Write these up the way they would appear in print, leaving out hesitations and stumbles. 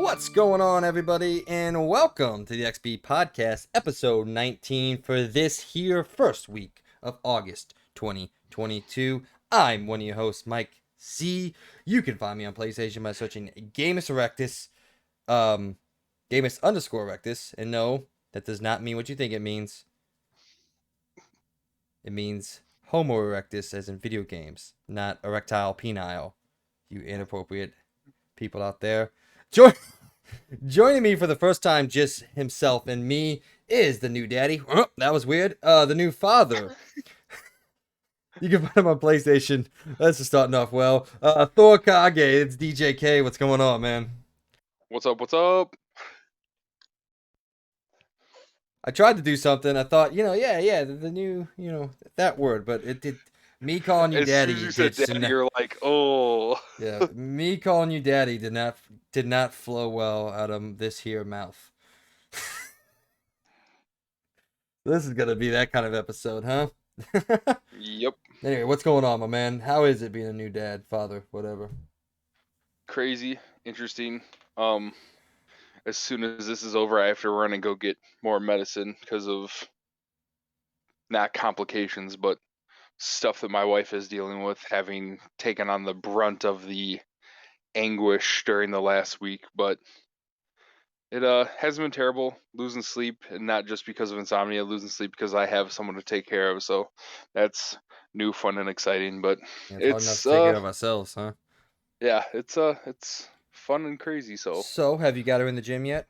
What's going on, everybody, and welcome to the XP Podcast, episode 19 for this here first week of August 2022. I'm one of your hosts, Mike Z. You can find me on PlayStation by searching Gamus Erectus, Gamus underscore Erectus, and no, that does not mean what you think it means. It means Homo Erectus, as in video games, not erectile penile. You inappropriate people out there. Joining me for the first time, just himself and me, is the new daddy. Oh, that was weird. The new father. You can find him on PlayStation. That's just starting off well. Thor Kage, it's DJK. What's going on, man? What's up? What's up? I tried to do something. I thought, the new, that word, but it did. Me calling you As soon as daddy you said daddy, you're like, oh. yeah, me calling you daddy did not flow well out of this here mouth. This is gonna be that kind of episode, huh? Yep. Anyway, what's going on, my man? How is it being a new dad, father, whatever? Crazy, interesting. Um, as soon as this is over, I have to run and go get more medicine because of not complications, but stuff that my wife is dealing with, having taken on the brunt of the anguish during the last week. But it hasn't been terrible, losing sleep, and not just because of insomnia, losing sleep because I have someone to take care of. So that's new, fun, and exciting. But Yeah, it's hard enough it's to take care of ourselves, huh? yeah, it's fun and crazy. So So, have you got her in the gym yet?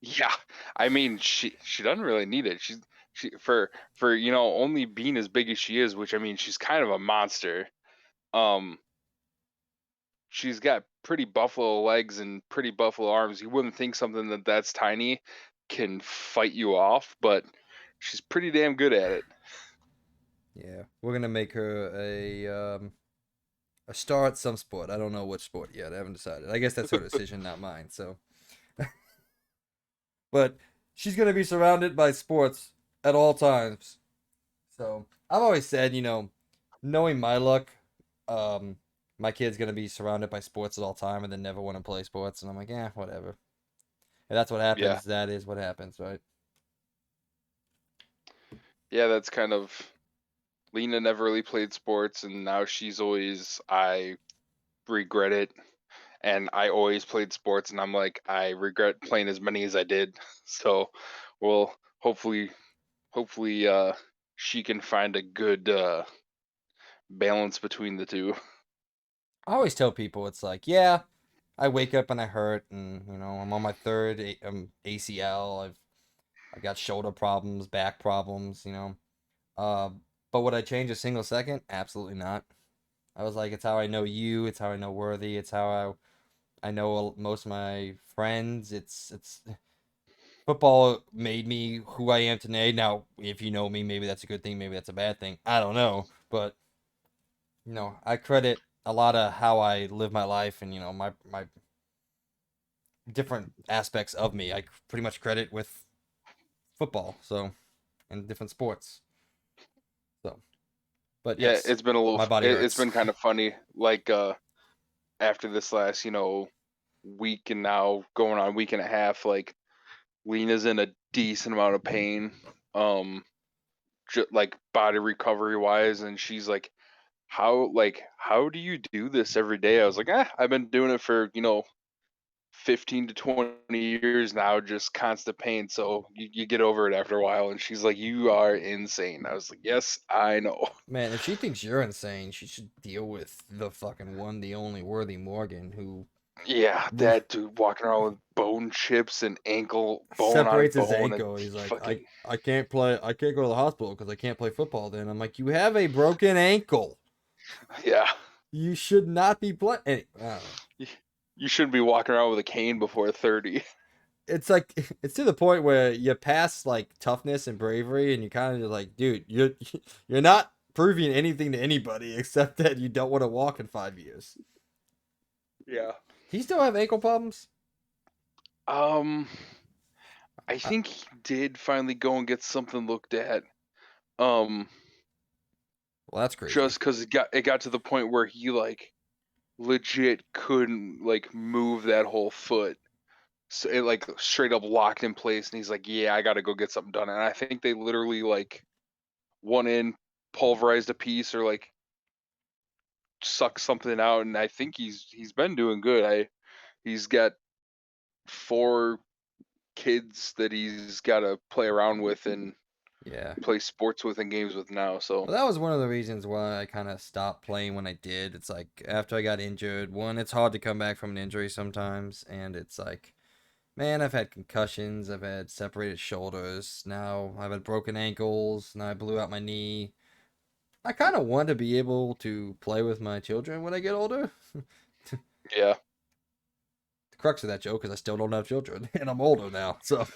yeah, I mean she doesn't really need it. She for only being as big as she is, which I mean she's kind of a monster. Um, she's got pretty buffalo legs and pretty buffalo arms. You wouldn't think something that's tiny can fight you off, but she's pretty damn good at it. Yeah, we're gonna make her a star at some sport. I don't know which sport yet. I haven't decided. I guess that's her decision, not mine. So, but she's gonna be surrounded by sports at all times. So, I've always said, knowing my luck, um, my kid's gonna be surrounded by sports at all time and then never want to play sports. And I'm like, yeah, whatever. If that's what Yeah, happens, that is what happens, right? yeah, that's kind of Lena never really played sports, and now she's always I regret it. And I always played sports, and I'm like, I regret playing as many as I did. So, well, hopefully, she can find a good balance between the two. I always tell people it's like, yeah, I wake up and I hurt, and I'm on my third ACL. I've got shoulder problems, back problems. Uh, but would I change a single second? Absolutely not. I was like, it's how I know you. It's how I know Worthy. It's how I know most of my friends. It's football made me who I am today. Now, if you know me, maybe that's a good thing. Maybe that's a bad thing. I don't know, but I credit a lot of how I live my life and my different aspects of me. I pretty much credit with football, so and different sports. So, but Yeah, yes, it's been a little. my body It's hurts. been kind of funny. Like after this last, week and now going on week and a half, like Lena's in a decent amount of pain. Um, like body recovery wise, and she's like, how do you do this every day? I was like, I've been doing it for 15 to 20 years now, just constant pain. So you get over it after a while. And she's like, you are insane. I was like, yes, I know. Man, if she thinks you're insane, she should deal with the fucking one, the only Worthy Morgan, who Yeah, that dude walking around with bone chips and ankle bone on separates his bone and ankle. He's like, I fucking I can't play. I can't go to the hospital because I can't play football. Then I'm like, you have a broken ankle. yeah. You should not be playing. I don't know. You you shouldn't be walking around with a cane before 30. It's like it's to the point where you pass like toughness and bravery, and you kind of just like, dude, you're not proving anything to anybody except that you don't want to walk in 5 years. Yeah. He still have ankle problems. Um, I Uh, think he did finally go and get something looked at. Um, well, that's crazy. just because it got to the point where he like legit couldn't like move that whole foot. So it like straight up locked in place, and he's like, "Yeah, I got to go get something done." And I think they literally like went in, pulverized a piece, or like sucked something out, and I think he's been doing good. He's got 4 kids that he's got to play around with and Yeah. play sports with and games with now. So Well, that was one of the reasons why I kind of stopped playing when I did. It's like after I got injured, one, it's hard to come back from an injury sometimes, and it's like, man, I've had concussions, I've had separated shoulders, now I've had broken ankles, now I blew out my knee. I kind of want to be able to play with my children when I get older. yeah, The crux of that joke is I still don't have children, and I'm older now. So,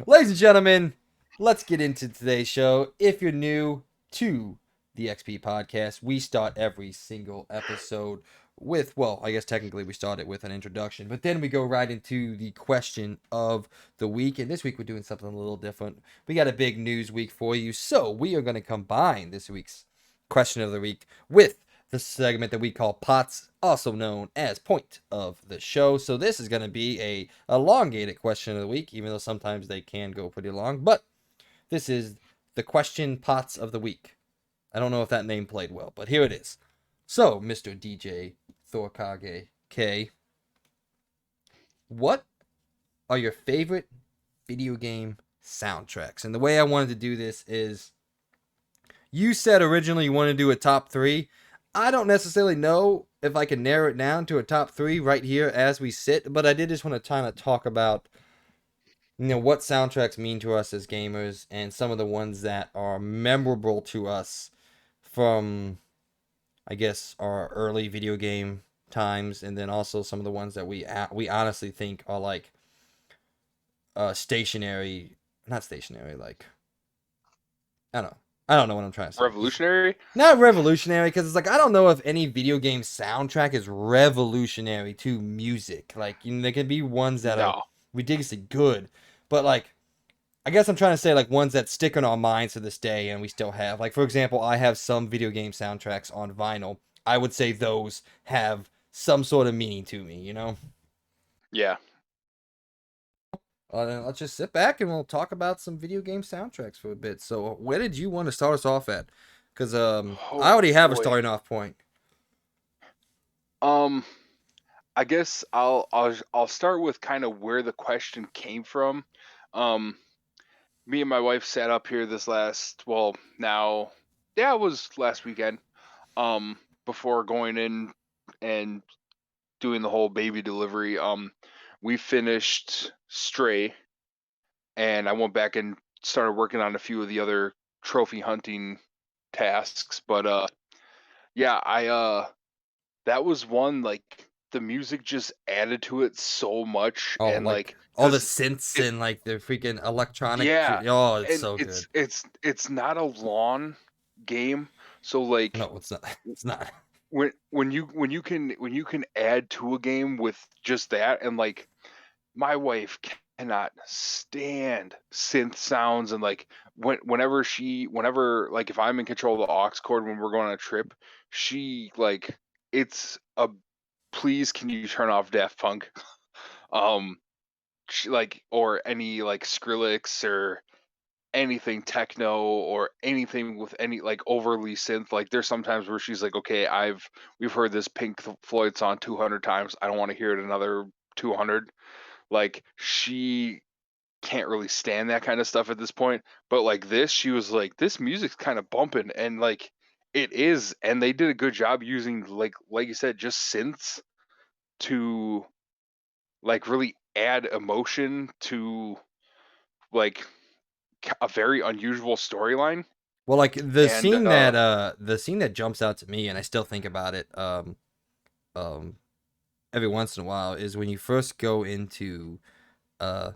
ladies and gentlemen, let's get into today's show. If you're new to the XP podcast, we start every single episode with, well, I guess technically we start it with an introduction, but then we go right into the question of the week. And this week we're doing something a little different. We got a big news week for you, so we are going to combine this week's question of the week with the segment that we call POTS, also known as Point of the Show. So this is going to be a elongated question of the week, even though sometimes they can go pretty long. But this is the question POTS of the week. I don't know if that name played well, but here it is. So, Mr. DJ Thorkage K, what are your favorite video game soundtracks? And the way I wanted to do this is you said originally you wanted to do a top 3. I don't necessarily know if I can narrow it down to a top 3 right here as we sit, but I did just want to kind of talk about what soundtracks mean to us as gamers and some of the ones that are memorable to us from, I guess, our early video game times, and then also some of the ones that we honestly think are like stationary, not stationary, like I don't know. I don't know what I'm trying to say. Just revolutionary. not revolutionary, because it's like I don't know if any video game soundtrack is revolutionary to music. Like, there can be ones that are No, ridiculously good, but like I guess I'm trying to say like ones that stick in our minds to this day and we still have. Like, for example, I have some video game soundtracks on vinyl. I would say those have some sort of meaning to me, you know? yeah. Then let's just sit back and we'll talk about some video game soundtracks for a bit. So, where did you want to start us off at? Because I Oh already have a boy. starting off point. Um, I guess I'll start with kind of where the question came from. Um, Me and my wife sat up here this last, well, now, yeah, it was last weekend. Before going in and doing the whole baby delivery, we finished Stray, and I went back and started working on a few of the other trophy hunting tasks. But yeah, I that was one, like, the music just added to it so much, Oh, and like like, all the cause synths it, and like the freaking electronic. yeah, Oh, it's and so good. it's not a lawn game, so like No, it's not. It's not. when you can add to a game with just that, and like my wife cannot stand synth sounds, and like whenever like if I'm in control of the aux cord when we're going on a trip, she like it's a please can you turn off Daft Punk, um like, or any like Skrillex or anything techno or anything with any like overly synth. Like there's sometimes where she's like, okay, we've heard this Floyd song 200 times, I don't want to hear it another 200. Like she can't really stand that kind of stuff at this point, but like this, she was like, this music's kind of bumping, and like it is, and they did a good job using like you said, just synths to like really add emotion to like a very unusual storyline. Well, like And the scene that jumps out to me, and I still think about it um every once in a while, is when you first go into uh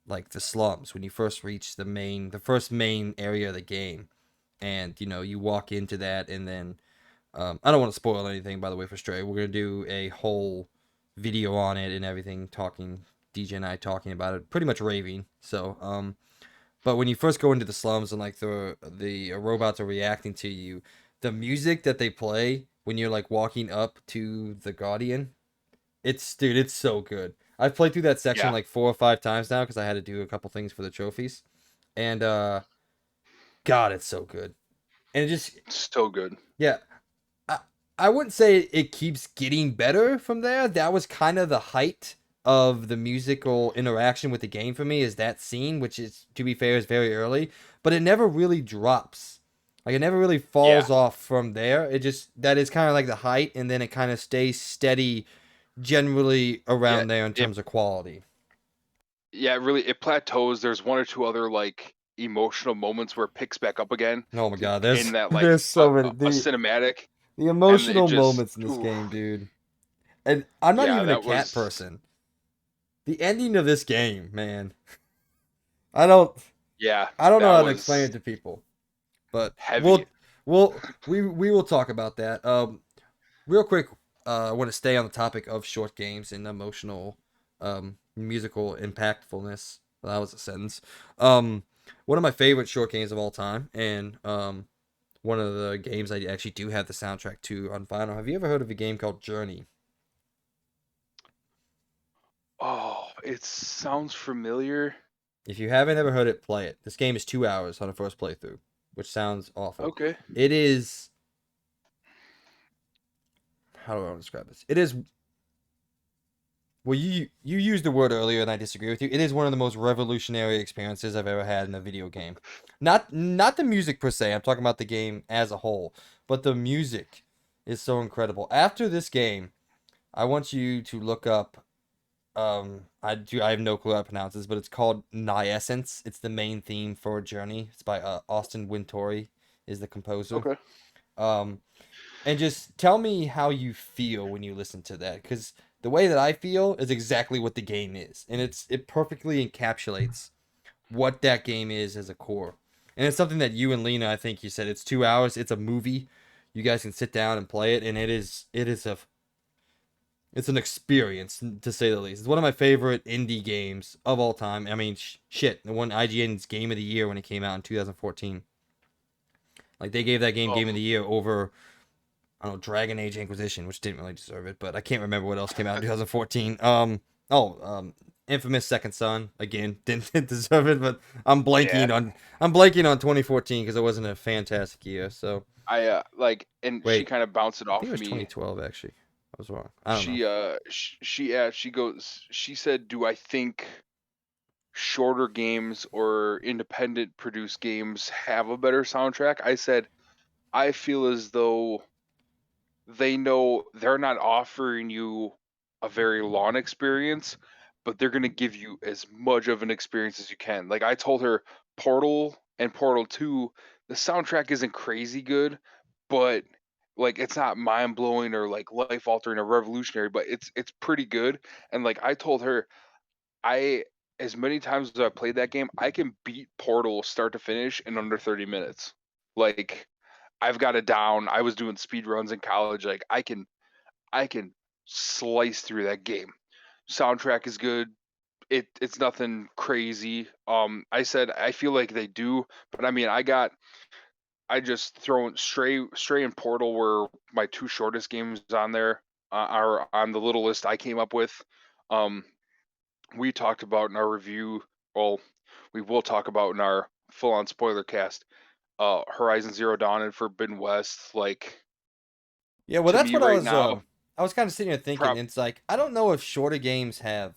like the slums, when you first reach the first main area of the game, and you walk into that, and then I don't want to spoil anything, by the way, for Stray. We're gonna do a whole video on it and everything, talking DJ and I talking about it, pretty much raving. So but when you first go into the slums and like the robots are reacting to you, the music that they play when you're like walking up to the Guardian. Dude, it's so good. I've played through that section Yeah, like 4 or 5 times now because I had to do a couple things for the trophies, and God, it's so good. And it just so good. yeah, I I wouldn't say it keeps getting better from there. That was kind of the height of the musical interaction with the game for me is that scene, which is to be fair is very early, but it never really drops. Like it never really Yeah, falls off from there. It just that is kind of like the height, and then it kind of stays steady, generally yeah. around there in It terms of quality. yeah, really it plateaus. There's one or two other like emotional moments where it picks back up again Oh my God, in that like there's so many a cinematic, the and it emotional just moments in this ooh, game, dude. And I'm not yeah, even a that cat was person. The ending of this game, man. I don't yeah, I don't know that how to explain was it to people, but heavy. we will talk about that. Real quick, I want to stay on the topic of short games and emotional, musical impactfulness. Well, that was a sentence. Um, one of my favorite short games of all time, and one of the games I actually do have the soundtrack to on vinyl. Have you ever heard of a game called Journey? Oh, it sounds familiar. If you haven't ever heard it, play it. This game is 2 hours on a first playthrough, which sounds awful. Okay. It is. How do I want to describe this? It is. Well, you used the word earlier, and I disagree with you. It is one of the most revolutionary experiences I've ever had in a video game. Not the music per se. I'm talking about the game as a whole, but the music is so incredible. After this game, I want you to look up. I have no clue how to pronounce this, but it's called Niessence. It's the main theme for Journey. It's by Austin Wintory, is the composer. Okay. Um, and just tell me how you feel when you listen to that, because the way that I feel is exactly what the game is, and it perfectly encapsulates what that game is as a core. And it's something that you and Lena, I think you said it's 2 hours. It's a movie. You guys can sit down and play it, and it's an experience to say the least. It's one of my favorite indie games of all time. I mean, shit, it won IGN's Game of the Year when it came out in 2014. Like they gave that game Oh, Game of the Year over I don't know, Dragon Age Inquisition, which didn't really deserve it, but I can't remember what else came out in 2014. Infamous Second Son again didn't deserve it, but yeah. I'm blanking on 2014 because it wasn't a fantastic year. So I like, and she wait, kind of bounced it I think it off was me. 2012 actually. I was wrong. I don't know. She goes. She said, "Do I think shorter games or independent produced games have a better soundtrack?" I said, "I feel as though they know they're not offering you a very long experience, but they're going to give you as much of an experience as you can." Like I told her, Portal and Portal 2, the soundtrack isn't crazy good, but like it's not mind blowing or like life altering or revolutionary, but it's pretty good. And like I told her, I as many times as I played that game, I can beat Portal start to finish in under 30 minutes. Like I've got it down. I was doing speed runs in college. Like I can slice through that game. Soundtrack is good. It's nothing crazy. I said I feel like they do, but I mean I just thrown Stray and Portal were my two shortest games on there. Are on the little list I came up with. Um, we talked about in our review. Well, we will talk about in our full on spoiler cast. Horizon Zero Dawn and Forbidden West. Like Yeah, well, to that's me what I right was. now, I was kind of sitting here thinking. prop. It's like I don't know if shorter games have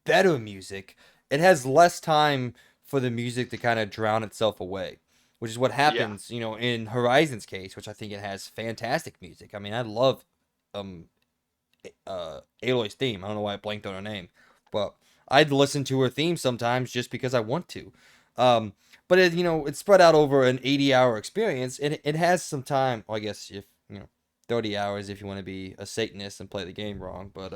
better music. It has less time for the music to kind of drown itself away, which is what Yeah. happens, in Horizon's case, which I think it has fantastic music. I mean, I love um Aloy's theme. I don't know why I blanked on her name, but I'd listen to her theme sometimes just because I want to. Um, but it's spread out over an 80-hour experience. It has some time. Well, I guess if 30 hours if you want to be a Satanist and play the game wrong, but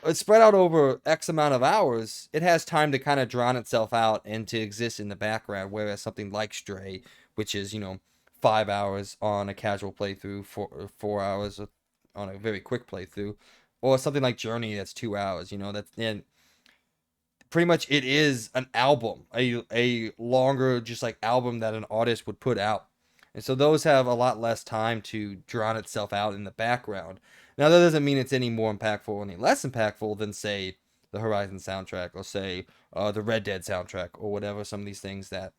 it's spread out over X amount of hours. It has time to kind of drown itself out and to exist in the background. Whereas something like Stray, which is 5 hours on a casual playthrough, 4 hours on a very quick playthrough, or something like Journey that's 2 hours. That's and pretty much it is an album, a longer just like album that an artist would put out. And so those have a lot less time to drown itself out in the background. Now that doesn't mean it's any more impactful or any less impactful than say the Horizon soundtrack or say the Red Dead soundtrack or whatever. Some of these things that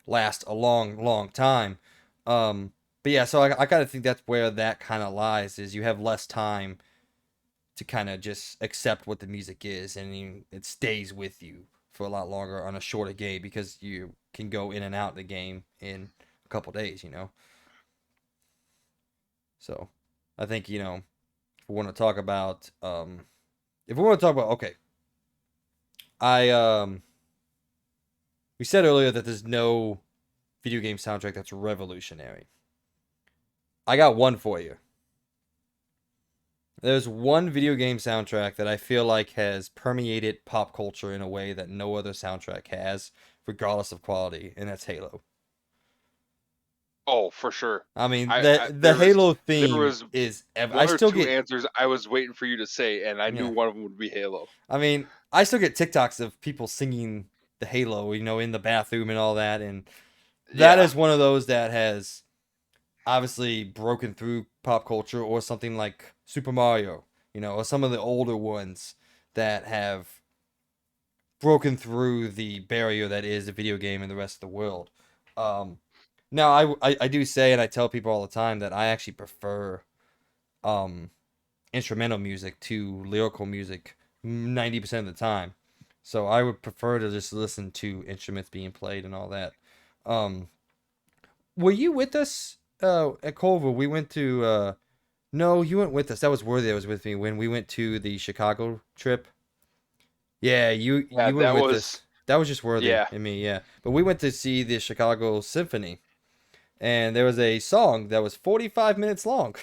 last a long, long time. But yeah, so I kind of think that's where that kind of lies is you have less time to kind of just accept what the music is, and it stays with you for a lot longer on a shorter game because you can go in and out of the game in a couple days, you know. So I think if we want to talk about if we want to talk about okay, I we said earlier that there's no video game soundtrack that's revolutionary. I got one for you. There's one video game soundtrack that I feel like has permeated pop culture in a way that no other soundtrack has, regardless of quality, and that's Halo. Oh, for sure. I mean, I, I the there was Halo there theme was is I one or still two get answers I was waiting for you to say, and I knew yeah. one of them would be Halo. I mean, I still get TikToks of people singing the Halo, in the bathroom and all that, and that Yeah, is one of those that has obviously broken through pop culture, or something like Super Mario, or some of the older ones that have broken through the barrier that is a video game in the rest of the world. Um, Now, I do say, and I tell people all the time that I actually prefer um, instrumental music to lyrical music 90% of the time. So I would prefer to just listen to instruments being played and all that. Um, were you with us at Culver? We went to no, you went with us. That was Worthy that was with me when we went to the Chicago trip. Yeah, yeah, you went that with was us. That was just Worthy yeah. and me, yeah. But we went to see the Chicago Symphony, and there was a song that was 45 minutes long.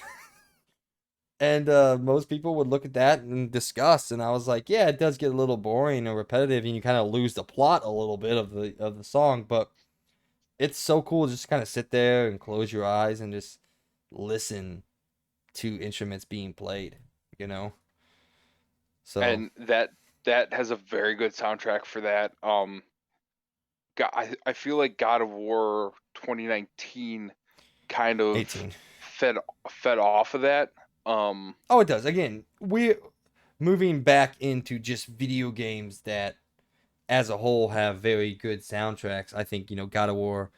And most people would look at that and discuss, and I was like, yeah, it does get a little boring and repetitive, and you kind of lose the plot a little bit of the song, but it's so cool just to kind of sit there and close your eyes and just listen to instruments being played, you know? So, And that has a very good soundtrack for that. I feel like God of War 2019 kind of 18. fed fed off of that. Um, Oh, it does. Again, we moving back into just video games that as a whole have very good soundtracks. I think, God of War.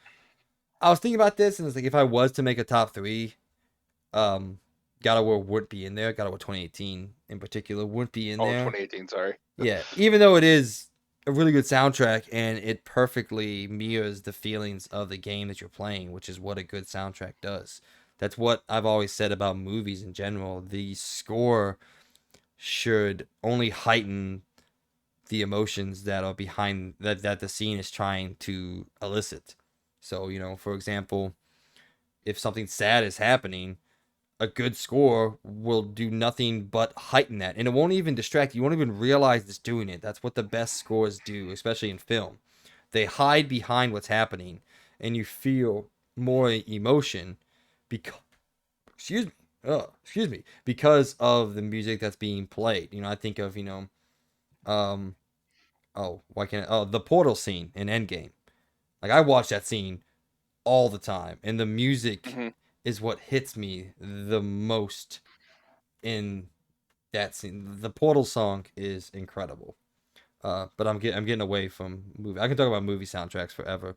I was thinking about this and it's like if I was to make a top 3, um God of War wouldn't be in there. God of War 2018 in particular wouldn't be in oh, there. 2018, sorry. Yeah, even though it is a really good soundtrack and it perfectly mirrors the feelings of the game that you're playing, which is what a good soundtrack does. That's what I've always said about movies in general. The score should only heighten the emotions that are behind that the scene is trying to elicit. So, for example, if something sad is happening, a good score will do nothing but heighten that. And it won't even distract you. You won't even realize it's doing it. That's what the best scores do, especially in film. They hide behind what's happening and you feel more emotion because excuse me. Excuse me. Because of the music that's being played. I think of, um oh, why can't the portal scene in Endgame. Like I watch that scene all the time and the music Hmm. is what hits me the most in that scene. The Portal song is incredible. But I'm getting away from movie. I can talk about movie soundtracks forever.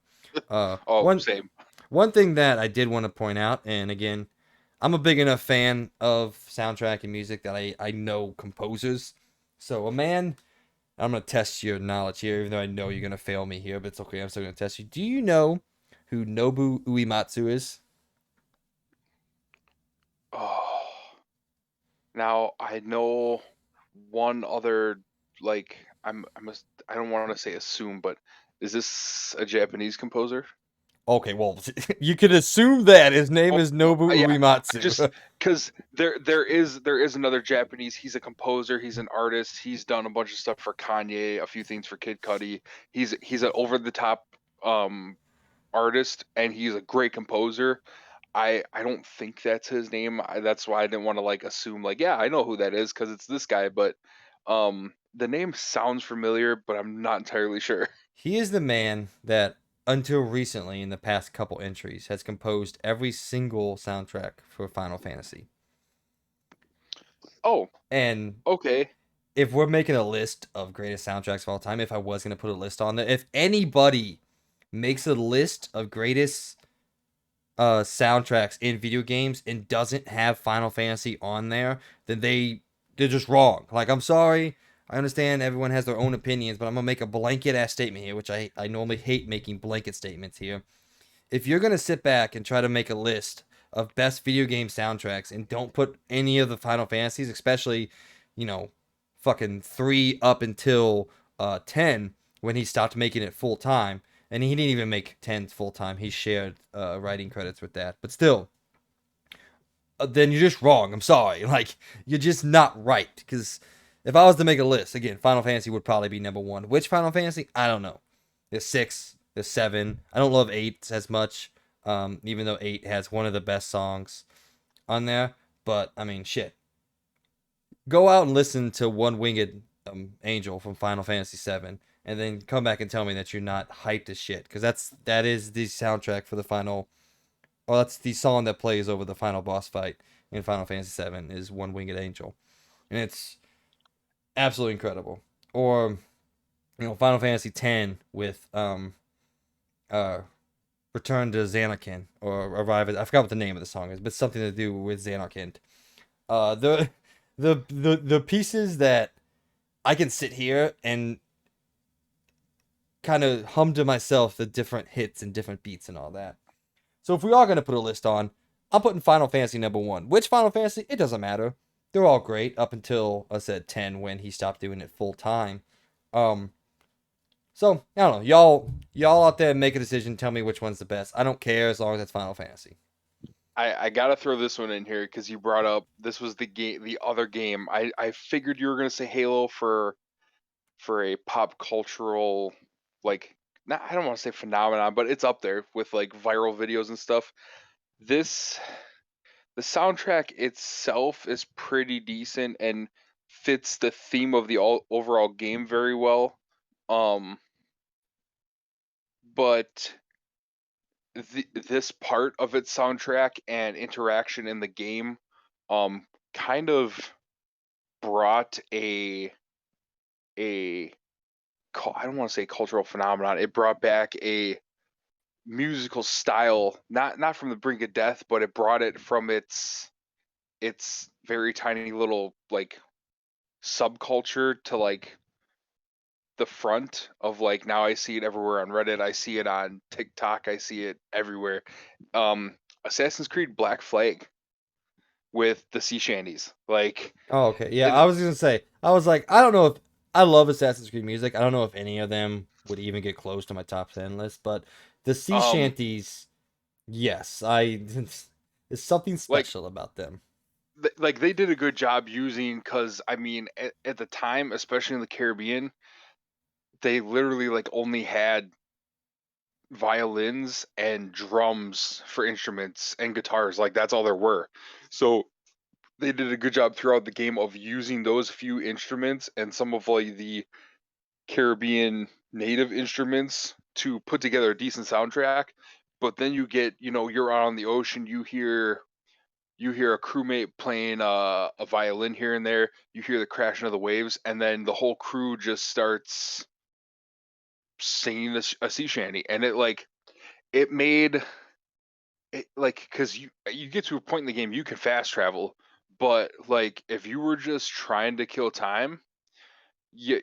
Uh, Oh, one same. one thing that I did want to point out, and again, I'm a big enough fan of soundtrack and music that I know composers. So a man, I'm gonna test your knowledge here, even though I know you're gonna fail me here, but it's okay. I'm still gonna test you. Do you know who Nobu Uematsu is? Oh, now I know one other like I don't want to say assume, but is this a Japanese composer? Okay, well, you could assume that his name Oh, is Nobu yeah. I just Uematsu. because there is another Japanese. He's a composer. He's an artist. He's done a bunch of stuff for Kanye, a few things for Kid Cudi. He's an over the top um artist, and he's a great composer. I don't think that's his name. That's why I didn't want to like assume like yeah I know who that is because it's this guy, but the name sounds familiar, but I'm not entirely sure. He is the man that until recently, in the past couple entries, has composed every single soundtrack for Final Fantasy. Oh, And okay. if we're making a list of greatest soundtracks of all time, if I was going to put a list on there, if anybody makes a list of greatest soundtracks in video games and doesn't have Final Fantasy on there, then they're just wrong. Like, I'm sorry, I understand everyone has their own opinions, but I'm gonna make a blanket ass statement here, which I normally hate making blanket statements here. If you're gonna sit back and try to make a list of best video game soundtracks and don't put any of the Final Fantasies, especially, you know, fucking 3 up until 10 when he stopped making it full time, and he didn't even make 10 full time. He shared writing credits with that, but still, then you're just wrong. I'm sorry, like you're just not right. Because if I was to make a list again, Final Fantasy would probably be number one. Which Final Fantasy? I don't know. There's six. There's seven. I don't love eight as much, even though eight has one of the best songs on there. But I mean, shit. Go out and listen to One Winged Angel from Final Fantasy VII, and then come back and tell me that you're not hyped as shit. Because that is the soundtrack for the final. Well, that's the song that plays over the final boss fight in Final Fantasy VII is One Winged Angel, and it's absolutely incredible. Or Final Fantasy X with uh Return to Xanarkand or Arrive. I forgot what the name of the song is, but something to do with Xanarkand. The the pieces that I can sit here and kind of hum to myself the different hits and different beats and all that. So if we are gonna put a list on, I'm putting Final Fantasy number one. Which Final Fantasy? It doesn't matter. They're all great up until I said 10 when he stopped doing it full time. Um, so I don't know. Y'all out there make a decision. Tell me which one's the best. I don't care as long as it's Final Fantasy. I gotta throw this one in here because you brought up this was the game, the other game. I figured you were gonna say Halo for a pop cultural, like, not, I don't want to say phenomenon, but it's up there with like viral videos and stuff. This the soundtrack itself is pretty decent and fits the theme of the overall game very well. Um, but this part of its soundtrack and interaction in the game, um, kind of brought a I don't want to say cultural phenomenon. It brought back a musical style, not from the brink of death, but it brought it from its very tiny little like subculture to like the front of like now I see it everywhere on Reddit, I see it on TikTok, I see it everywhere. Assassin's Creed Black Flag with the sea shanties. Like Oh, okay. Yeah, it, I was gonna say. I was like, I don't know if I love Assassin's Creed music. I don't know if any of them would even get close to my top 10 list, but the sea um shanties, yes, I. There's something like special about them. like they did a good job using, because I mean at the time, especially in the Caribbean, they literally like only had violins and drums for instruments and guitars. Like that's all there were. So they did a good job throughout the game of using those few instruments and some of like the Caribbean native instruments to put together a decent soundtrack. But then you get, you're out on the ocean, you hear a crewmate playing a violin here and there, you hear the crashing of the waves, and then the whole crew just starts singing a sea shanty, and it made it like, because you get to a point in the game you can fast travel, but like if you were just trying to kill time, you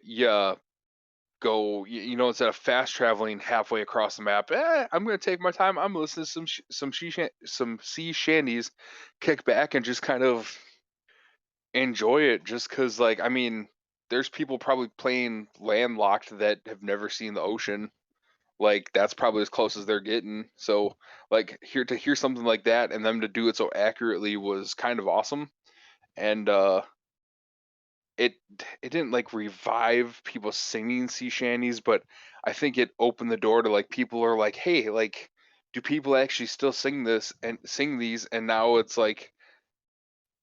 go, instead of fast traveling halfway across the map, I'm gonna take my time, I'm gonna listen to some sea shanties, kick back and just kind of enjoy it, just because, like, I mean, there's people probably playing landlocked that have never seen the ocean. Like that's probably as close as they're getting. So like to hear something like that and them to do it so accurately was kind of awesome. And it it didn't like revive people singing sea shanties, but I think it opened the door to like people are like, hey, like, do people actually still sing this and sing these? And now it's like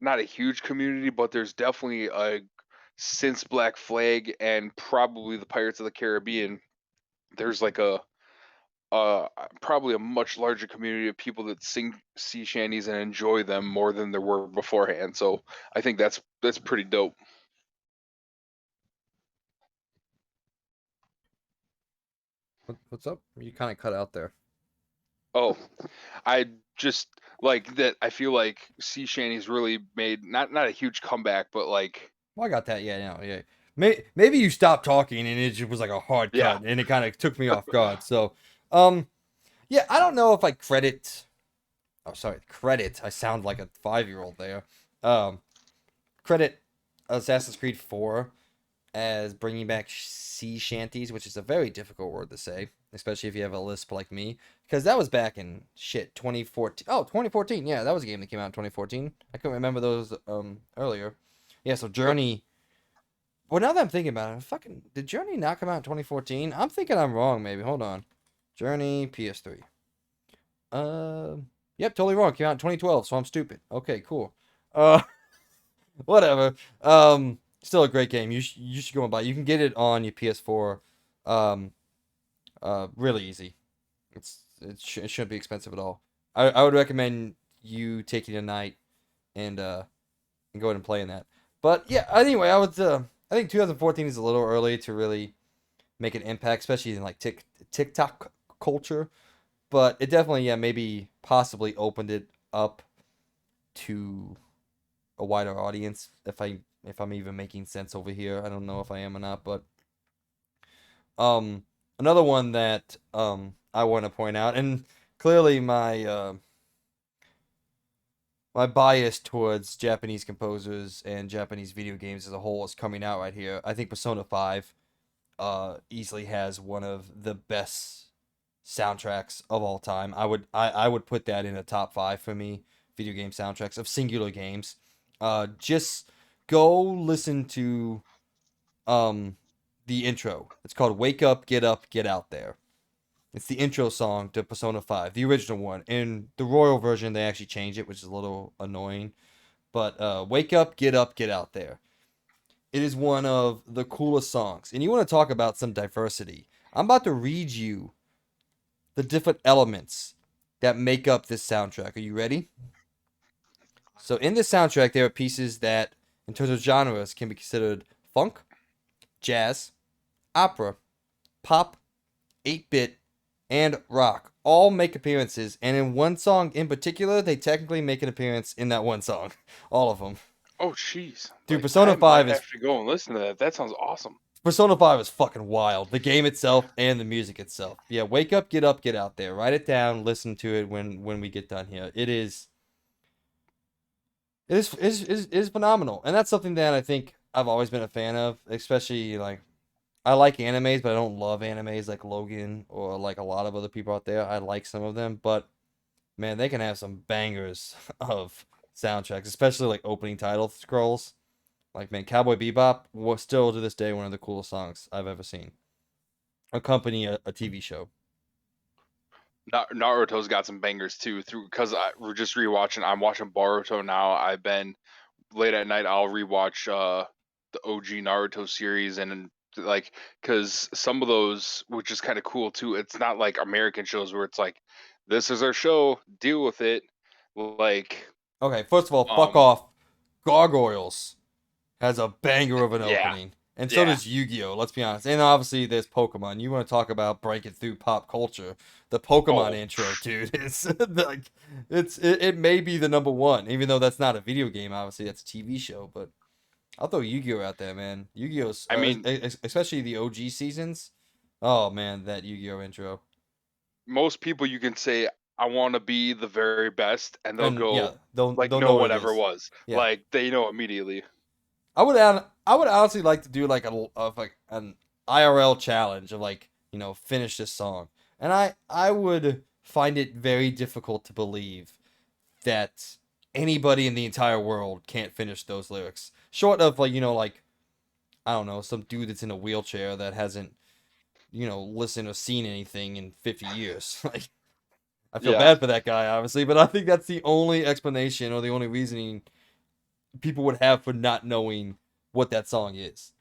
not a huge community, but there's definitely a, since Black Flag and probably the Pirates of the Caribbean, there's like probably a much larger community of people that sing sea shanties and enjoy them more than there were beforehand. So I think that's pretty dope. What's up? You kind of cut out there. Oh, I just like that. I feel like sea shanties really made not a huge comeback, but like Well, I got that. Yeah, no, yeah. Maybe you stopped talking and it just was like a hard yeah, cut and it kind of took me off guard. So, um, yeah, I don't know if I credit. Oh, sorry, credit. I sound like a 5-year-old there. Um, credit Assassin's Creed 4 as bringing back sea shanties, which is a very difficult word to say, especially if you have a lisp like me, because that was back in shit 2014. Oh, 2014. Yeah, that was a game that came out in 2014. I couldn't remember those earlier. Yeah, so yep. Journey. Well, now that I'm thinking about it, fucking did Journey not come out in 2014? I'm thinking I'm wrong. Maybe hold on. Journey PS3. Uh, yep, totally wrong. Came out in 2012, so I'm stupid. Okay, cool. Uh, whatever. Still a great game. You should go and buy it. You can get it on your PS4. Um, really easy. It shouldn't be expensive at all. I would recommend you taking a night and go ahead and playing that. But yeah, anyway, I think 2014 is a little early to really make an impact, especially in like TikTok culture. But it definitely, yeah, maybe possibly opened it up to a wider audience. If I'm even making sense over here, I don't know if I am or not. But um, another one that I want to point out, and clearly my bias towards Japanese composers and Japanese video games as a whole is coming out right here. I think Persona 5 easily has one of the best soundtracks of all time. I would put that in a top 5 for me, video game soundtracks of singular games. Just go listen to um the intro. It's called Wake Up, Get Out There. It's the intro song to Persona 5, the original one. In the Royal version, they actually changed it, which is a little annoying. But Wake Up, Get Out There. It is one of the coolest songs. And you want to talk about some diversity. I'm about to read you the different elements that make up this soundtrack. Are you ready? So, in this soundtrack, there are pieces that, in terms of genres, can be considered funk, jazz, opera, pop, 8-bit, and rock. All make appearances, and in one song in particular, they technically make an appearance in that one song. All of them. Oh, jeez. Dude, Like I Persona might 5 is have to go and listen to that. That sounds awesome. Persona 5 is fucking wild. The game itself and the music itself. Yeah, Wake Up, Get Out There. Write it down, listen to it when we get done here. It is phenomenal. And that's something that I think I've always been a fan of, especially like I like animes, but I don't love animes like Logan or like a lot of other people out there. I like some of them, but man, they can have some bangers of soundtracks, especially like opening title scrolls. Like man, Cowboy Bebop was still to this day one of the coolest songs I've ever seen. Accompany a TV show. Naruto's got some bangers too. Through because we're just rewatching. I'm watching Boruto now. I've been late at night. I'll rewatch the OG Naruto series and like because some of those, which is kind of cool too. It's not like American shows where it's like, this is our show, deal with it. Like, Okay, first of all, fuck um, off. Gargoyles has a banger of an yeah, opening. And so yeah. does Yu-Gi-Oh, let's be honest. And obviously there's Pokemon. You want to talk about breaking through pop culture. The Pokemon Oh, intro, dude, is like it may be the number one, even though that's not a video game, obviously that's a TV show, but I'll throw Yu-Gi-Oh out there, man. Yu-Gi-Oh's I mean, especially the OG seasons. Oh man, that Yu-Gi-Oh intro. most people you can say I want to be the very best, and they'll And yeah, go they'll like they'll no know what one it ever is. was. Yeah. Like they know immediately. I would honestly like to do like like an IRL challenge of like finish this song, and I would find it very difficult to believe that anybody in the entire world can't finish those lyrics, short of like like I don't know some dude that's in a wheelchair that hasn't listened or seen anything in 50 years. Like I feel Yeah, bad for that guy obviously, but I think that's the only explanation or the only reasoning people would have for not knowing what that song is.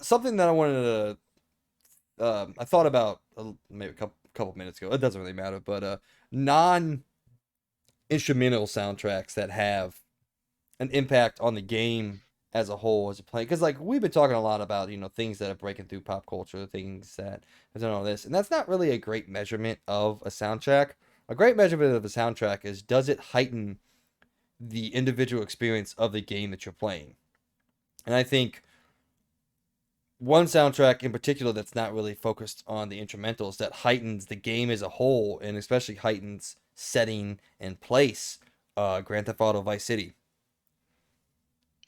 Something that I wanted to, I thought about maybe a couple minutes ago. It doesn't really matter, but non instrumental soundtracks that have an impact on the game as a whole as a play, because like we've been talking a lot about things that are breaking through pop culture, things that have done all this, and that's not really a great measurement of a soundtrack. A great measurement of a soundtrack is, does it heighten the individual experience of the game that you're playing? And I think one soundtrack in particular that's not really focused on the instrumentals, that heightens the game as a whole, and especially heightens setting and place, Grand Theft Auto Vice City.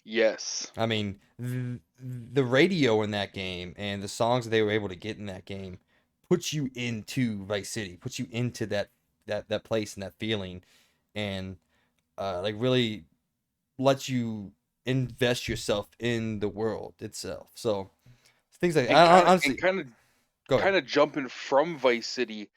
Yes. I mean, the radio in that game and the songs that they were able to get in that game puts you into Vice City, puts you into that place and that feeling, and like really lets you invest yourself in the world itself. So things like, And kind of and honestly, kind of go ahead. kind of jumping from Vice City.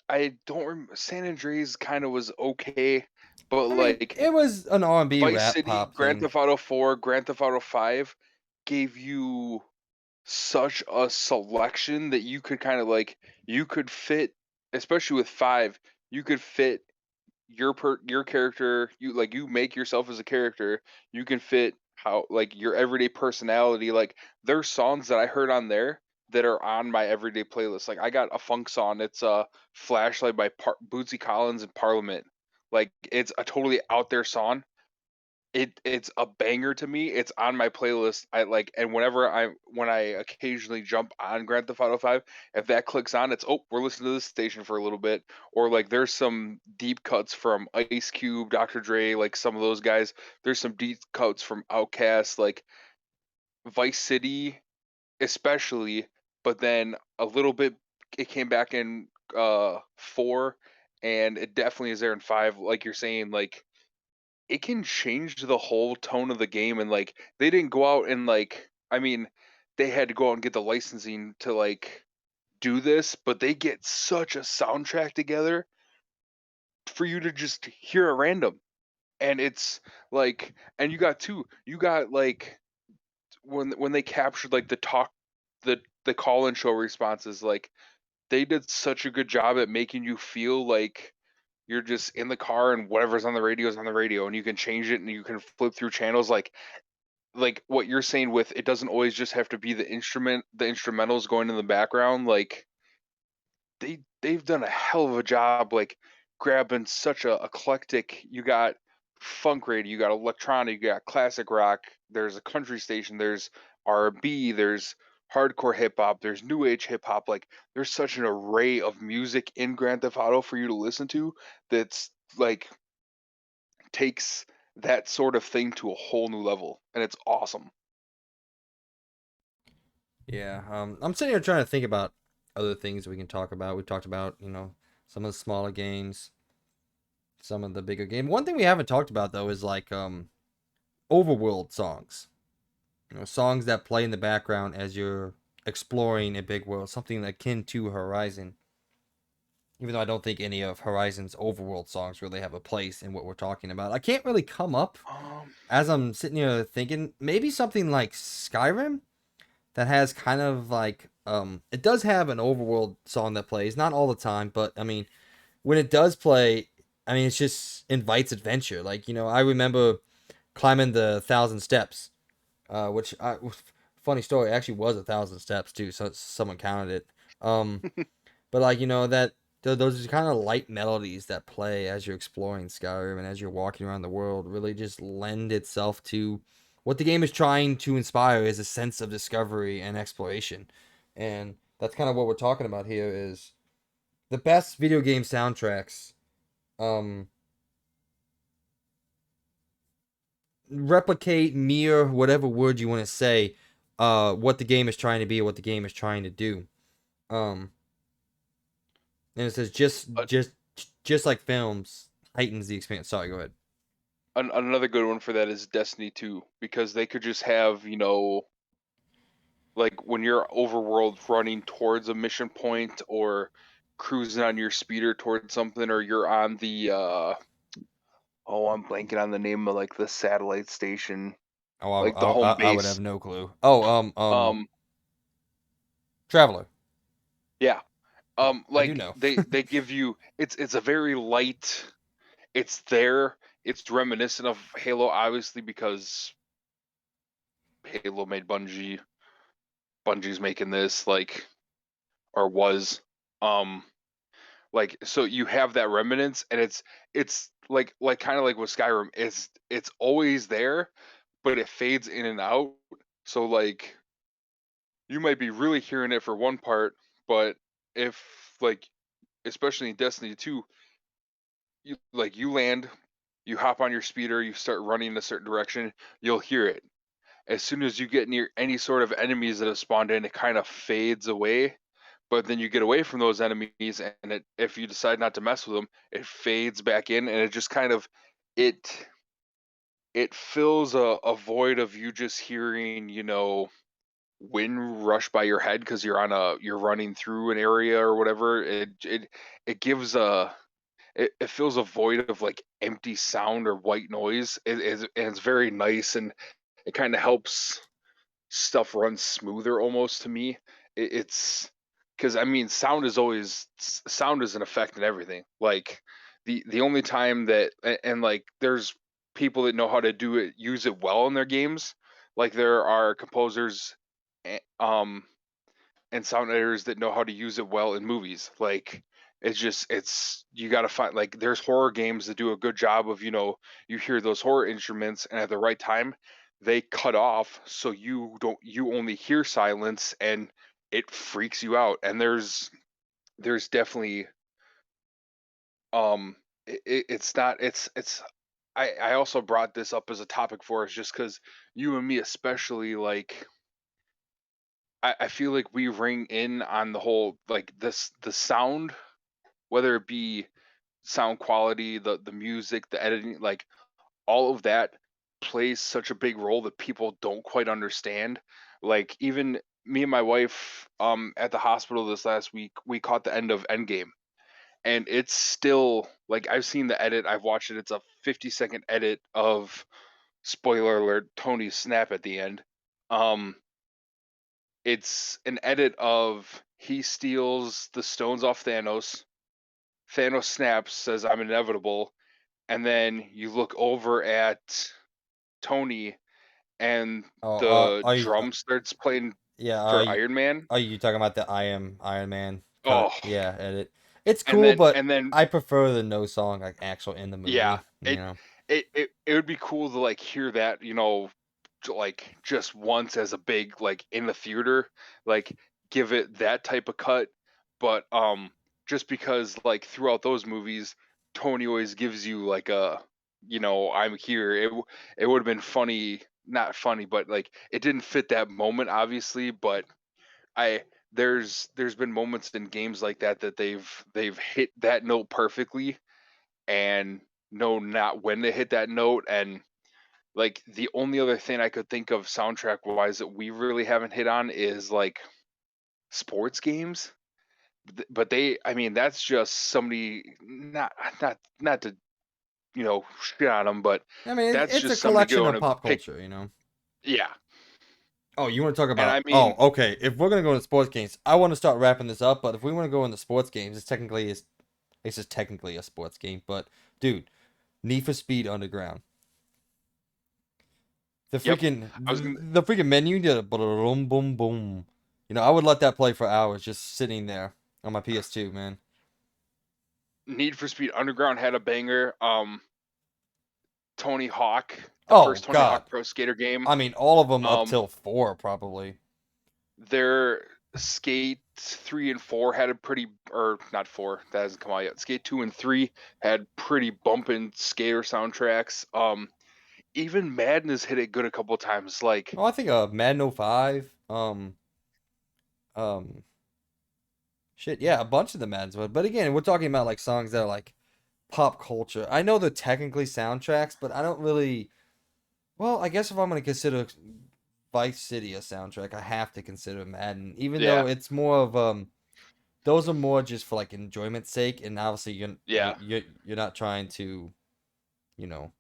I don't remember. San Andreas kind of was okay, but I mean, like it was an R&B Vice rap City, pop Grand thing. Theft Auto 4, Grand Theft Auto 5 gave you such a selection that you could kind of like you could fit, especially with 5, you could fit your character, you make yourself as a character, you can fit how like your everyday personality. Like there's songs that I heard on there that are on my everyday playlist. Like I got a funk song, it's Flashlight by Bootsy Collins and Parliament. Like it's a totally out there song. It's a banger to me. It's on my playlist. I like, and when I occasionally jump on Grand Theft Auto 5, if that clicks on, it's, oh, we're listening to this station for a little bit. Or like there's some deep cuts from Ice Cube, Dr. Dre, like some of those guys. There's some deep cuts from Outkast, like Vice City especially, but then a little bit it came back in 4, and it definitely is there in 5. Like you're saying, like it can change the whole tone of the game. And like they didn't go out and like, I mean, they had to go out and get the licensing to like do this, but they get such a soundtrack together for you to just hear at random. And it's like, and you got like when they captured like the call-in show responses, like they did such a good job at making you feel like you're just in the car and whatever's on the radio is on the radio, and you can change it and you can flip through channels. Like what you're saying with, it doesn't always just have to be the instrumentals going in the background. Like they've done a hell of a job, like grabbing such a eclectic. You got funk radio, you got electronic, you got classic rock, there's a country station, there's R&B, there's hardcore hip hop, there's new age hip hop. Like there's such an array of music in Grand Theft Auto for you to listen to, that's like takes that sort of thing to a whole new level, and it's awesome. Yeah, I'm sitting here trying to think about other things we can talk about. We've talked about, some of the smaller games, some of the bigger games. One thing we haven't talked about though is like overworld songs. Songs that play in the background as you're exploring a big world, something akin to Horizon. Even though I don't think any of Horizon's overworld songs really have a place in what we're talking about. I can't really come up Um, as I'm sitting here thinking, maybe something like Skyrim that has kind of like it does have an overworld song that plays, not all the time, but I mean when it does play, I mean it just invites adventure. Like, I remember climbing the 1,000 steps, which funny story, actually was 1,000 steps too, so someone counted it. But like, that those are kind of light melodies that play as you're exploring Skyrim and as you're walking around the world really just lend itself to what the game is trying to inspire, is a sense of discovery and exploration. And that's kind of what we're talking about here, is the best video game soundtracks um replicate, mirror, whatever word you want to say, what the game is trying to be, what the game is trying to do. Um and it says a, just like films heightens the experience. Sorry, go ahead. another good one for that is Destiny 2, because they could just have, like when you're overworld running towards a mission point, or cruising on your speeder towards something, or you're on the oh, I'm blanking on the name of like the satellite station, Oh, like the home I would have base. no clue. Oh, Um, Traveler. yeah, I do Like know. they give you it's a very light. It's there. It's reminiscent of Halo, obviously, because Halo made Bungie. Bungie's making this like or was. Um, like so you have that remnants, and it's like kind of like with Skyrim. It's always there, but it fades in and out. So like you might be really hearing it for one part, but if like especially in Destiny 2, you land, you hop on your speeder, you start running in a certain direction, you'll hear it. As soon as you get near any sort of enemies that have spawned in, it kind of fades away. But then you get away from those enemies, and if you decide not to mess with them, it fades back in, and it just kind of it it fills a void of you just hearing, wind rush by your head because you're running through an area or whatever. It gives it fills a void of like empty sound or white noise. And it's very nice, and it kind of helps stuff runs smoother almost to me. It's because I mean, sound is an effect in everything. Like the only time that and like there's people that know how to do it, use it well in their games. Like there are composers, and sound editors that know how to use it well in movies. Like it's you got to find like there's horror games that do a good job of you hear those horror instruments, and at the right time they cut off so you only hear silence, and it freaks you out. And there's definitely it's not it's I also brought this up as a topic for us just because you and me especially, like I feel like we ring in on the whole like the sound, whether it be sound quality, the music, the editing, like all of that plays such a big role that people don't quite understand. Like even me and my wife at the hospital this last week, we caught the end of Endgame, and it's still like I've seen the edit, I've watched it. It's a 50-second edit of, spoiler alert, Tony's snap at the end. Um it's an edit of he steals the stones off Thanos. Thanos snaps, says I'm inevitable, and then you look over at Tony, and Oh, the are you? drum starts playing Yeah, for Iron Man. are you talking about the I am Iron Man cut? Oh, Yeah, edit. It's and cool, then but and then I prefer the no song like actual in the yeah, movie. You it know. it would be cool to like hear that, like just once as a big like in the theater, like give it that type of cut. But just because like throughout those movies, Tony always gives you like I'm here. It would have been funny, not funny, but like it didn't fit that moment obviously. But I there's been moments in games like that that they've hit that note perfectly and know not when to hit that note. And like the only other thing I could think of soundtrack wise that we really haven't hit on is like sports games. But I mean, that's just somebody not to shit on them, but I mean, that's it's a just somebody collection going of to pop pick. culture. You know. Yeah, Oh, you want to talk and about? I Oh, mean, okay. If we're gonna go into sports games, I want to start wrapping this up. But if we want to go into sports games, it's just technically a sports game. But dude, Need for Speed Underground, the yep. freaking I was gonna the freaking menu did a boom boom boom. You know, I would let that play for hours just sitting there on my PS2, man. Need for Speed Underground had a banger. Tony Hawk, the Oh first Tony God, Hawk Pro Skater game. I mean all of them up Um, till four probably. their Skate 3 and 4 had a pretty, or not 4, that hasn't come out yet. Skate 2 and 3 had pretty bumpin' skater soundtracks. Even Madden has hit it good a couple times. Like, Oh, I think Madden 05, um, shit, yeah, a bunch of the Maddens. But again, we're talking about like songs that are like pop culture. I know they're technically soundtracks, but I don't really. Well, I guess if I'm gonna consider Vice City a soundtrack, I have to consider Madden, even though yeah, it's more of those are more just for like enjoyment's sake, and obviously yeah. you're not trying to, you know,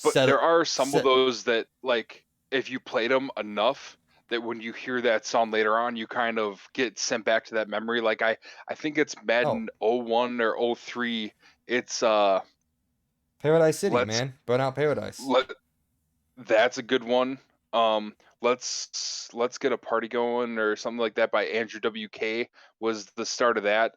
But set there it are some of set. those that, like, if you played them enough, that when you hear that song later on, you kind of get sent back to that memory. Like I think it's Oh, Madden '01 or '03. It's Paradise City, let's man. Burnout Paradise. let that's a good one. Let's get a party going or something like that by Andrew WK was the start of that.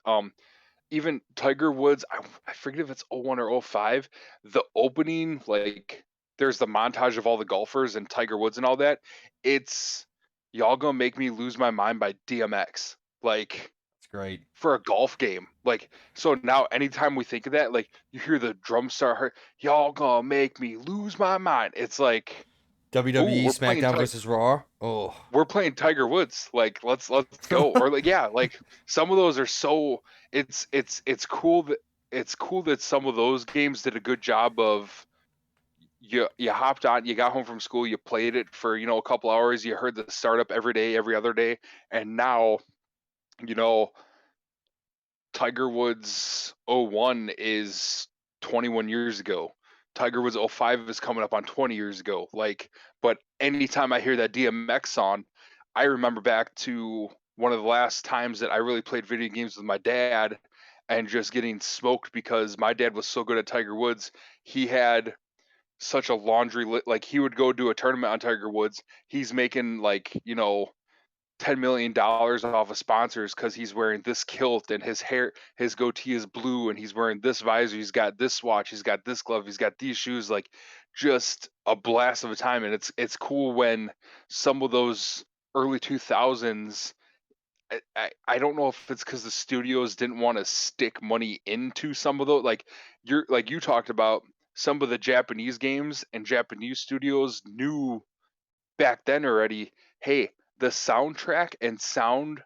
Even Tiger Woods, I forget if it's '01 or '05. The opening, like there's the montage of all the golfers and Tiger Woods and all that. It's Y'all Gonna Make Me Lose My Mind by DMX. Like It's great. for a golf game. Like so now anytime we think of that, like you hear the drum start, y'all gonna make me lose my mind. It's like, oh, WWE SmackDown versus Raw. Oh, we're playing Tiger Woods. Like let's go. Or like yeah, like some of those are so it's cool that it's cool that some of those games did a good job of you hopped on, you got home from school, you played it for, a couple hours, you heard the startup every day, every other day, and now, you know, Tiger Woods '01 is 21 years ago. Tiger Woods '05 is coming up on 20 years ago. Like, but anytime I hear that DMX song, I remember back to one of the last times that I really played video games with my dad and just getting smoked because my dad was so good at Tiger Woods. He had such a like he would go do a tournament on Tiger Woods. He's making like, $10 million off of sponsors because he's wearing this kilt and his goatee is blue, and he's wearing this visor. He's got this watch. He's got this glove. He's got these shoes. Like, just a blast of a time. And it's cool when some of those early 2000s. I don't know if it's because the studios didn't want to stick money into some of those. Like you talked about some of the Japanese games, and Japanese studios knew back then already, hey, the soundtrack and sound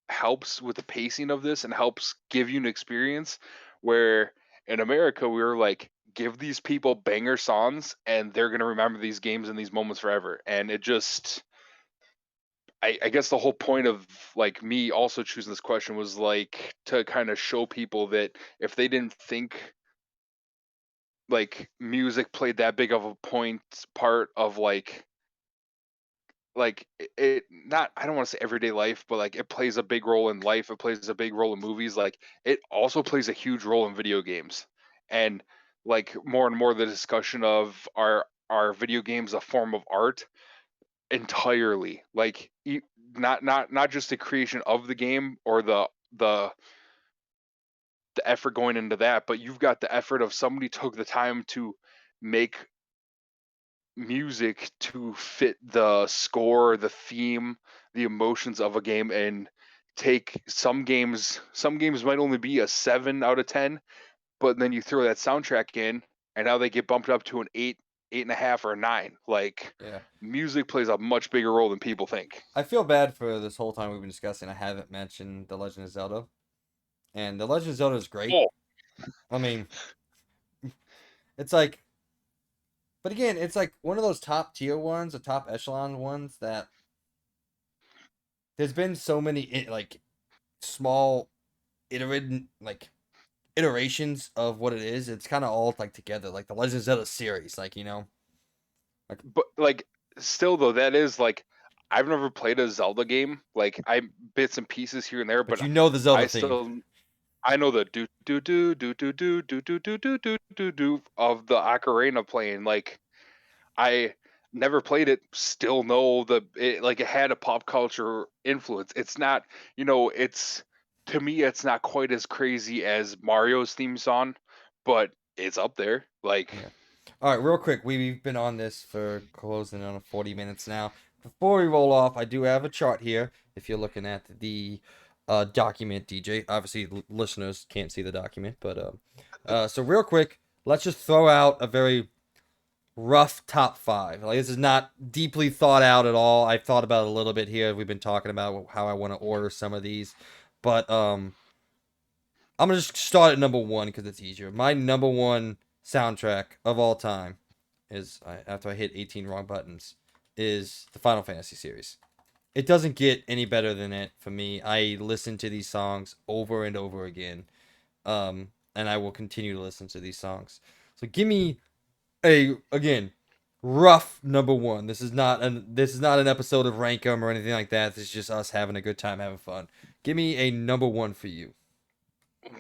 helps with the pacing of this and helps give you an experience where in America we were like, give these people banger songs and they're gonna remember these games and these moments forever. And it just I guess the whole point of like me also choosing this question was like to kind of show people that if they didn't think like music played that big of a part of it not, I don't want to say everyday life, but like it plays a big role in life, it plays a big role in movies, like it also plays a huge role in video games. And like more and more the discussion of our video games a form of art entirely, like not just the creation of the game or the the effort going into that, but you've got the effort of somebody took the time to make music to fit the score, the theme, the emotions of a game, and take some games might only be a 7 out of 10, but then you throw that soundtrack in and now they get bumped up to an 8, 8.5, or a 9. Like, yeah. music plays a much bigger role than people think. I feel bad for this whole time we've been discussing. I haven't mentioned The Legend of Zelda, and The Legend of Zelda is great. Oh, I mean, it's like, but again, it's like one of those top tier ones, the top echelon ones that there's been so many like small iterated like iterations of what it is. It's kind of all like together, like the Legend of Zelda series, like but like still though, that is like I've never played a Zelda game. Like I bits and pieces here and there, but but you know the I Zelda theme. still I know the do do do do do do do do do do do do do of the ocarina playing. Like I never played it, still know like it had a pop culture influence. It's not, it's to me it's not quite as crazy as Mario's theme song, but it's up there. Like Yeah. All right, real quick, we've been on this for closing on 40 minutes now. Before we roll off, I do have a chart here. If you're looking at the document, DJ, obviously listeners can't see the document, but so real quick, let's just throw out a very rough top five. Like this is not deeply thought out at all. I've thought about it a little bit here. We've been talking about how I want to order some of these, but I'm gonna just start at number one because it's easier. My number one soundtrack of all time is after I hit 18 wrong buttons is the Final Fantasy series. It doesn't get any better than it for me. I listen to these songs over and over again, and I will continue to listen to these songs. So give me a again. rough number one. This is not an episode of Rankum or anything like that. This is just us having a good time, having fun. Give me a number one for you.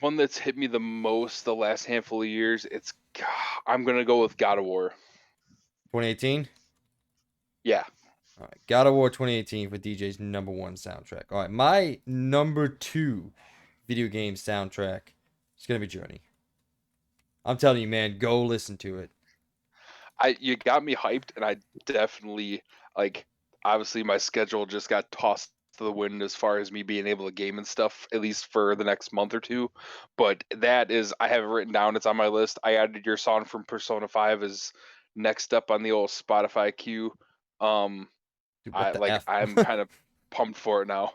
One that's hit me the most the last handful of years. I'm gonna go with God of War. 2018. Yeah, All right, God of War 2018 for DJ's number one soundtrack. All right, my number two video game soundtrack is gonna be Journey. I'm telling you, man, go listen to it. you got me hyped, and I definitely like. Obviously, my schedule just got tossed to the wind as far as me being able to game and stuff, at least for the next month or two. But I have it written down. It's on my list. I added your song from Persona 5 as next up on the old Spotify queue. Um, Dude, what the f? I'm kind of pumped for it now.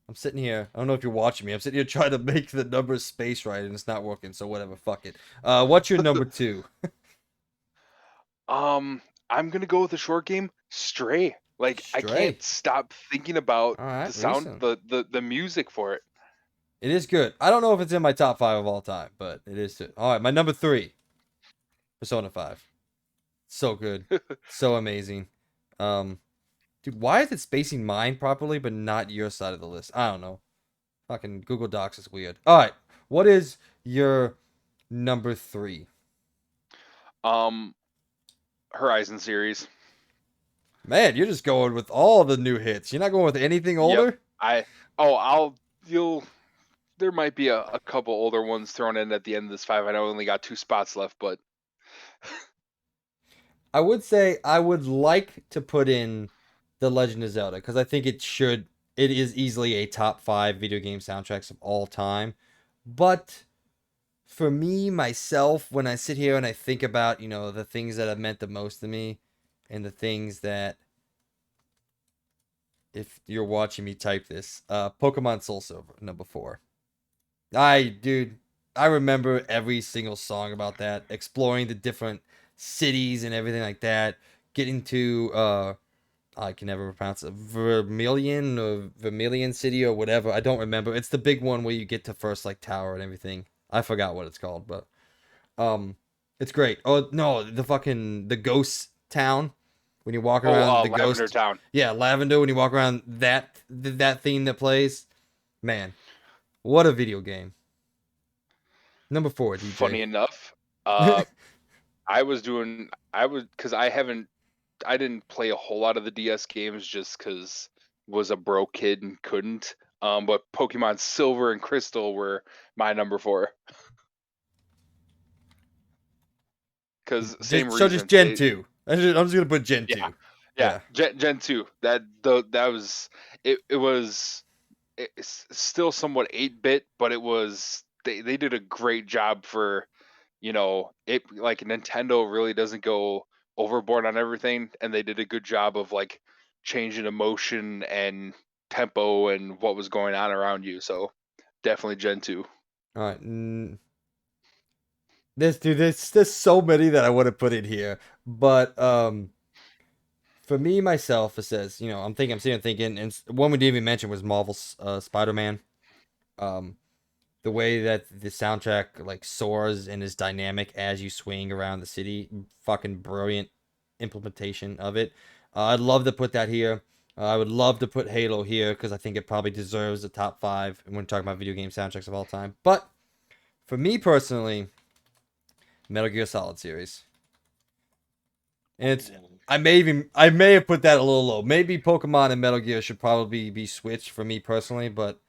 I'm sitting here. I don't know if you're watching me. I'm sitting here trying to make the numbers space right, and it's not working. So whatever. Fuck it. What's your number two? Um, I'm gonna go with a short game, Stray. Like I Stray. can't stop thinking about All the right, sound, recent. the music for it. It is good. I don't know if it's in my top five of all time, but it is. All right, my number three, Persona 5. So good, so amazing. Um, dude, why is it spacing mine properly but not your side of the list? I don't know. Fucking Google Docs is weird. All right, what is your number three? Um, Horizon series. Man, you're just going with all the new hits. You're not going with anything Yep. older? I oh I'll you'll there might be a couple older ones thrown in at the end of this five. I know I only got two spots left, but I would say I would like to put in The Legend of Zelda because I think it is easily a top five video game soundtracks of all time. But for me, myself, when I sit here and I think about, the things that have meant the most to me and the things that, if you're watching me type this, Pokemon Soul Silver, number four. Dude, I remember every single song about that, exploring the different cities and everything like that, getting to I can never pronounce it, Vermilion City or whatever. I don't remember. It's the big one where you get to first like tower and everything. I forgot what it's called, but um, it's great. Oh no, the ghost town when you walk around the Lavender ghost. Town. Yeah, Lavender when you walk around that theme that plays. Man, what a video game. Number four, DJ. Funny enough, uh, I was because I didn't play a whole lot of the DS games just because was a broke kid and couldn't. But Pokemon Silver and Crystal were my number four because same just reasons. Gen 2. I'm just gonna put Gen Yeah, 2. yeah. Yeah. Gen two. That was it was it's still somewhat 8-bit, but it was they did a great job for it like Nintendo really doesn't go overboard on everything, and they did a good job of like changing emotion and tempo and what was going on around you. So definitely Gen two. All right. There's so many that I want to put in here, but for me myself, it says I'm sitting here thinking, and one we didn't even mention was Marvel's Spider-Man. Um, the way that the soundtrack like soars and is dynamic as you swing around the city, fucking brilliant implementation of it. I'd love to put that here. I would love to put Halo here because I think it probably deserves the top five when talking about video game soundtracks of all time. But for me personally, Metal Gear Solid series. And I may have put that a little low. Maybe Pokemon and Metal Gear should probably be switched for me personally, but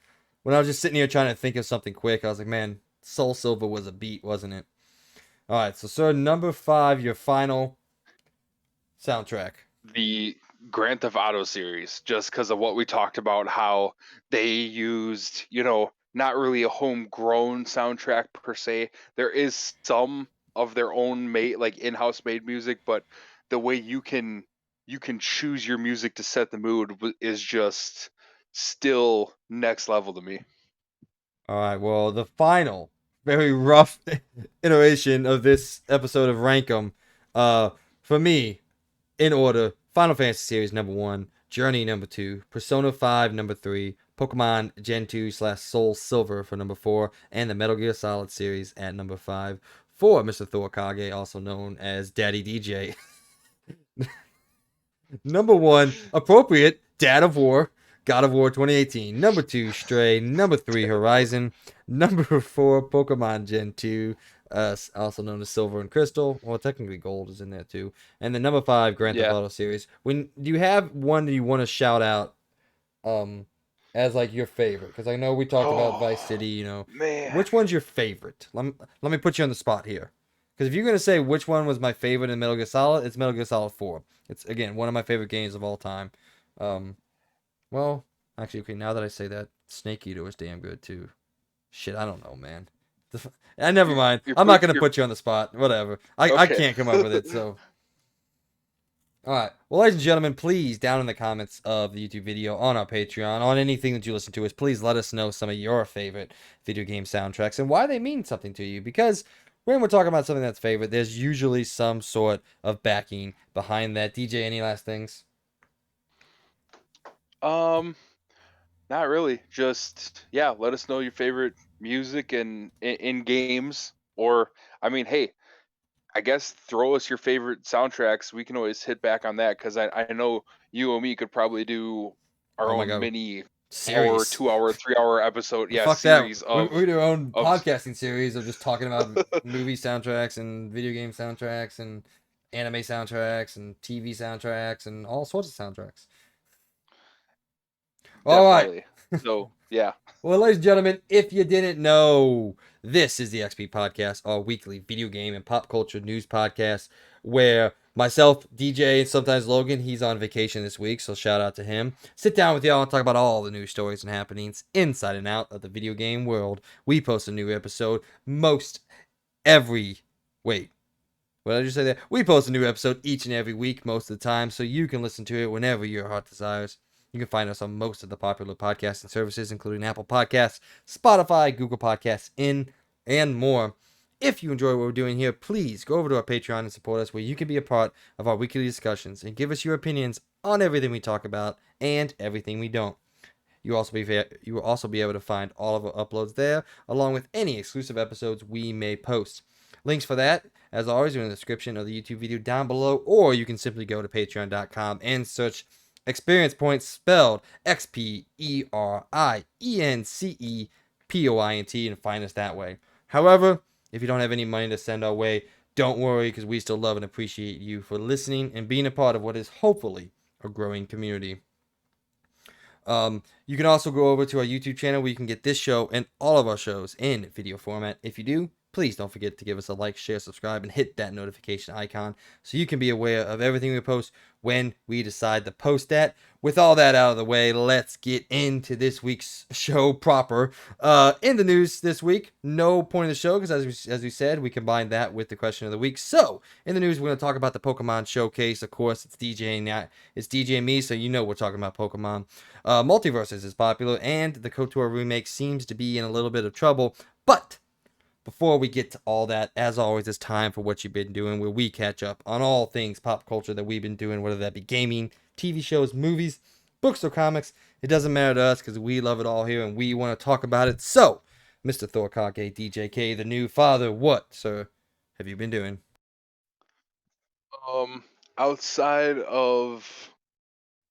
when I was just sitting here trying to think of something quick, I was like, man, Soul Silver was a beat, wasn't it? All right, so sir, number five, your final soundtrack. The Grand Theft Auto series, just because of what we talked about, how they used, not really a homegrown soundtrack per se. There is some of their own made, like in-house made music, but the way you can choose your music to set the mood is just still next level to me. All right, well, the final, very rough iteration of this episode of Rankum, uh, for me, in order: Final Fantasy series number one, Journey number two, Persona 5 number three, Pokemon Gen 2 / Soul Silver for number four, and the Metal Gear Solid series at number five for Mr. Thor Kage, also known as Daddy DJ. Number one, appropriate, Dad of War, God of War 2018. Number two, Stray. Number three, Horizon. Number four, Pokemon Gen 2, also known as Silver and Crystal. Well, technically Gold is in there too. And then number five, Grand Theft Yeah. Auto series. When do you have one that you want to shout out um as like your favorite? Because I know we talked about Oh Vice City. man. Which one's your favorite? Let me put you on the spot here. Because if you're gonna say which one was my favorite in Metal Gear Solid, it's Metal Gear Solid 4. It's again one of my favorite games of all time. Um, well, actually, okay. Now that I say that, Snake Eater was damn good too. Shit, I don't know, man. Never You're, mind. you're I'm not put gonna you're put you on the spot. Whatever. I okay. can't come up with it. So all right. Well, ladies and gentlemen, please, down in the comments of the YouTube video, on our Patreon, on anything that you listen to us, please let us know some of your favorite video game soundtracks and why they mean something to you. Because when we're talking about something that's favorite, there's usually some sort of backing behind that. DJ, any last things? um, Not really. Just yeah, let us know your favorite music and in games. Or I mean, hey, I guess throw us your favorite soundtracks. We can always hit back on that because I know you and me could probably do our Oh my own god, mini hour, series. 2 hour, 3 hour episode, yeah, Fuck that. series We do our own of podcasting series of just talking about movie soundtracks and video game soundtracks and anime soundtracks and TV soundtracks and all sorts of soundtracks. All right. definitely. So yeah. Well, ladies and gentlemen, if you didn't know, this is the XP Podcast, our weekly video game and pop culture news podcast, where myself, DJ, and sometimes Logan, he's on vacation this week, so shout out to him. Sit down with y'all and talk about all the news stories and happenings inside and out of the video game world. We post a new episode most every. Wait, what did you say there? We post a new episode each and every week, most of the time, so you can listen to it whenever your heart desires. You can find us on most of the popular podcasting services, including Apple Podcasts, Spotify, Google Podcasts, and more. If you enjoy what we're doing here, please go over to our Patreon and support us, where you can be a part of our weekly discussions and give us your opinions on everything we talk about and everything we don't. You will also be able to find all of our uploads there, along with any exclusive episodes we may post. Links for that, as always, are in the description of the YouTube video down below, or you can simply go to patreon.com and search Experience Points, spelled XPERIENCEPOINT, and find us that way. However, if you don't have any money to send our way, don't worry, because we still love and appreciate you for listening and being a part of what is hopefully a growing community. You can also go over to our YouTube channel where you can get this show and all of our shows in video format. If you do, please don't forget to give us a like, share, subscribe, and hit that notification icon so you can be aware of everything we post when we decide to post that. With all that out of the way, let's get into this week's show proper. In the news this week, no point of the show because as we said, we combined that with the question of the week. So in the news, we're going to talk about the Pokemon showcase. Of course, it's DJ and me, so you know we're talking about Pokemon. Multiverses is popular, and the KOTOR remake seems to be in a little bit of trouble. But before we get to all that, as always, it's time for What You've Been Doing, where we catch up on all things pop culture that we've been doing, whether that be gaming, TV shows, movies, books, or comics. It doesn't matter to us because we love it all here and we want to talk about it. So, Mr. Thorkake, DJK, the new father, what, sir, have you been doing? Um Outside of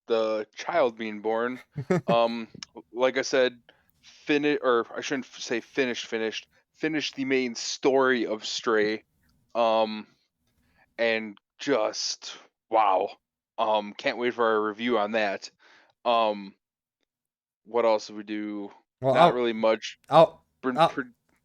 the child being born, um like I said, finish or I shouldn't say finished the main story of Stray. Um and just wow. Can't wait for our review on that. Um what else did we do? Well, Not really much. I'll, Been I'll,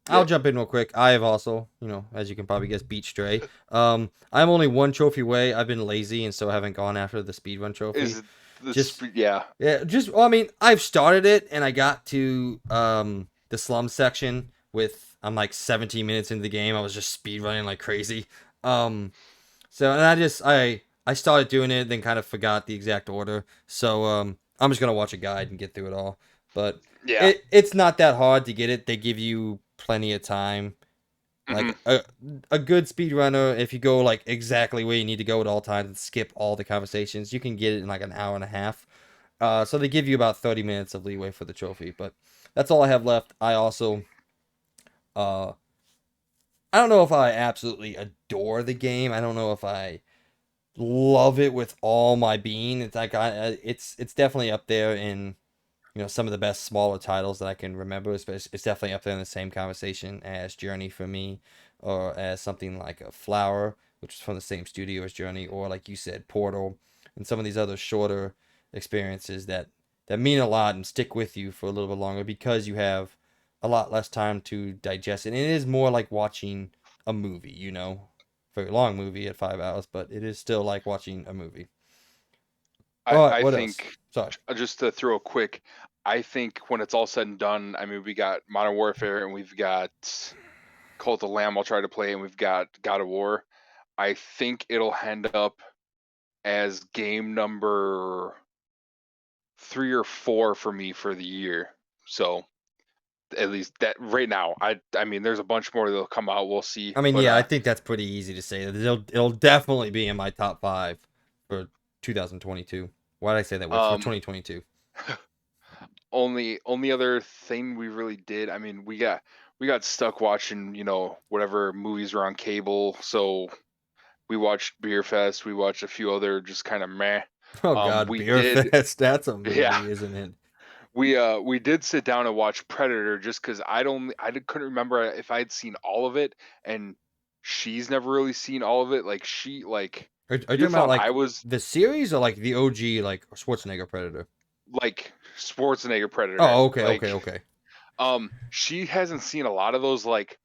I'll Yeah. jump in real quick. I have also, as you can probably guess, beat Stray. I'm only one trophy away. I've been lazy and so haven't gone after the speedrun trophy. Is the Just yeah. yeah, well, I mean, I've started it and I got to the slum section with I'm like 17 minutes into the game. I was just speedrunning like crazy. Um, so and I started doing it, then kind of forgot the exact order. So I'm just gonna watch a guide and get through it all. But Yeah. it's not that hard to get it. They give you plenty of time. Hmm. Like a good speedrunner, if you go like exactly where you need to go at all times and skip all the conversations, you can get it in like an hour and a half. So they give you about 30 minutes of leeway for the trophy, but that's all I have left. Uh, I don't know if I absolutely adore the game. I don't know if I love it with all my being. It's like it's definitely up there in some of the best smaller titles that I can remember. It's definitely up there in the same conversation as Journey for me, or as something like a Flower, which is from the same studio as Journey, or like you said, Portal, and some of these other shorter experiences that mean a lot and stick with you for a little bit longer because you have a lot less time to digest it. And it is more like watching a movie, very long movie at 5 hours, but it is still like watching a movie. I All right, I what else? think Sorry. just to throw a quick, I think when it's all said and done, I mean we got Modern Warfare and we've got Cult of Lamb. I'll try to play and we've got God of War. I think it'll end up as game number 3 or 4 for me for the year. So at least that right now. I mean, there's a bunch more that'll come out. We'll see. I mean, But yeah, I think that's pretty easy to say. That it'll definitely be in my top five for 2022. Why did I say that way? For um, 2022. only other thing we really did. I mean, we got stuck watching whatever movies were on cable. So we watched Beer Fest. We watched a few other just kind of meh. Oh God, We Beer did. Fest. That's a Yeah. movie, isn't it? We did sit down and watch Predator just because couldn't remember if I'd seen all of it, and she's never really seen all of it. Like Are you talking you about thought I like was the series or like the OG like Schwarzenegger Predator? like Schwarzenegger Predator. Oh, okay, okay, Like okay. she hasn't seen a lot of those. Like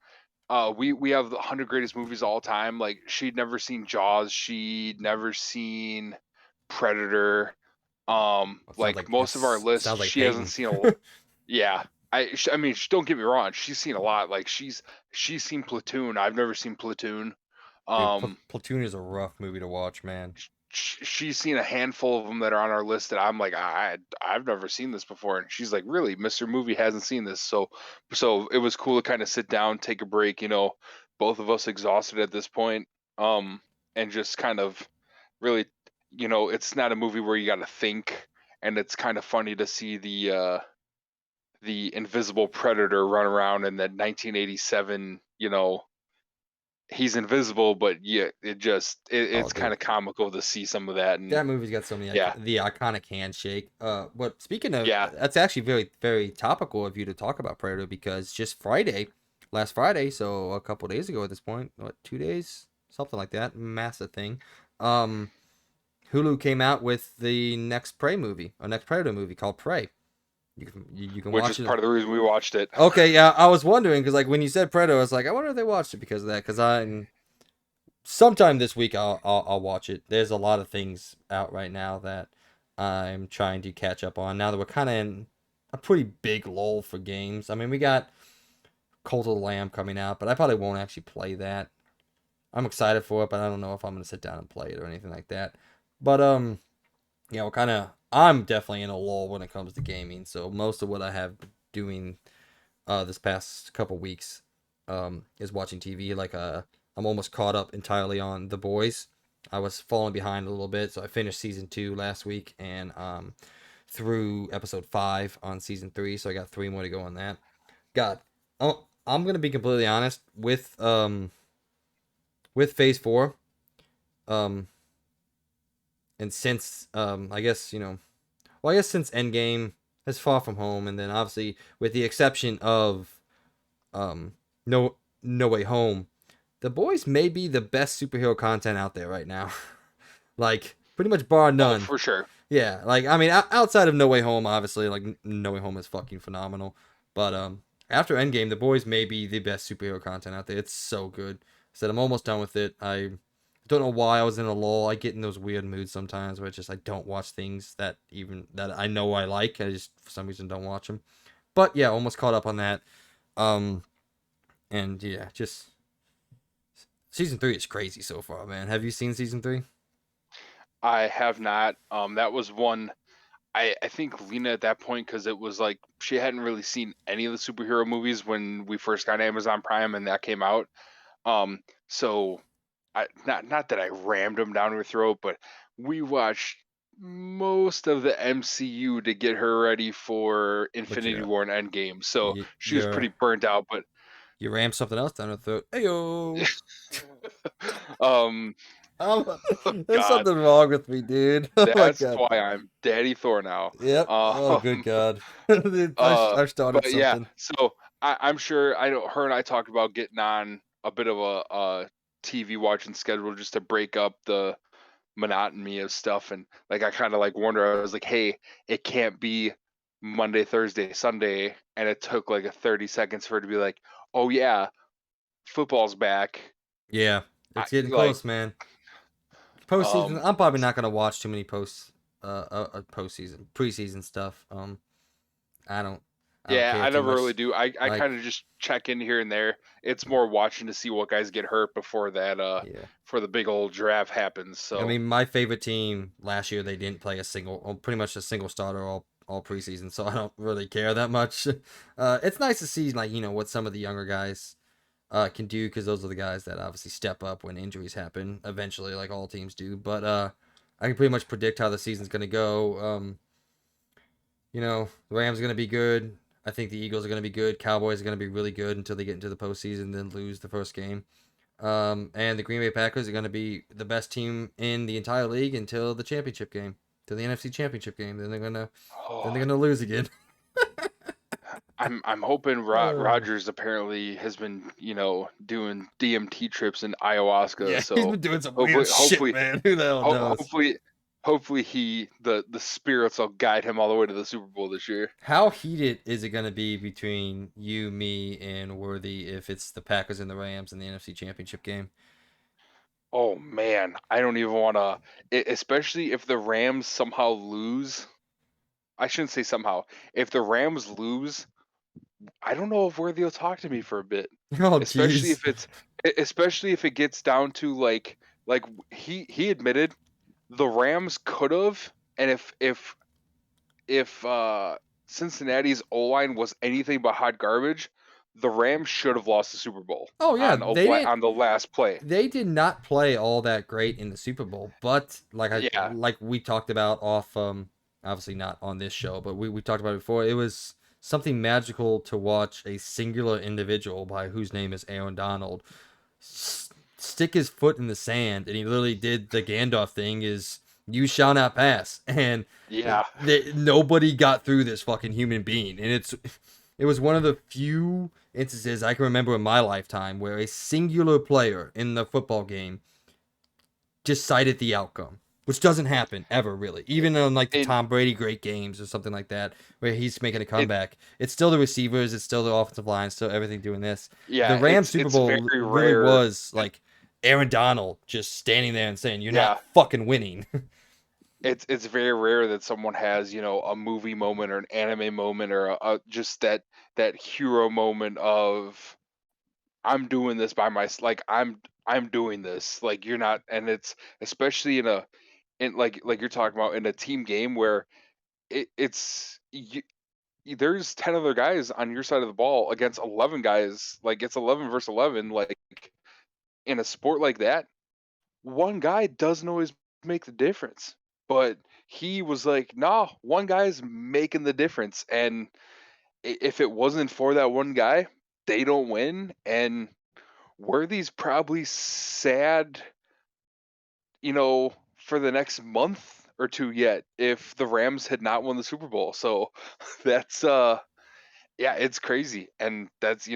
we have the 100 greatest movies of all time. Like she'd never seen Jaws. She'd never seen Predator. Well, sounds Like like most of our list, sounds like she hasn't Peyton. seen a. Yeah, I mean, don't get me wrong. She's seen a lot. Like she's seen Platoon. I've never seen Platoon. Dude, Um, Platoon is a rough movie to watch, man. she's seen a handful of them that are on our list that I'm like, I've never seen this before, and she's like, really, Mr. Movie hasn't seen this. So it was cool to kind of sit down, take a break. Both of us exhausted at this point, and just kind of really, it's not a movie where you got to think, and it's kind of funny to see the invisible predator run around in that 1987. He's invisible, but yeah, Oh, it's kind dude, of comical to see some of that, and that movie's got so many yeah, the iconic handshake. But speaking of, yeah, that's actually very very topical of you to talk about Predator because just last Friday, so a couple days ago at this point, what 2 days, something like that, massive thing. Um, Hulu came out with the next Prey movie, or next Predator movie called Prey. You can which is watch it. part of the reason we watched it. Okay, yeah, I was wondering because like when you said Predator, I was like, I wonder if they watched it because of that. Because I sometime this week I'll watch it. There's a lot of things out right now that I'm trying to catch up on. Now that we're kind of in a pretty big lull for games. I mean, we got Cult of the Lamb coming out, but I probably won't actually play that. I'm excited for it, but I don't know if I'm gonna sit down and play it or anything like that. But yeah, we're kind of. I'm definitely in a lull when it comes to gaming. So most of what I have been doing this past couple weeks is watching TV. Like I'm almost caught up entirely on The Boys. I was falling behind a little bit, so I finished season 2 last week and through episode 5 on season 3. So I got 3 more to go on that. God, I'm gonna be completely honest with Phase 4. Um, and since I guess well, I guess since Endgame has Far From Home, and then obviously with the exception of um, No Way Home, The Boys may be the best superhero content out there right now. Like pretty much bar Oh, none. for sure. Yeah, like I mean, outside of No Way Home, obviously, like No Way Home is fucking phenomenal. But after Endgame, The Boys may be the best superhero content out there. It's so good. I said I'm almost done with it. I don't know why I was in a lull. I get in those weird moods sometimes where it's just I don't watch things that I know I like. I just for some reason don't watch them. But yeah, almost caught up on that. Um, and yeah, just season 3 is crazy so far, man. Have you seen season 3? I have not. That was one. I think Lena at that point, because it was like she hadn't really seen any of the superhero movies when we first got Amazon Prime and that came out. So not that I rammed them down her throat, but we watched most of the MCU to get her ready for But Infinity War and Endgame. So she was you're pretty burnt out. you ram something else down her throat. Ayo. um, Oh There's God, something wrong with me, dude. Oh my that's god. why I'm Daddy Thor now. Yep. Oh, good Um, God. Dude, I've started but yeah, something. so I'm sure I know her and I talked about getting on a bit of a TV watching schedule just to break up the monotony of stuff. And like I kind of like wonder, I was like, hey, it can't be Monday, Thursday, Sunday. And it took like a 30 seconds for her to be like, oh yeah, football's back. Yeah, I, it's getting like close, man. Postseason. um I'm probably not gonna watch too many postseason, preseason stuff. I don't, I don't yeah, care I too never really much. do. I Like, kind of just check in here and there. It's more watching to see what guys get hurt before that yeah. for the big old draft happens. I So mean, my favorite team last year, they didn't play a single, well, pretty much a single starter all preseason, so I don't really care that much. It's nice to see like what some of the younger guys can do because those are the guys that obviously step up when injuries happen eventually, like all teams do. But I can pretty much predict how the season's gonna go. The Rams are gonna be good. I think the Eagles are gonna be good. Cowboys are gonna be really good until they get into the postseason, then lose the first game. And the Green Bay Packers are going to be the best team in the entire league until the championship game, to the NFC Championship game. Then oh, they're gonna lose again. I'm hoping Uh, Rogers apparently has been doing DMT trips in ayahuasca. yeah, he's So been doing some weird hopefully shit, hopefully man. Who the hell ho- knows? hopefully hopefully the spirits will guide him all the way to the Super Bowl this year. How heated is it going to be between you, me, and Worthy if it's the Packers and the Rams in the NFC Championship game? Oh man, I don't even want to, especially if the Rams somehow lose. I shouldn't say somehow. If the Rams lose, I don't know if Worthy will talk to me for a bit. Oh, Especially jeez. if especially if it gets down to like he admitted the Rams could have, and if Cincinnati's O line was anything but hot garbage, the Rams should have lost the Super Bowl Oh yeah, on the last play. they did not play all that great in the Super Bowl, but Yeah, like we talked about off obviously not on this show, but we talked about it before. It was something magical to watch a singular individual by whose name is Aaron Donald stick his foot in the sand, and he literally did the Gandalf thing: is you shall not pass, and yeah, nobody got through this fucking human being, and it was one of the few instances I can remember in my lifetime where a singular player in the football game decided the outcome, which doesn't happen ever really. Even on like the it Tom Brady great games or something like that, where he's making a it comeback, it's still the receivers, it's still the offensive line, still everything doing this. The yeah, Rams Super it's Bowl very really rare. was like Aaron Donald just standing there and saying, "You're Yeah, not fucking winning." it's very rare that someone has a movie moment or an anime moment or just that hero moment of I'm doing this by my like I'm doing this, like you're not. And it's especially in like you're talking about in a team game where there's 10 other guys on your side of the ball against 11 guys, like it's 11 versus 11. Like in a sport like that, one guy doesn't always make the difference. But he was like, nah, one guy's making the difference. And if it wasn't for that one guy, they don't win. And Worthy's probably sad, for the next month or two yet if the Rams had not won the Super Bowl. So that's yeah, it's crazy. And that's,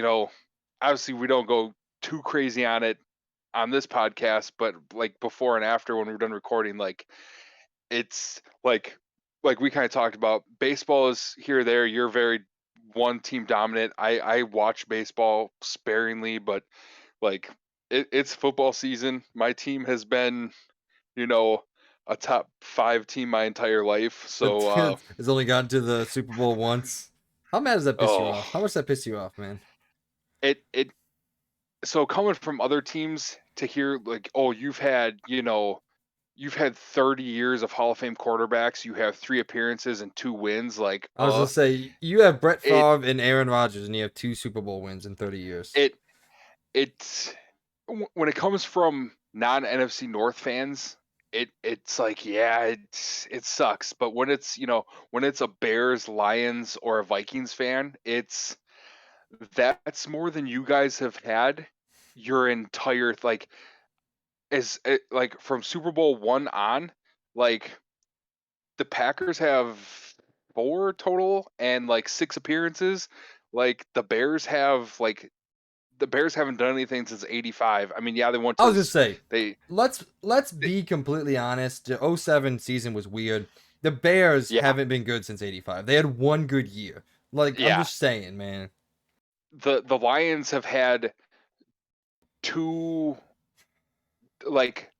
obviously we don't go too crazy on it on this podcast, but like before and after when we're done recording, like it's like we kind of talked about, baseball is here or there. You're very one team dominant. I watch baseball sparingly, but like it's football season. My team has been, you know, a top five team my entire life. So Has only gotten to the Super Bowl once. How mad does that piss you oh off? How much does that piss you off, man? it so coming from other teams to hear like, oh, you've had 30 years of Hall of Fame quarterbacks, you have 3 appearances and 2 wins, like I was gonna say you have Brett it Favre and Aaron Rodgers, and you have two Super Bowl wins in 30 years. it it's when it comes from non NFC North fans, it's like, yeah, it sucks. But when it's when it's a Bears, Lions, or a Vikings fan, that's more than you guys have had your entire, like, is it, like from Super Bowl one on, like the Packers have four total and like six appearances. Like the Bears haven't done anything since '85. I mean, yeah, they went I to was gonna say, they, let's they be completely honest. The '07 season was weird. The Bears yeah, haven't been good since '85. They had one good year. Like I'm yeah. just saying, man. The Lions have had two, like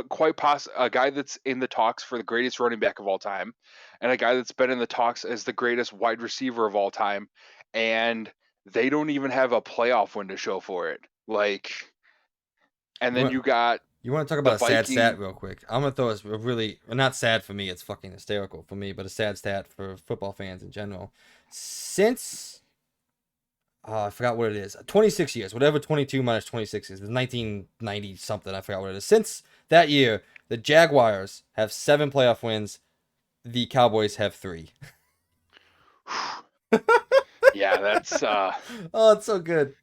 quite a guy that's in the talks for the greatest running back of all time, and a guy that's been in the talks as the greatest wide receiver of all time, and they don't even have a playoff win to show for it. Like, and You then want you got you want to talk the about a sad stat Viking. real quick? I'm gonna throw a really not sad for me. It's fucking hysterical for me, but a sad stat for football fans in general. Since I forgot what it is. 26 years, whatever 22 minus 26 is. It's 1990 something. I forgot what it is. Since that year, the Jaguars have 7 playoff wins. The Cowboys have 3. Yeah, that's Oh, it's so good.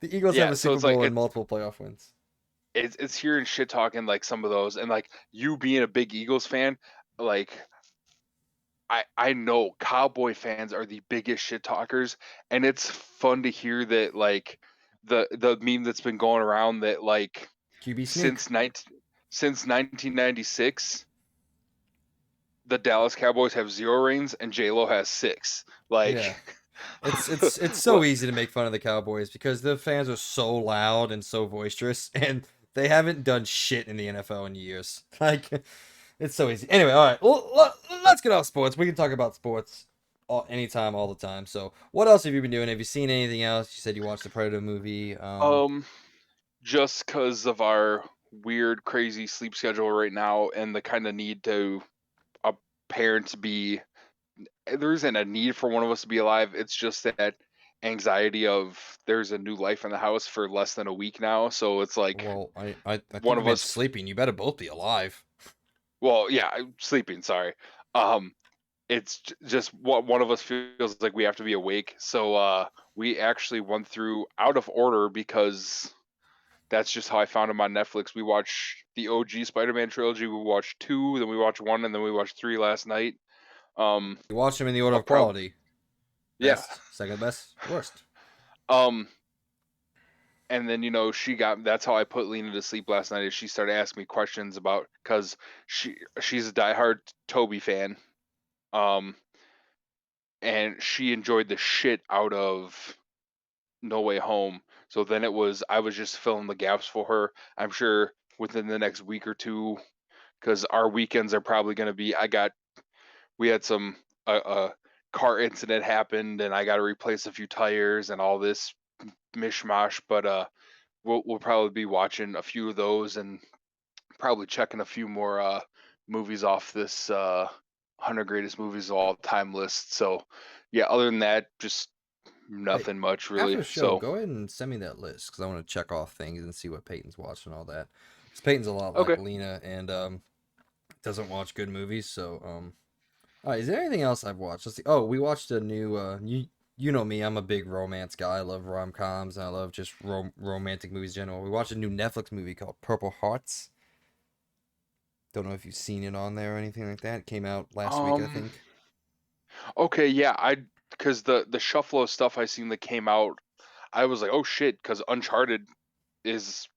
The Eagles have yeah. a So Super it's like Bowl and multiple playoff wins. it's hearing shit talking like some of those, and like you being a big Eagles fan, like I know Cowboy fans are the biggest shit talkers, and it's fun to hear that like the meme that's been going around that like QB sneak. since 1996 the Dallas Cowboys have 0 rings and J Lo has 6. Like, Yeah. It's so easy to make fun of the Cowboys because the fans are so loud and so boisterous, and they haven't done shit in the NFL in years. Like, it's so easy. Anyway, all right. Well, let's get off sports. We can talk about sports anytime, all the time. So, what else have you been doing? Have you seen anything else? You said you watched the Predator movie. um, just because of our weird, crazy sleep schedule right now, and the kind of need to a parent to be, there isn't a need for one of us to be alive. It's just that anxiety of there's a new life in the house for less than a week now. So it's like Well, I think one you of meant us, sleeping. You better both be alive. well, yeah, sleeping, sorry. Um, it's just what one of us feels like we have to be awake. So we actually went through out of order because that's just how I found him on Netflix. We watched the OG Spider-Man trilogy. We watched 2, then we watched 1, and then we watched 3 last night. Um, You watch them in the order I'll of probably, quality. yeah. Best, second best, worst. Um, and then she got, that's how I put Lena to sleep last night. Is she started asking me questions about, because she's a diehard Toby fan. Um, and she enjoyed the shit out of No Way Home. So then I was just filling the gaps for her. I'm sure within the next week or two, because our weekends are probably going to be. We had some a car incident happened, and I got to replace a few tires and all this mishmash. But we'll probably be watching a few of those and probably checking a few more movies off this 100 greatest movies of all time list. So yeah, other than that, just Hey, nothing much after really. the show, So go ahead and send me that list because I want to check off things and see what Peyton's watching and all that. Because Peyton's a lot like okay. Lena and doesn't watch good movies. So all right, is there anything else I've watched? Let's see. Oh, we watched a new you know me, I'm a big romance guy. I love rom coms and I love just romantic movies in general. We watched a new Netflix movie called Purple Hearts. Don't know if you've seen it on there or anything like that. It came out last week, I Um. think. Okay. Yeah. Because the shuffle of stuff I seen that came out, I was like, oh shit, because Uncharted is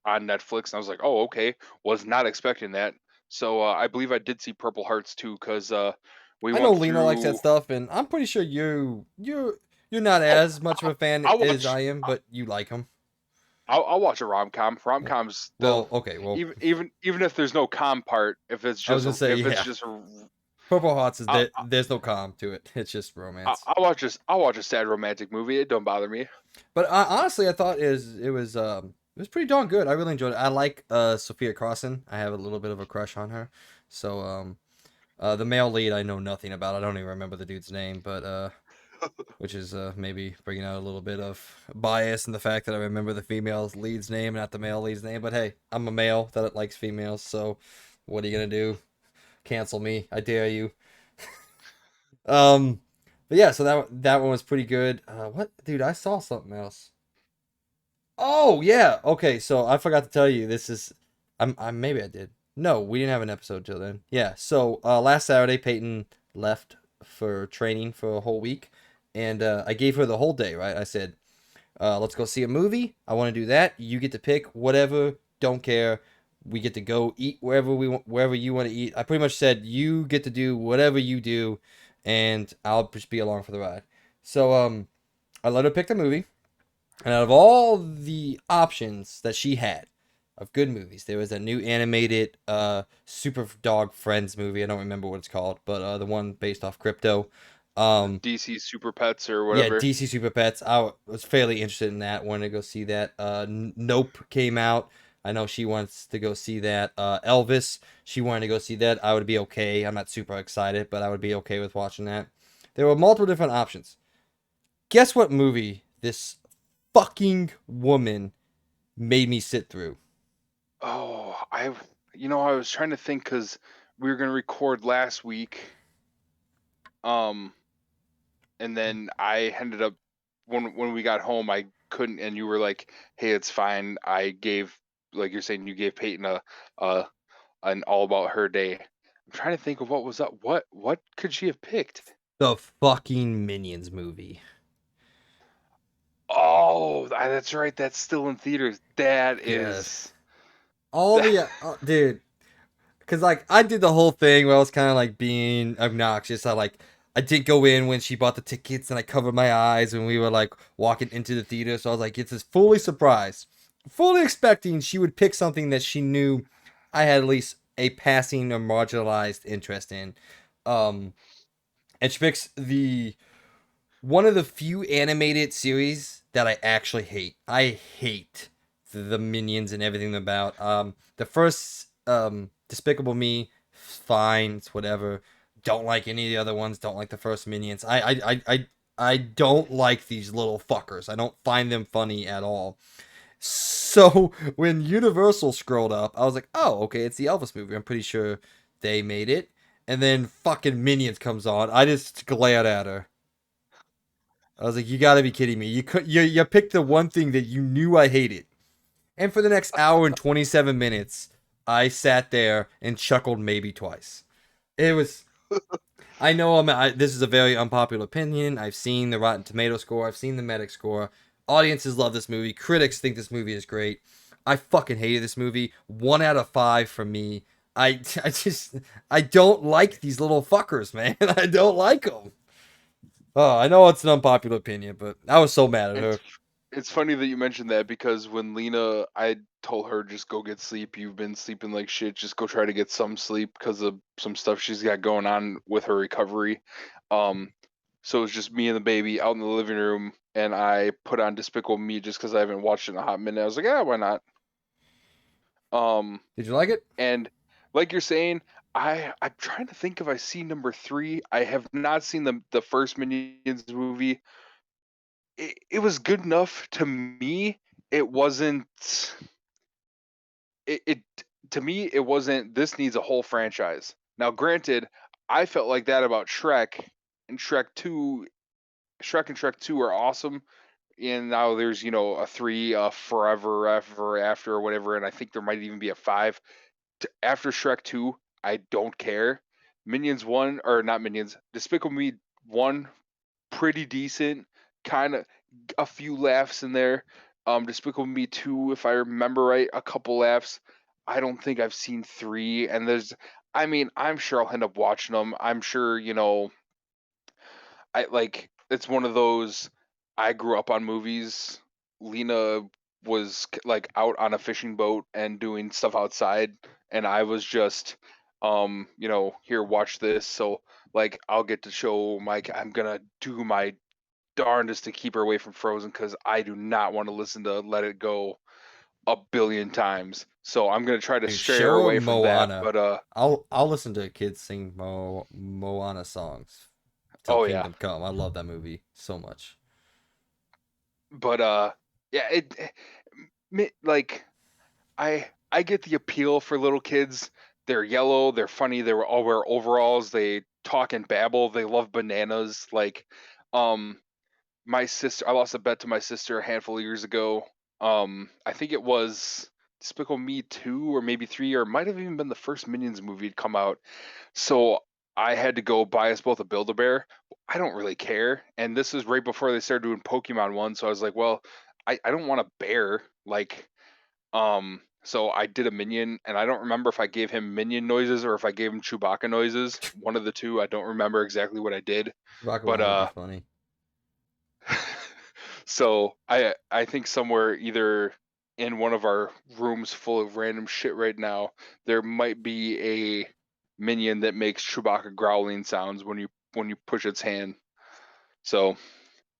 on Netflix, and I was like, oh okay, was not expecting that. So I believe I did see Purple Hearts too, because we I know went Lena likes that through. stuff, and I'm pretty sure you're not Oh, as much of a fan I'll as watch. I am, but you like them. I'll watch a rom com. Rom coms, the Well, okay, well, even if there's no com part, I was gonna say if it's yeah. just Purple Hearts is I, there. There's no calm to it. It's just romance. I'll watch a sad romantic movie. It don't bother me. But honestly, I thought it was pretty darn good. I really enjoyed it. I like Sophia Carson. I have a little bit of a crush on her. So the male lead I know nothing about. I don't even remember the dude's name, but which is maybe bringing out a little bit of bias in the fact that I remember the female lead's name, not the male lead's name. But hey, I'm a male that likes females, so what are you gonna do? Cancel me? I dare you. Um, but yeah, so that one was pretty good. What, dude? I saw something else. Oh yeah. Okay, so I forgot to tell you. This is I maybe I did. No, we didn't have an episode till then. Yeah. So last Saturday, Peyton left for training for a whole week, and I gave her the whole day. Right. I said, let's go see a movie. I want to do that. You get to pick whatever. Don't care. We get to go eat wherever we want, wherever you want to eat. I pretty much said you get to do whatever you do, and I'll just be along for the ride. So I let her pick the movie, and out of all the options that she had of good movies, there was a new animated Super Dog Friends movie. I don't remember what it's called, but the one based off crypto. Um, DC Super Pets or yeah, whatever. DC Super Pets. I was fairly interested in that. Wanted to go see that. Nope came out. I know she wants to go see that. Elvis, she wanted to go see that. I would be okay. I'm not super excited, but I would be okay with watching that. There were multiple different options. Guess what movie this fucking woman made me sit through? Oh, I was trying to think because we were gonna record last week, um, and then I ended up when we got home, I couldn't, and you were like, "Hey, it's fine." I gave, like you're saying, you gave Peyton a an all about her day. I'm trying to think of what was up. What could she have picked? The fucking Minions movie. Oh, that's right. That's still in theaters. That God. is. All the dude, because like I did the whole thing where I was kind of like being obnoxious. I didn't go in when she bought the tickets, and I covered my eyes when we were like walking into the theater. So I was like, it's just fully surprised, fully expecting she would pick something that she knew I had at least a passing or marginalized interest in. Um, and she picks the one of the few animated series that I actually hate. I hate the Minions and everything about. The first Despicable Me, fine, it's whatever. Don't like any of the other ones. Don't like the first Minions. I don't like these little fuckers. I don't find them funny at all. So when Universal scrolled up, I was like, oh, okay, it's the Elvis movie. I'm pretty sure they made it. And then fucking Minions comes on. I just glared at her. I was like, you gotta be kidding me. You picked the one thing that you knew I hated. And for the next hour and 27 minutes, I sat there and chuckled maybe twice. It was I know this is a very unpopular opinion. I've seen the Rotten Tomato score, I've seen the Medic score. Audiences love this movie. Critics think this movie is great. I fucking hated this movie. 1 out of 5 for me. I just I don't like these little fuckers, man. I don't like them. Oh, I know it's an unpopular opinion, but I was so mad at It's her. it's funny that you mentioned that because when Lena, I told her just go get sleep. You've been sleeping like shit. Just go try to get some sleep because of some stuff she's got going on with her recovery. Um, so it was just me and the baby out in the living room, and I put on Despicable Me just because I haven't watched it in a hot minute. I was like, yeah, why not? Um, Did you like it? and like you're saying, I'm trying to think if I see number three. I have not seen the first Minions movie. It was good enough to me. It wasn't it to me it wasn't this needs a whole franchise. Now granted, I felt like that about Shrek and Shrek 2. Shrek and Shrek 2 are awesome. And now there's, a 3 forever ever after or whatever, and I think there might even be a 5. After Shrek 2, I don't care. Minions 1 or not Minions, Despicable Me 1 pretty decent, kind of a few laughs in there. Despicable Me 2, if I remember right, a couple laughs. I don't think I've seen 3, and I'm sure I'll end up watching them. I'm sure, it's one of those. I grew up on movies. Lena was like out on a fishing boat and doing stuff outside, and I was just, here, watch this. So like, I'll get to show Mike. I'm gonna do my darndest to keep her away from Frozen because I do not want to listen to Let It Go a billion times. So I'm gonna try to Dude, stray her show her away from that. Moana. But I'll listen to kids sing Moana songs till oh yeah, Kingdom Come. I love that movie so much. but yeah, like I get the appeal for little kids. They're yellow, they're funny, they all wear overalls, they talk and babble, they love bananas. Like, um, my sister, I lost a bet to my sister a handful of years ago. I think it was Despicable Me 2 or maybe 3, or it might have even been the first Minions movie to come out. So I had to go buy us both a Build-A-Bear. I don't really care. And this is right before they started doing Pokemon one. So I was like, well, I don't want a bear. Like, so I did a Minion, and I don't remember if I gave him Minion noises or if I gave him Chewbacca noises. One of the two. I don't remember exactly what I did. Rocket But one would be funny. so I think somewhere either in one of our rooms full of random shit right now, there might be a minion that makes Chewbacca growling sounds when you push its hand. So,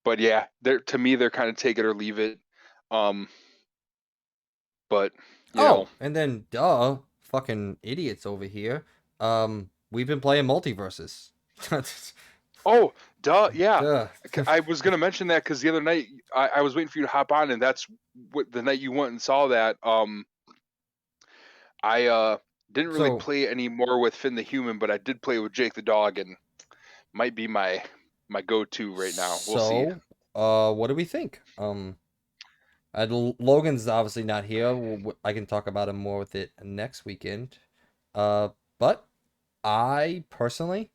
but yeah, they're to me they're kind of take it or leave it. Um, but you know, Oh, and then duh, fucking idiots over here. We've been playing Multiverses. oh duh, yeah. Duh. I was gonna mention that because the other night I was waiting for you to hop on, and that's what the night you went and saw that. I didn't really So, play any more with Finn the Human, but I did play with Jake the dog, and might be my go-to right now. We'll see. so, what do we think? Logan's obviously not here. I can talk about him more with it next weekend. But I personally,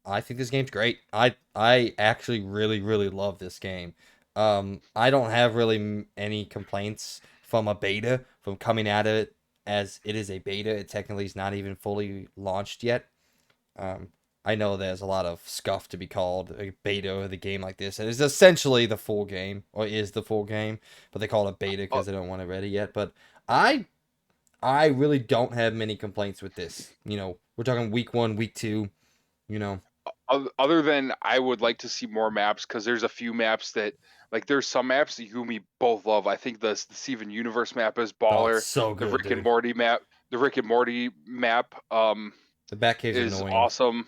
I think this game's great. I actually really love this game. I don't have really any complaints from a beta from coming at it as it is a beta. It technically is not even fully launched yet. Um, I know there's a lot of scuff to be called a beta of the game like this. It is essentially the full game, or is the full game, but they call it a beta Uh, because they don't want it ready yet. But I I really don't have many complaints with this. We're talking week 1, week 2. You know, Other than I would like to see more maps because there's a few maps that like there's some maps that you and me both love. I think the Steven Universe map is oh, it's baller. so The good, Rick and dude. Morty map, the Rick and Morty map, The Batcave's is annoying. awesome.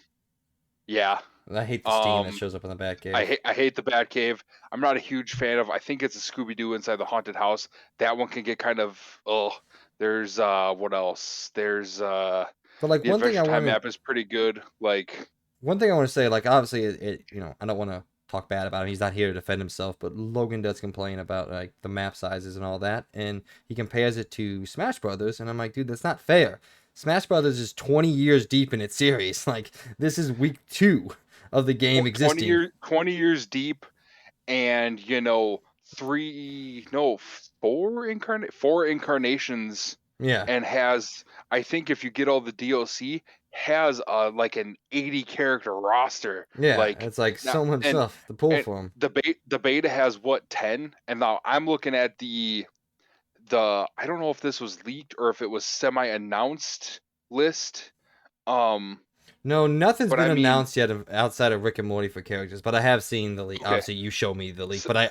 Yeah. I hate the steam that Um, shows up in the Batcave. I hate the Batcave. I'm not a huge fan of. I think it's a Scooby Doo inside the haunted house. That one can get kind of oh. There's what else? There's But like the one thing I Adventure Time want map is pretty good. Like one thing I want to say, like obviously I don't want to talk bad about him. He's not here to defend himself, but Logan does complain about like the map sizes and all that, and he compares it to Smash Brothers, and I'm like, dude, that's not fair. Smash Brothers is 20 years deep in its series. Like this is week 2 of the game 20 existing. years 20 years deep, and you know three no four incarnations, Yeah. and has I think if you get all the DLC has like an 80 character roster Yeah, like it's like now so much and stuff to pull and from. the beta has what 10, and now I'm looking at the I don't know if this was leaked or if it was semi announced list, um No, nothing's but been I mean announced yet outside of Rick and Morty for characters, but I have seen the leak. okay Obviously, you showed me the leak, so but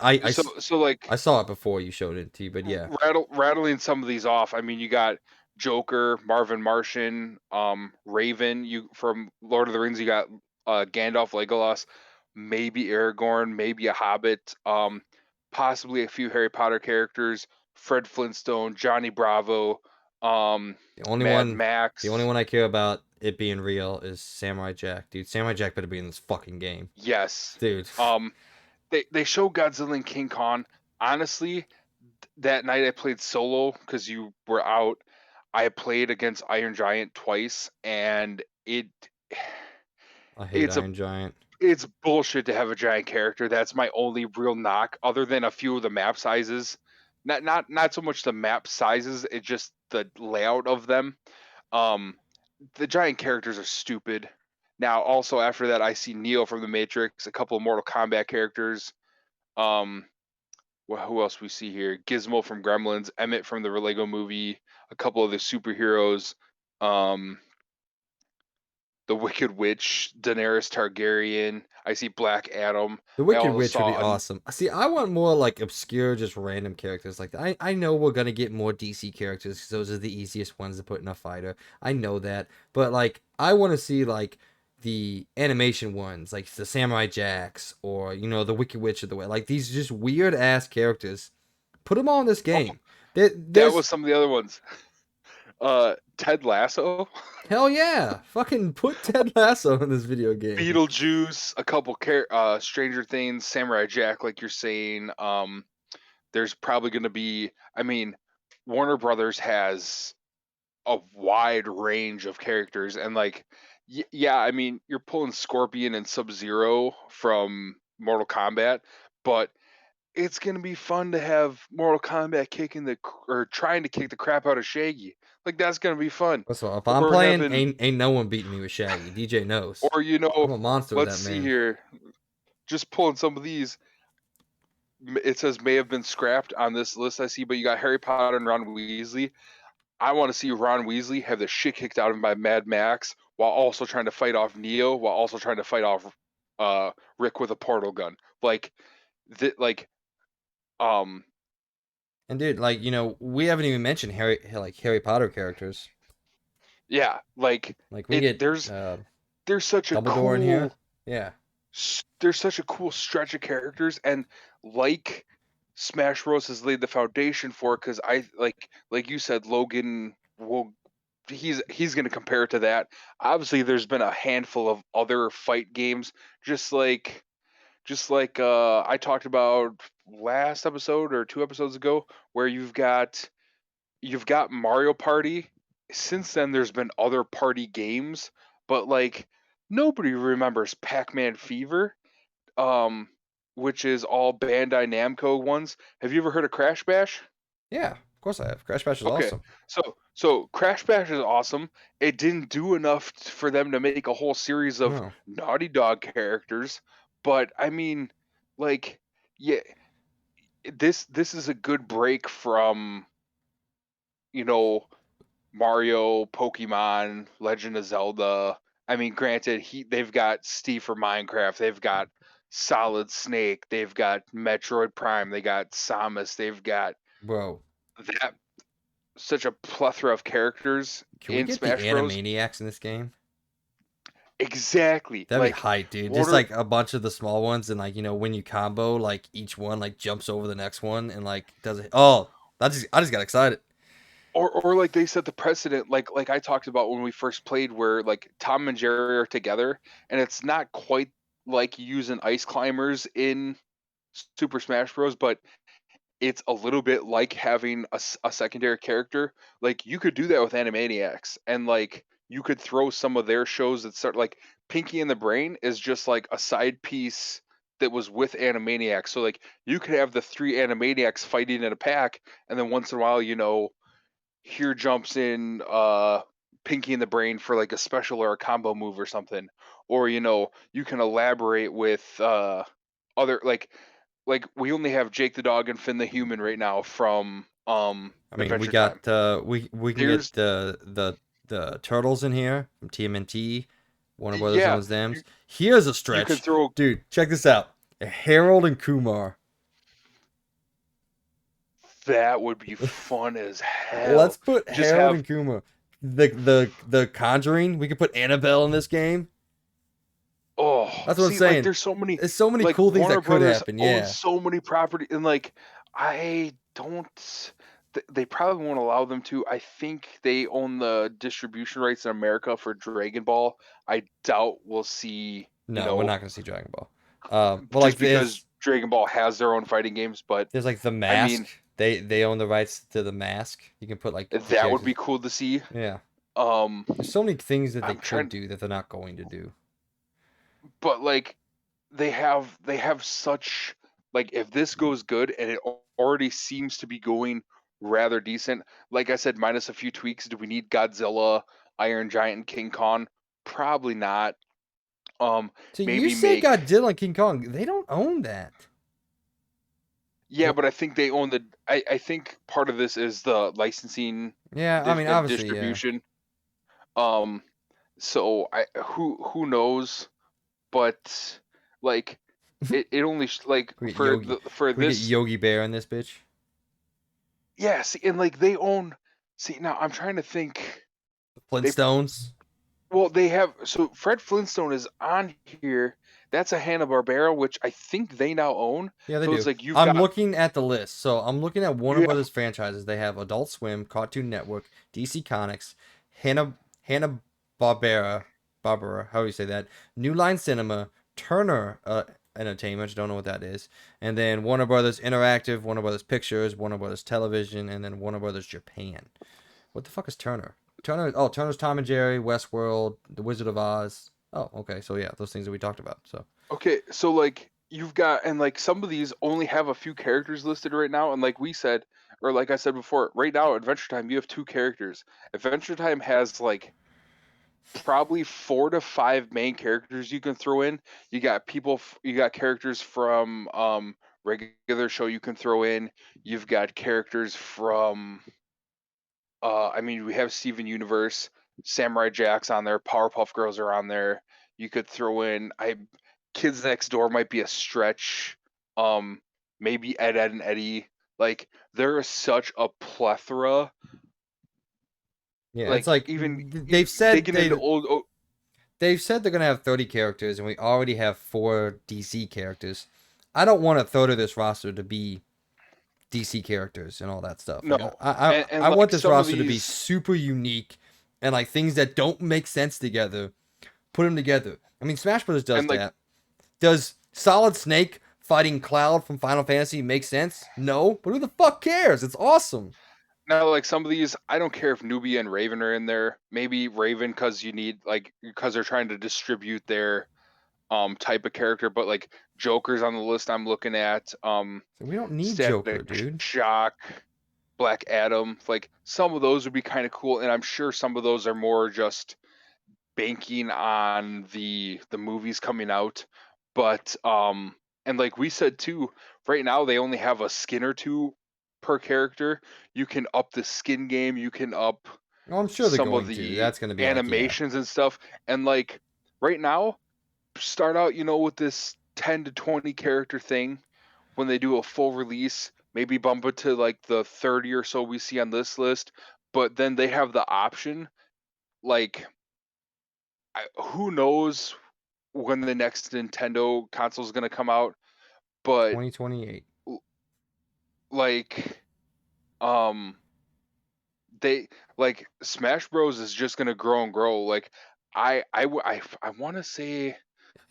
so like I saw it before you showed it to you. But yeah, rattling some of these off. I mean, you got Joker, Marvin Martian, Raven. You from Lord of the Rings. You got Gandalf, Legolas, maybe Aragorn, maybe a Hobbit, possibly a few Harry Potter characters. Fred Flintstone, Johnny Bravo, the only Mad one, the only Max. one I care about it being real is Samurai Jack, dude. Samurai Jack better be in this fucking game, Yes. dude. Um, they show Godzilla and King Kong. Honestly, that night I played solo because you were out. I played against Iron Giant twice, and I hate it's a Iron Giant. it's bullshit to have a giant character. That's my only real knock, other than a few of the map sizes. Not so much the map sizes, it's just the layout of them. Um, the giant characters are stupid. Now, also after that, I see Neo from the Matrix, a couple of Mortal Kombat characters. Um, well, who else we see here? Gizmo from Gremlins, Emmett from the Lego Movie, a couple of the superheroes, um, the Wicked Witch, Daenerys Targaryen. I see Black Adam. The I Wicked also Witch would be saw awesome. See, I want more like obscure, just random characters like that. I know we're gonna get more DC characters because those are the easiest ones to put in a fighter. I know that, but like I want to see like the animation ones, like the Samurai Jacks or the Wicked Witch of the way. Like these just weird ass characters. Put them all in this oh, game. that was There's some of the other ones. Ted Lasso, hell yeah, fucking put Ted Lasso in this video game. Beetlejuice, a couple Stranger Things, Samurai Jack, like you're saying. There's probably going to be. I mean, Warner Brothers has a wide range of characters, and like, yeah, I mean, you're pulling Scorpion and Sub-Zero from Mortal Kombat, but it's gonna be fun to have Mortal Kombat or trying to kick the crap out of Shaggy. Like that's gonna be fun. So if I'm Or playing, having, ain't no one beating me with Shaggy. DJ knows. or I'm a monster with let's that see man. here. Just pulling some of these. It says may have been scrapped on this list I see, but you got Harry Potter and Ron Weasley. I want to see Ron Weasley have the shit kicked out of him by Mad Max while also trying to fight off Neo, while also trying to fight off Rick with a portal gun. Like like um And dude, like we haven't even mentioned Harry Potter characters. yeah, like Like we it get there's such a Dumbledore in here. cool Yeah. there's such a cool stretch of characters, and like Smash Bros has laid the foundation for it, because I like you said, Logan will he's going to compare it to that. Obviously there's been a handful of other fight games, just like I talked about last episode or 2 episodes ago, where you've got Mario Party. Since then there's been other party games, but like nobody remembers Pac-Man Fever, um which is all Bandai Namco ones. Have you ever heard of Crash Bash? Yeah, of course I have. Crash Bash is Okay, awesome. so Crash Bash is awesome. It didn't do enough for them to make a whole series of No. Naughty Dog characters, but I mean, like, yeah, this is a good break from you know Mario, Pokemon, Legend of Zelda. I mean, granted, they've got Steve for Minecraft, they've got Solid Snake, they've got Metroid Prime, they got Samus, they've got Bro, that such a plethora of characters can we in get the Smash Bros. Animaniacs in this game? Exactly. That'd be Like hype, dude. Just Warner like a bunch of the small ones, and like when you combo, like each one like jumps over the next one and like does it. Oh, I just got excited. or like they set the precedent, like I talked about when we first played, where like Tom and Jerry are together, and it's not quite like using ice climbers in Super Smash Bros, but it's a little bit like having a secondary character. Like you could do that with Animaniacs, and like you could throw some of their shows that start like Pinky and the Brain is just like a side piece that was with Animaniacs. So like you could have the three Animaniacs fighting in a pack, and then once in a while, here jumps in Pinky and the Brain for like a special or a combo move or something. Or you can elaborate with other like we only have Jake the Dog and Finn the Human right now from I mean, we Adventure Time. got we can get Here's the turtles in here from TMNT. Warner Brothers yeah, owns them. you, Here's a you could stretch, throw dude. Check this out. Harold and Kumar. that would be fun as Let's hell. put Just Harold have and Kumar. The Conjuring. We could put Annabelle in this game. That's what I'm see, like saying. there's so many, There's so many like cool things Warner that could Brothers happen. owns Yeah. so many property, and like I don't they probably won't allow them to. I think they own the distribution rights in America for Dragon Ball. I doubt we'll see, No, we're not gonna see Dragon Ball. But like just because Dragon Ball has their own fighting games, but there's like the I Mask. mean, They own the rights to the Mask. You can put like the that would be characters. cool to see. Yeah. Um, There's so many things that they I'm could trying, do that they're not going to do. but like they have such, like if this goes good, and it already seems to be going rather decent. Like I said, minus a few tweaks. Do we need Godzilla, Iron Giant, and King Kong? Probably not. So you Maybe say make Godzilla and King Kong. They don't own that. yeah, Well, but I think they own the. I think part of this is the licensing yeah, I mean and obviously, yeah. distribution. Um, so who knows, but like it only like We get for Yogi. the for We get this. Yogi Bear in this bitch. Yeah, see, and like they own. See, now I'm trying to think. The They Flintstones. well, they have, so Fred Flintstone is on here. That's a Hanna-Barbera, which I think they now own. Yeah, they So it's do. like you've I'm got looking at the list. So I'm looking at Warner you have Brothers franchises. They have Adult Swim, Cartoon Network, DC Comics, Hanna Barbera, how do you say that? New Line Cinema, Turner, Entertainment. Don't know what that is. And then Warner Brothers Interactive, Warner Brothers Pictures, Warner Brothers Television, and then Warner Brothers Japan. What the fuck is Turner? Turner's Tom and Jerry, Westworld, The Wizard of Oz. Oh, okay. So yeah, those things that we talked about. So Okay, so like you've got, and like some of these only have a few characters listed right now, and like we said, or like I said before, right now Adventure Time you have two characters. Adventure Time has like probably 4 to 5 main characters you can throw in. You got you got characters from regular show you can throw in. You've got characters from I mean we have Steven Universe, Samurai Jack's on there, Powerpuff Girls are on there. You could throw in I Kids Next Door might be a stretch. Maybe Ed and Eddie. Like there is such a plethora. yeah, it's Like like even digging into old they've said they're gonna have 30 characters, and we already have 4 DC characters. I don't want a third of this roster to be DC characters and all that stuff. Like no, I and want like this some of roster to be these super unique and like things that don't make sense together. Put them together. I mean, Smash Bros. Does and like that. Does Solid Snake fighting Cloud from Final Fantasy make sense? No, but who the fuck cares? It's awesome. now like some of these I don't care if Nubia and Raven are in there. Maybe Raven because you need like because they're trying to distribute their type of character, but like Joker's on the list I'm looking at. So we don't need Joker, Static dude. Shock, Black Adam, like some of those would be kind of cool, and I'm sure some of those are more just banking on the movies coming out. But and like we said too, right now they only have a skin or two per character. You can up the skin game, you can up Well, I'm sure they're some of going to. the That's going to be like, yeah, animations and stuff. And like right now, start out, with this 10 to 20 character thing when they do a full release, maybe bump it to like the 30 or so we see on this list, but then they have the option like who knows when the next Nintendo console is going to come out, but 2028. like um they like Smash Bros is just going to grow and grow. Like I want to say,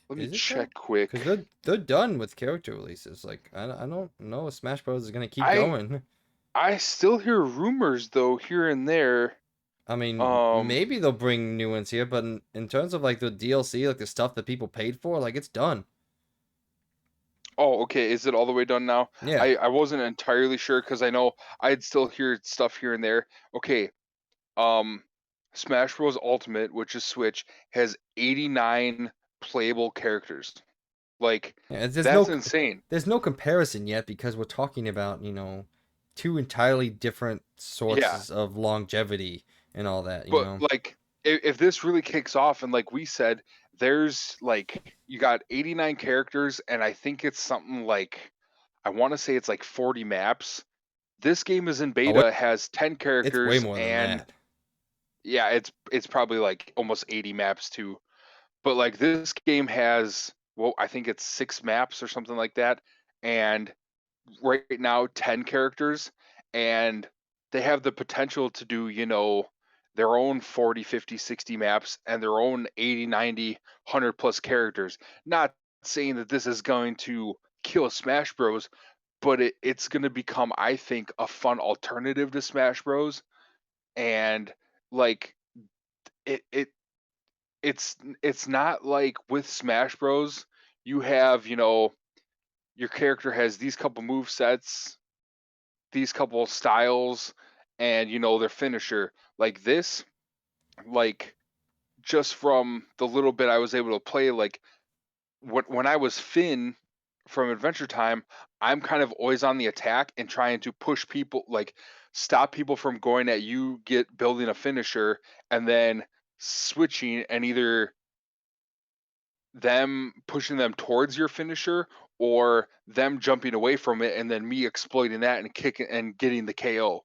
let me Is it though? check quick. Because they're done with character releases. Like I don't know if Smash Bros is going to keep I going. I still hear rumors though here and there. I mean, Um maybe they'll bring new ones here, but in terms of like the DLC, like the stuff that people paid for, like it's done. oh, okay, is it all the way done now? Yeah, I wasn't entirely sure cuz I know I'd still hear stuff here and there. Okay, um Smash Bros Ultimate, which is Switch, has 89 playable characters. Like yeah. that's insane. There's no comparison yet because we're talking about two entirely different Yeah, sources of longevity and all that. but like if this really kicks off and like we said, there's like you got 89 characters and I think it's something like I want to say it's like 40 maps. This game is in Oh, beta, has 10 it's way characters more than and that. yeah, it's probably like almost 80 maps too. But like this game has well, I think it's 6 maps or something like that and right now 10 characters and they have the potential to do their own 40, 50, 60 maps and their own 80, 90, 100 plus characters. Not saying that this is going to kill Smash Bros, but it's going to become, I think, a fun alternative to Smash Bros. And like it, it it's not like with Smash Bros you have your character has these couple move sets, these couple styles, and their finisher. Like this, like just from the little bit I was able to play, like when I was Finn from Adventure Time, I'm kind of always on the attack and trying to push people, like stop people from going at you, get building a finisher, and then switching and either them pushing them towards your finisher or them jumping away from it and then me exploiting that and kicking and getting the KO.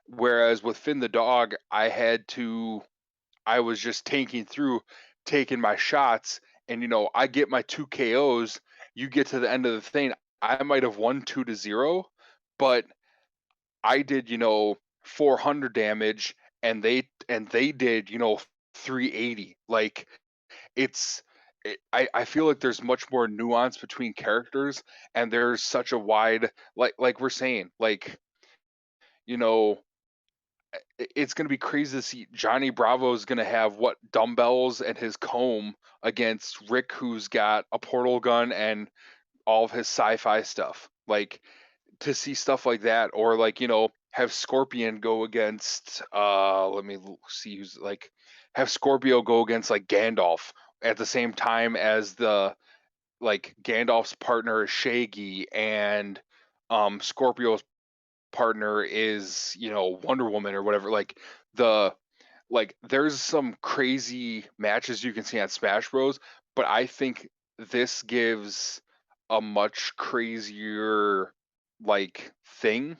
Whereas with Finn the dog, I was just tanking through, taking my shots, and I get my 2 KOs. You get to the end of the thing, I might have won 2-0, but I did 400 damage, and they did 380. Like it's I feel like there's much more nuance between characters, and there's such a wide, like we're saying, like, you know, it's gonna be crazy to see Johnny Bravo's gonna have what, dumbbells and his comb against Rick, who's got a portal gun and all of his sci-fi stuff. Like, to see stuff like that, or like, have Scorpion go against let me see who's like, have Scorpio go against like Gandalf at the same time as the, like, Gandalf's partner is Shaggy, and Scorpio's partner is, Wonder Woman or whatever. Like, the there's some crazy matches you can see on Smash Bros, but I think this gives a much crazier, like, thing,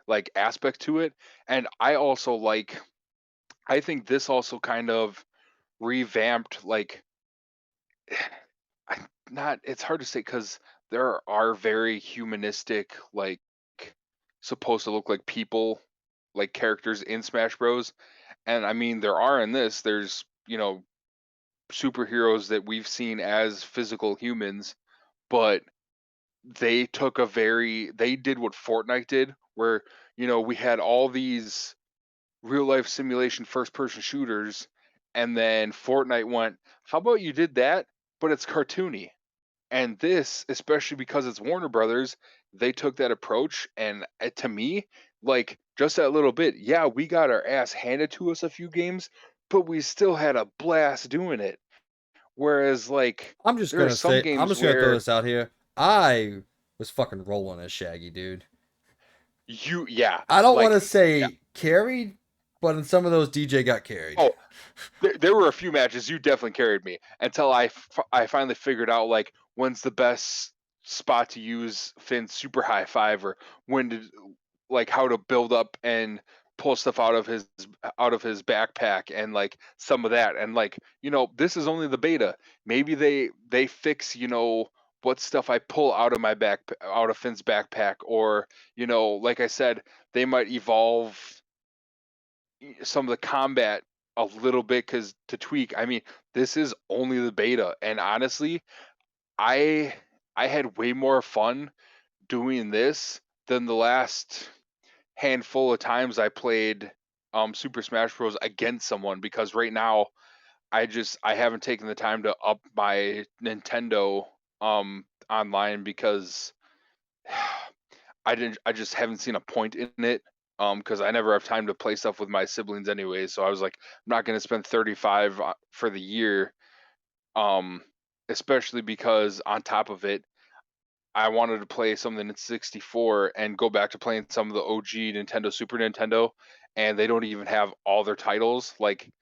like, aspect to it. And I think this also kind of revamped, like, I not it's hard to say because there are very humanistic, like, supposed to look like people, like, characters in Smash Bros. And I mean, there are in this. There's, superheroes that we've seen as physical humans, but they did what Fortnite did, where, we had all these real life simulation first person shooters, and then Fortnite went, how about you did that, but it's cartoony? And this, especially because it's Warner Brothers, they took that approach, and to me, like, just that little bit, yeah, we got our ass handed to us a few games, but we still had a blast doing it. Whereas, like, there are some I'm games just gonna throw where this out here. I was fucking rolling as Shaggy, dude. yeah, I don't want to like, yeah. say carried, but in some of those DJ got carried. Oh, there were a few matches you definitely carried me until I finally figured out, like, when's the best spot to use Finn's super high five, or when to, like, how to build up and pull stuff out of his backpack, and like some of that. And like, this is only the beta. Maybe they fix, what stuff I pull out of Finn's backpack, or, like I said, they might evolve some of the combat a little bit, because to tweak. I mean, this is only the beta, and honestly, I I had way more fun doing this than the last handful of times I played Super Smash Bros against someone, because right now I haven't taken the time to up my Nintendo online, because I just haven't seen a point in it, because I never have time to play stuff with my siblings anyway. So I was like, I'm not going to spend 35 for the year, um especially because on top of it, I wanted to play something in 64 and go back to playing some of the OG Nintendo, Super Nintendo, and they don't even have all their titles. Like,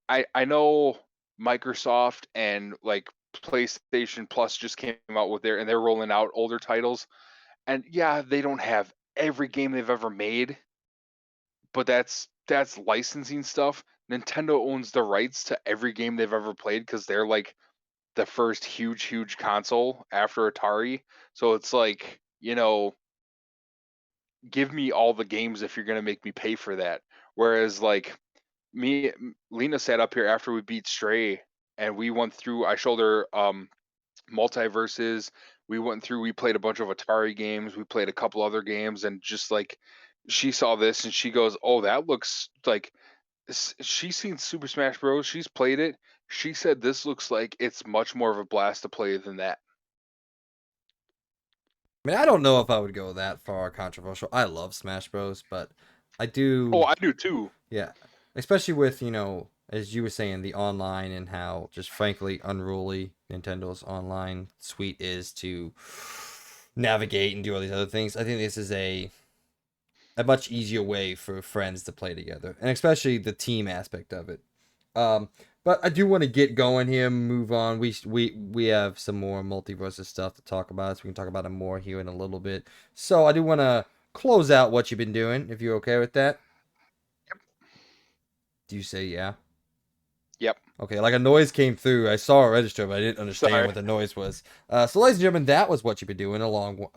I know Microsoft and, like, PlayStation Plus just came out with and they're rolling out older titles. And yeah, they don't have every game they've ever made, but that's licensing stuff. Nintendo owns the rights to every game they've ever played, because they're like the first huge console after Atari. So it's like, give me all the games if you're gonna make me pay for that. Whereas, like, Lena sat up here after we beat Stray, and we went through. I showed her Multiverses. We played a bunch of Atari games. We played a couple other games, and just like, she saw this and she goes, "Oh, that looks like." She's seen Super Smash Bros. She's played it. She said this looks like it's much more of a blast to play than that. I mean, I don't know if I would go that far controversial. I love Smash Bros, but I Oh, do, I do too. yeah, especially with, as you were saying, the online and how just frankly unruly Nintendo's online suite is to navigate and do all these other things. I think this is a much easier way for friends to play together, and especially the team aspect of it. Um, but I do want to get going here, move on. We have some more multiverses stuff to talk about, so we can talk about it more here in a little bit. So I do want to close out what you've been doing, if you're okay with that. Do you say yeah? Yep. Okay, like a noise came through. I saw it register, but I didn't understand Sorry. what the noise was. So, ladies and gentlemen, that was what you've been doing. A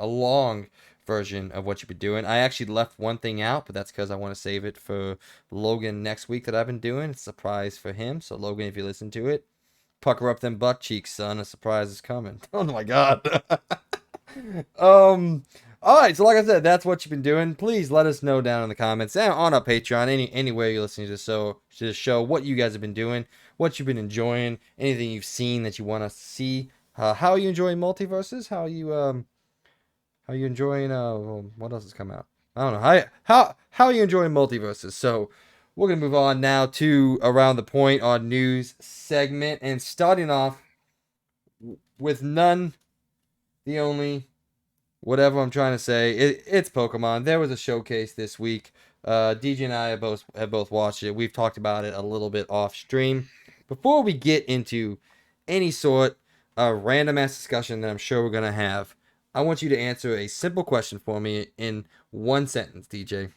long version of what you've been doing. I actually left one thing out, but that's because I want to save it for Logan next week that I've been doing. It's a surprise for him. So, Logan, if you listen to it, Pucker up them butt cheeks, son. A surprise is coming. Oh my god. um. All right. So, like I said, that's what you've been doing. Please let us know down in the comments and on our Patreon, anywhere you're listening to this show, what you guys have been doing, what you've been enjoying, anything you've seen that you want us to see. How are you enjoying Multiverses? How are you enjoying what else has come out? I don't know. How are you enjoying Multiverses? So we're gonna move on now to Around the Point, our news segment, and starting off with none, the only, whatever I'm trying to say. It's Pokemon. There was a showcase this week. DJ and I have both watched it. We've talked about it a little bit off stream. Before we get into any sort of random ass discussion that I'm sure we're gonna have, I want you to answer a simple question for me in one sentence, DJ.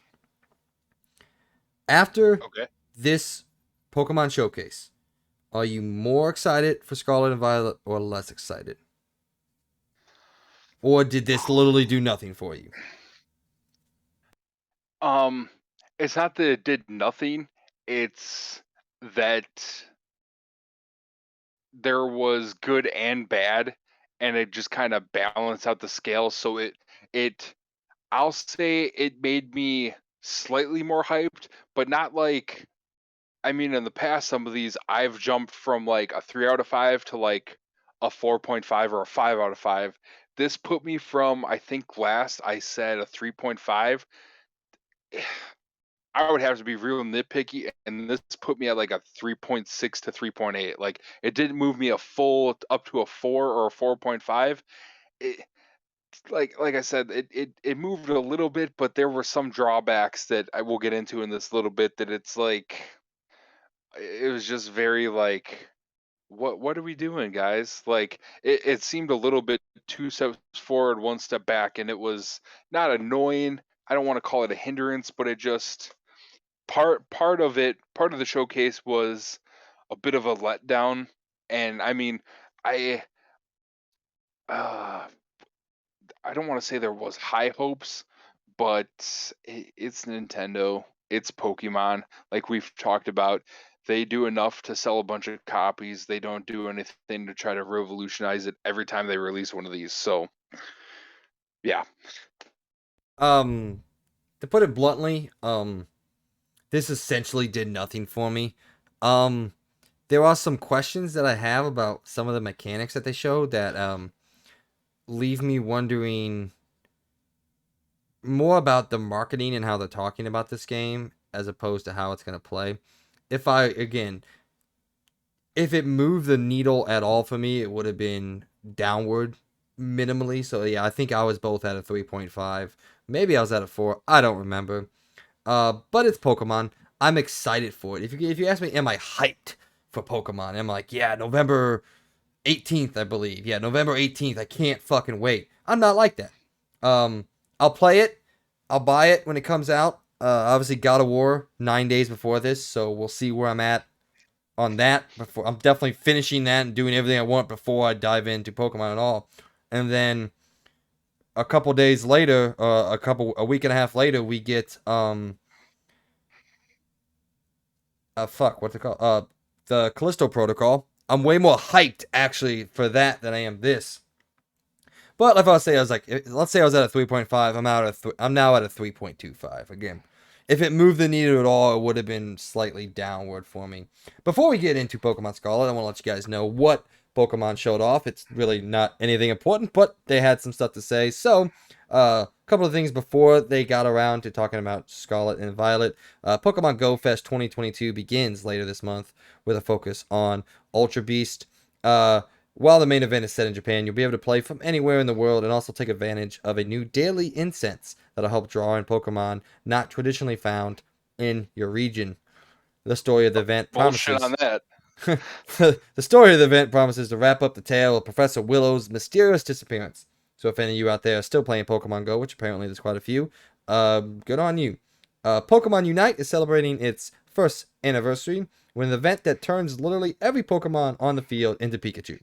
After Okay. this Pokemon showcase, are you more excited for Scarlet and Violet or less excited? Or did this literally do nothing for you? Um, it's not that it did nothing. It's that there was good and bad, and it just kind of balanced out the scale. So it I'll say it made me slightly more hyped, but not like, I mean, in the past, some of these I've jumped from like a 3 out of 5 to like a 4.5 or a 5 out of 5. This put me from, I think last I said a 3.5. I would have to be real nitpicky, and this put me at like a 3.6 to 3.8. Like, it didn't move me a full up to a 4 or a 4.5. It, like I said, it moved a little bit, but there were some drawbacks that I will get into in this little bit. That it's like, it was just very like, what are we doing, guys? Like, it seemed a little bit 2 steps forward, 1 step back, and it was not annoying. I don't want to call it a hindrance, but it just, part of the showcase was a bit of a letdown. And I mean, I uh I don't want to say there was high hopes, but it's Nintendo, it's Pokemon. Like we've talked about, they do enough to sell a bunch of copies. They don't do anything to try to revolutionize it every time they release one of these. So yeah. Um, to put it bluntly, this essentially did nothing for me. Um, there are some questions that I have about some of the mechanics that they showed that leave me wondering more about the marketing and how they're talking about this game as opposed to how it's going to play. If it moved the needle at all for me, it would have been downward minimally. So yeah, I think I was both at a 3.5. Maybe I was at a 4. I don't remember. But it's Pokemon. I'm excited for it. If you ask me, am I hyped for Pokemon? I'm like, yeah, November 18th, I believe. Yeah, November 18th. I can't fucking wait. I'm not like that. I'll play it. I'll buy it when it comes out. Obviously, God of War 9 days before this, so we'll see where I'm at on that. Before I'm definitely finishing that and doing everything I want before I dive into Pokemon at all. And then a couple days later, a week and a half later, we get what's it called? The Callisto Protocol. I'm way more hyped actually for that than I am this. But if I say I was like, let's say I was at a 3.5, I'm now at a 3.25 again. If it moved the needle at all, it would have been slightly downward for me. Before we get into Pokemon Scarlet, I want to let you guys know what Pokemon showed off. It's really not anything important, but they had some stuff to say. So, a couple of things before they got around to talking about Scarlet and Violet. Pokemon Go Fest 2022 begins later this month with a focus on Ultra Beast. While the main event is set in Japan, you'll be able to play from anywhere in the world and also take advantage of a new daily incense that'll help draw in Pokemon not traditionally found in your region. The story of the event Bullshit on promises that. the story of the event promises to wrap up the tale of Professor Willow's mysterious disappearance. So if any of you out there are still playing Pokemon Go, which apparently there's quite a few, good on you. Pokemon Unite is celebrating its first anniversary with an event that turns literally every Pokemon on the field into Pikachu.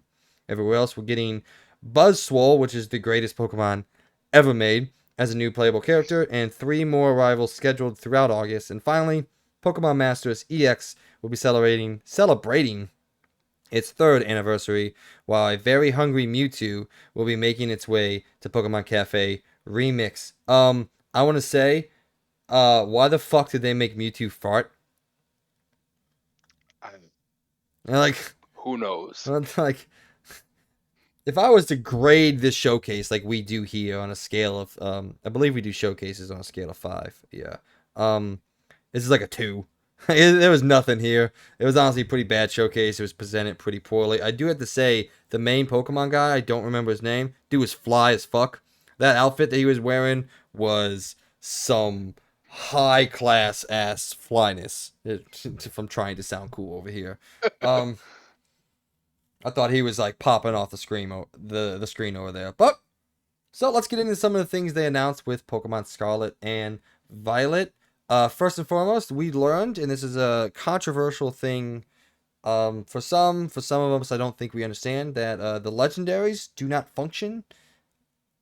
Everywhere else, we're getting Buzzswole, which is the greatest Pokemon ever made, as a new playable character, and 3 more arrivals scheduled throughout August. And finally, Pokemon Masters EX will be celebrating its third anniversary, while a very hungry Mewtwo will be making its way to Pokemon Cafe Remix. I want to say, why the fuck did they make Mewtwo fart? I- And like, Who knows? like, if I was to grade this showcase like we do here on a scale of, I believe we do showcases on a scale of 5. Yeah. Um, this is like a 2. There was nothing here. It was honestly a pretty bad showcase. It was presented pretty poorly. I do have to say, the main Pokemon guy, I don't remember his name. Dude was fly as fuck. That outfit that he was wearing was some high class ass flyness. If I'm trying to sound cool over here. Um, I thought he was like popping off the screen, the screen over there. But so let's get into some of the things they announced with Pokemon Scarlet and Violet. First and foremost, we learned, and this is a controversial thing. For some of us, I don't think we understand that the legendaries do not function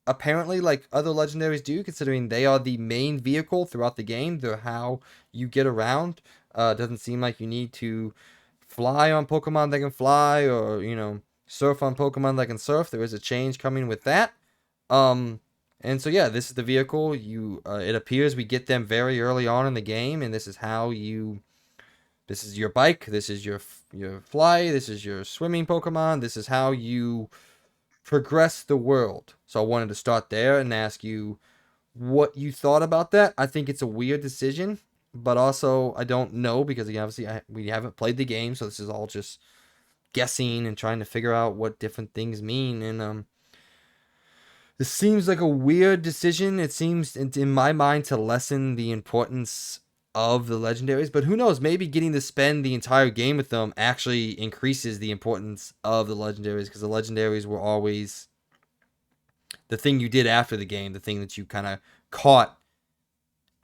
apparently like other legendaries do, considering they are the main vehicle throughout the game. They're how you get around. Doesn't seem like you need to fly on Pokemon that can fly, or surf on Pokemon that can surf. There is a change coming with that. Um, and so yeah, this is the vehicle. It appears we get them very early on in the game, and this is how you. This is your bike. This is your fly. This is your swimming Pokemon. This is how you progress the world. So I wanted to start there and ask you what you thought about that. I think it's a weird decision, but also I don't know because obviously we haven't played the game, so this is all just guessing and trying to figure out what different things mean. And this seems like a weird decision. It seems, in my mind, to lessen the importance of the legendaries, but who knows? Maybe getting to spend the entire game with them actually increases the importance of the legendaries, because the legendaries were always the thing you did after the game, the thing that you kind of caught,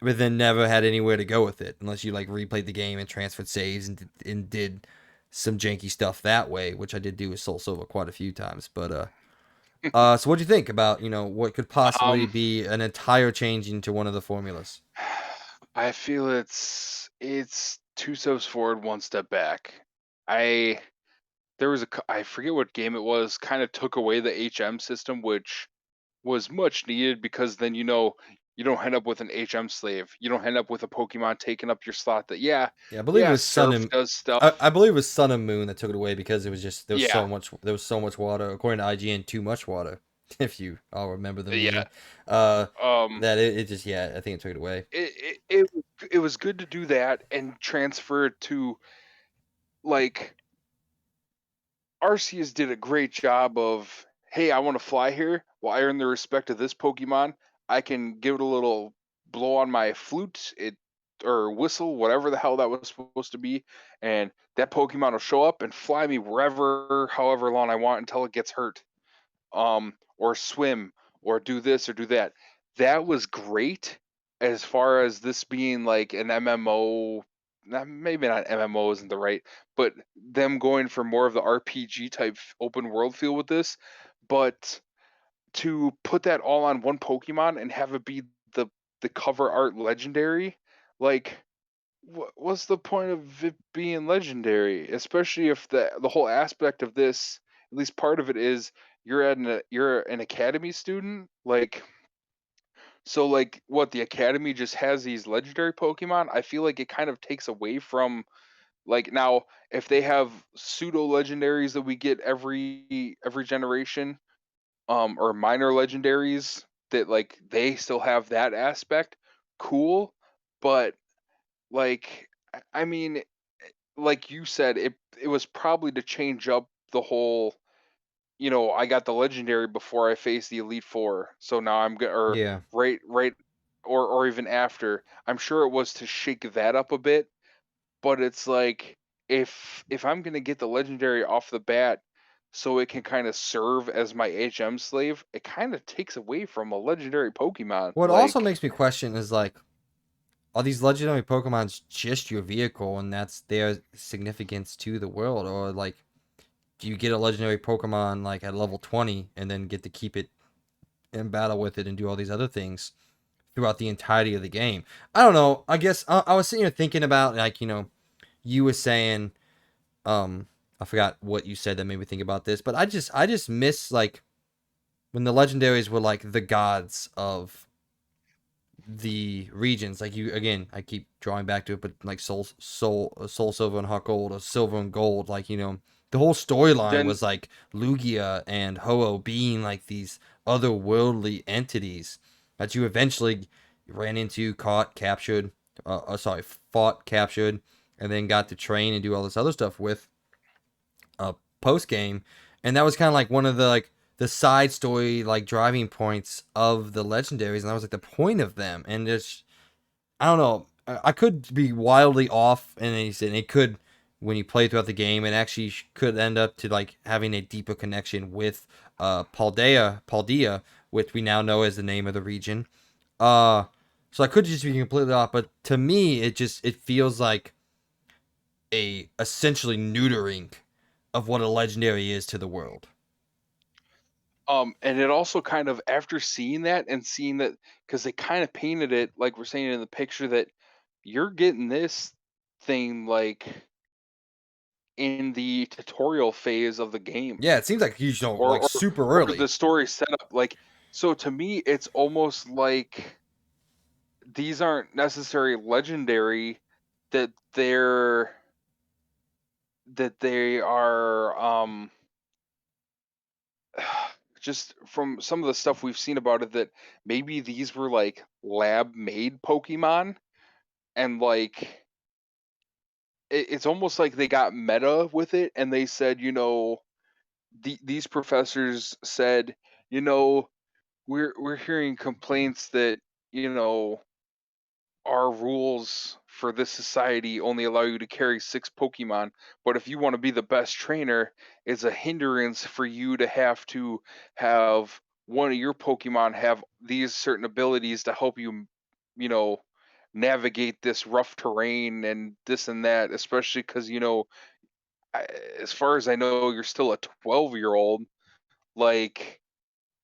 but then never had anywhere to go with it, unless you like replayed the game and transferred saves and did some janky stuff that way, which I did do with Soul Silver quite a few times. But so what do you think about what could possibly Um, be an entire change into one of the formulas? I feel it's two steps forward, one step back. I There was I forget what game it was, kind of took away the HM system, which was much needed because then you don't end up with an HM slave. You don't end up with a Pokemon taking up your slot that Yeah, I believe it yeah, was Sun Surf and does I stuff. believe it was Sun and Moon that took it away because it was just Yeah. there was so much water, according to IGN, too much water. If you all remember the Yeah. meme, uh, Um that it just I think it took it away. it was good to do that and transfer it to like Arceus did a great job of, hey, I want to fly here. Well, I earn the respect of this Pokemon. I can give it a little blow on my flute, or whistle, whatever the hell that was supposed to be, and that Pokemon will show up and fly me wherever, however long I want until it gets hurt. Or swim, or do this or do that. That was great as far as this being like an MMO. Maybe not MMO isn't the right, but them going for more of the RPG type open world feel with this. But to put that all on one Pokemon and have it be the cover art legendary, like what's the point of it being legendary? Especially if the whole aspect of this, at least part of it, is you're an academy student. Like, so like what, the academy just has these legendary Pokemon. I feel like it kind of takes away from, like, now if they have pseudo legendaries that we get every generation, or minor legendaries that like they still have that aspect, cool. But like, I mean, like you said, it was probably to change up the whole. I got the legendary before I faced the Elite Four, so now I'm going, or Yeah. right, or even after. I'm sure it was to shake that up a bit, but it's like, if I'm gonna get the legendary off the bat, so it can kind of serve as my HM slave, it kind of takes away from a legendary Pokemon. What also Like, makes me question is like, are these legendary Pokemons just your vehicle and that's their significance to the world? Or like, do you get a legendary Pokemon like at level 20 and then get to keep it and battle with it and do all these other things throughout the entirety of the game? I don't know. I guess I was sitting here thinking about like, you were saying, um, I forgot what you said that made me think about this, but I just miss like when the legendaries were like the gods of the regions. Like you again, I keep drawing back to it, but like Soul Silver and Heart Gold or Silver and Gold, like the whole storyline Then was like Lugia and Ho-Oh being like these otherworldly entities that you eventually ran into, caught, captured, sorry, fought, captured, and then got to train and do all this other stuff with post game, and that was kind of like one of the like the side story like driving points of the legendaries, and that was like the point of them. And it's I don't know, I could be wildly off, and it could when you play throughout the game, it actually could end up to like having a deeper connection with Paldea, which we now know as the name of the region. Uh, so I could just be completely off, but to me, it feels like a essentially neutering of what a legendary is to the world. and it also kind of, after seeing that and seeing that, because they kind of painted it like we're saying in the picture, that you're getting this thing like in the tutorial phase of the game, Yeah, it seems like like super or the early. story setup. Like, so to me, it's almost like these aren't necessarily legendary, that they are just from some of the stuff we've seen about it, that maybe these were like lab made Pokemon, and like it's almost like they got meta with it, and they said, these professors said, you know, we're hearing complaints that, you know, our rules for this society only allow you to carry 6 Pokemon, but if you want to be the best trainer, it's a hindrance for you to have one of your Pokemon have these certain abilities to help you, you know, navigate this rough terrain and this and that, especially because, I, as far as I know, you're still a 12-year-old. Like,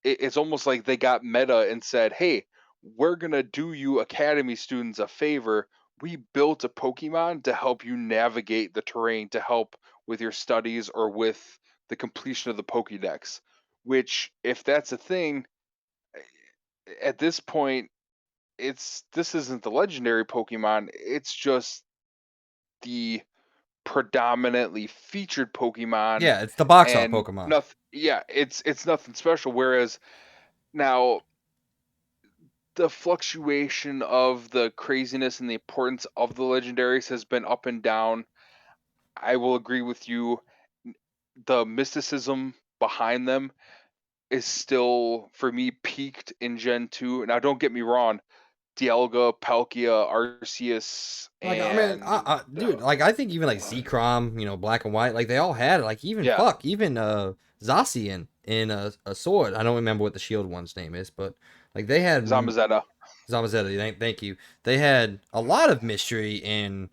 it's almost like they got meta and said, "Hey, we're gonna do you academy students a favor. We built a Pokemon to help you navigate the terrain, to help with your studies or with the completion of the Pokédex." Which, if that's a thing, at this point, this isn't the legendary Pokemon. It's just the predominantly featured Pokemon, Yeah, it's the box art and Pokemon. nothing. Yeah, it's nothing special. Whereas now, the fluctuation of the craziness and the importance of the legendaries has been up and down. I will agree with you. The mysticism behind them is still, for me, peaked in Gen 2. Now, don't get me wrong, Dialga, Palkia, Arceus, Like I mean, and dude, like I think even like Zekrom, Black and White, like they all had it. Like yeah, even Zacian in a sword. I don't remember what the shield one's name is, but like they had Zamazenta. Zamazenta. Thank you. They had a lot of mystery and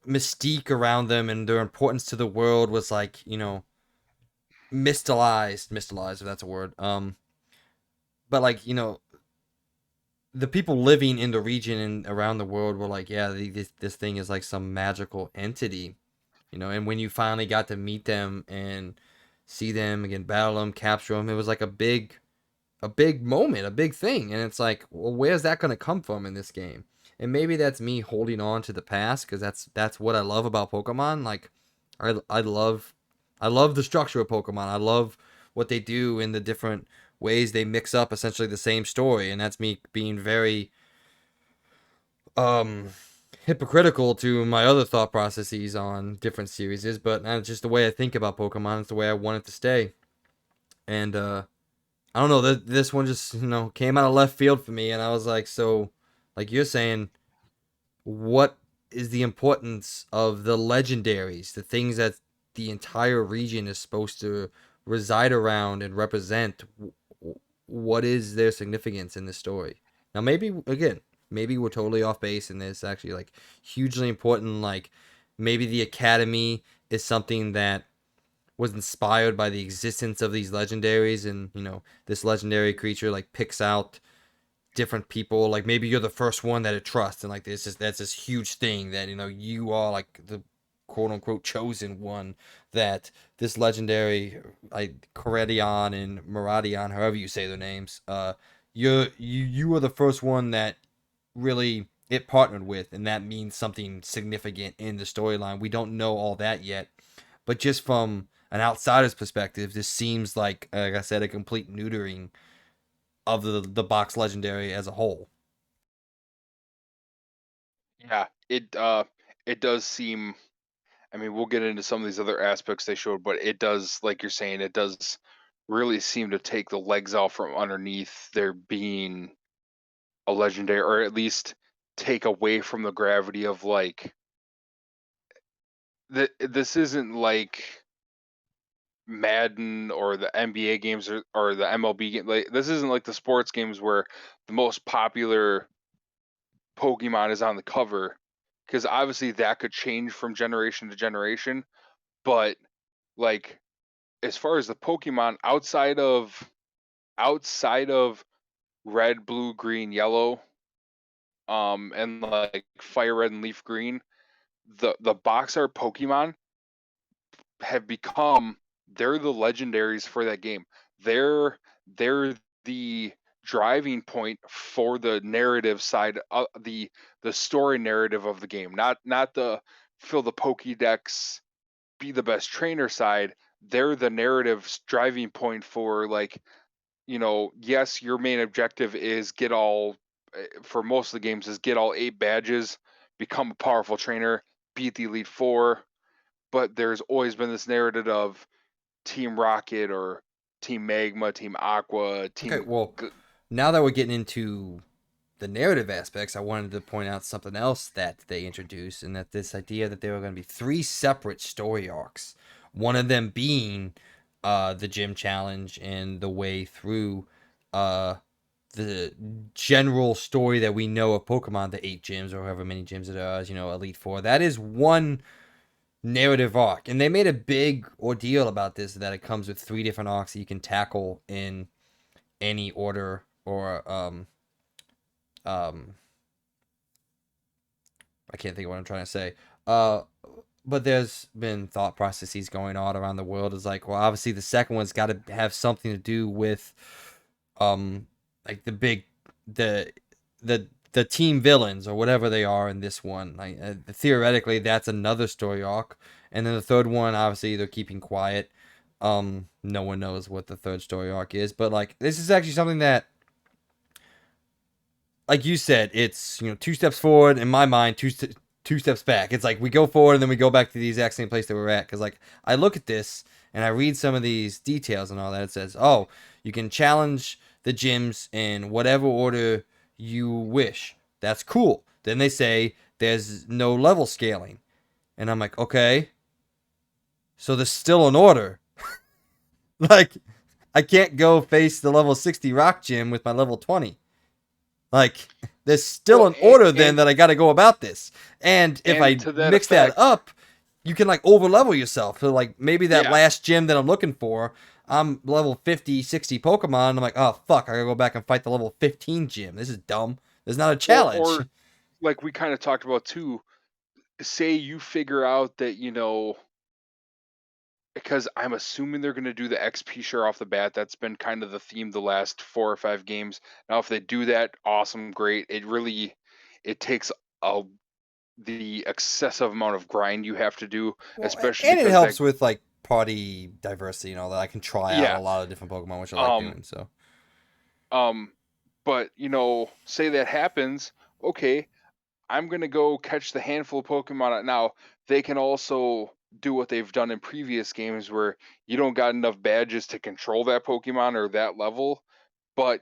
mystique around them, and their importance to the world was like mystalized if that's a word. But like the people living in the region and around the world were like, yeah, this thing is like some magical entity, And when you finally got to meet them and see them again, battle them, capture them, it was like a big moment, a big thing. And it's like, well, where's that going to come from in this game? And maybe that's me holding on to the past because that's what I love about Pokemon. Like, I love the structure of Pokemon. I love what they do in the different ways they mix up essentially the same story, and that's me being very um hypocritical to my other thought processes on different series, but that's just the way I think about Pokemon. It's the way I want it to stay. And I don't know, this one just, came out of left field for me, and I was like, so like you're saying, what is the importance of the legendaries, the things that the entire region is supposed to reside around and represent? What is their significance in this story? Now, maybe we're totally off base, and it's actually like hugely important. Like maybe the Academy is something that was inspired by the existence of these legendaries, and this legendary creature like picks out different people. Like maybe you're the first one that it trusts, and like that's this huge thing that you are like the quote unquote chosen one, that this legendary, like Coredion and Maradion, however you say their names, you are the first one that really it partnered with, and that means something significant in the storyline. We don't know all that yet, but just from an outsider's perspective, this seems like I said, a complete neutering of the box legendary as a whole. Yeah, it does seem. I mean, we'll get into some of these other aspects they showed, but it does, like you're saying, it does really seem to take the legs out from underneath there being a legendary, or at least take away from the gravity of like this isn't like Madden or the NBA games or the MLB game. Like this isn't like the sports games where the most popular Pokemon is on the cover, because obviously that could change from generation to generation. But like as far as the Pokemon outside of red, blue, green, yellow, and like fire red and leaf green, the box art Pokemon have become they're the legendaries for that game. They're the driving point for the narrative side, the story narrative of the game. Not the fill the Pokédex, be the best trainer side. They're the narrative driving point for like, yes, your main objective is get all for most of the games is get all 8 badges, become a powerful trainer, beat the Elite Four, but there's always been this narrative of Team Rocket or Team Magma, Team Aqua, Okay, Team. well, now that we're getting into the narrative aspects, I wanted to point out something else that they introduced, and that this idea that there were going to be three separate story arcs, one of them being the gym challenge and the way through uh, the general story that we know of Pokemon, the 8 gyms or however many gyms it is, Elite Four. That is one narrative arc, and they made a big ordeal about this, that it comes with three different arcs that you can tackle in any order, or um I can't think of what I'm trying to say. Uh, but there's been thought processes going on around the world. Is like, well, obviously the second one's got to have something to do with, um, like the the team villains or whatever they are in this one. Like theoretically, that's another story arc, and then the third one, obviously, they're keeping quiet. No one knows what the third story arc is, but like this is actually something that, like you said, it's 2 steps forward in my mind, two steps back. It's like we go forward and then we go back to the exact same place that we're at. Because like I look at this and I read some of these details and all that. It says, oh, you can challenge the gyms in whatever order you wish. That's cool. Then they say there's no level scaling, and I'm like, okay, so there's still an order. Like I can't go face the level 60 rock gym with my level 20. Like, there's still Well, an order then and that I got to go about this. And if and I to that mix that effect, up, you can like over level yourself. So like maybe that yeah. last gym that I'm looking for, I'm level 50, 60 Pokemon. And I'm like, oh fuck, I gotta go back and fight the level 15 gym. This is dumb. There's not a challenge. Or like we kind of talked about too. Say you figure out that because I'm assuming they're going to do the XP share off the bat. That's been kind of the theme the last 4 or 5 games. Now, if they do that, awesome, great. It takes a the excessive amount of grind you have to do, Well, especially and it because that, helps with like party diversity and all that. I can try out a yeah. lot of different Pokemon, which I like Um, doing. So um, but say that happens, okay, I'm gonna go catch the handful of Pokemon. Now they can also do what they've done in previous games where you don't got enough badges to control that Pokemon or that level. But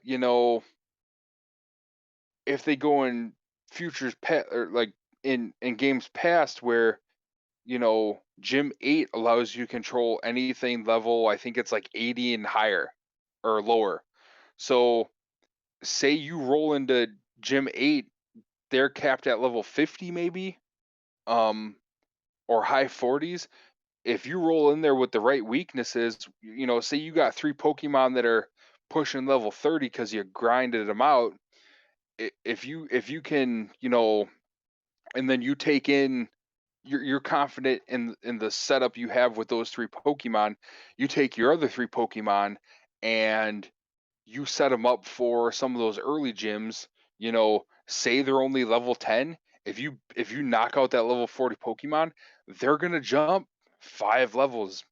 if they go in futures pet or like in games past where Gym 8 allows you to control anything level, I think it's like 80 and higher or lower. So say you roll into Gym 8, they're capped at level 50 maybe, um, or high 40s. If you roll in there with the right weaknesses, say you got 3 Pokemon that are pushing level 30 because you grinded them out. If you can, and then you take in you're confident in the setup you have with those three Pokemon. You take your other three Pokemon and you set them up for some of those early gyms. Say they're only level 10. If you knock out that level 40 Pokemon, they're gonna jump 5 levels,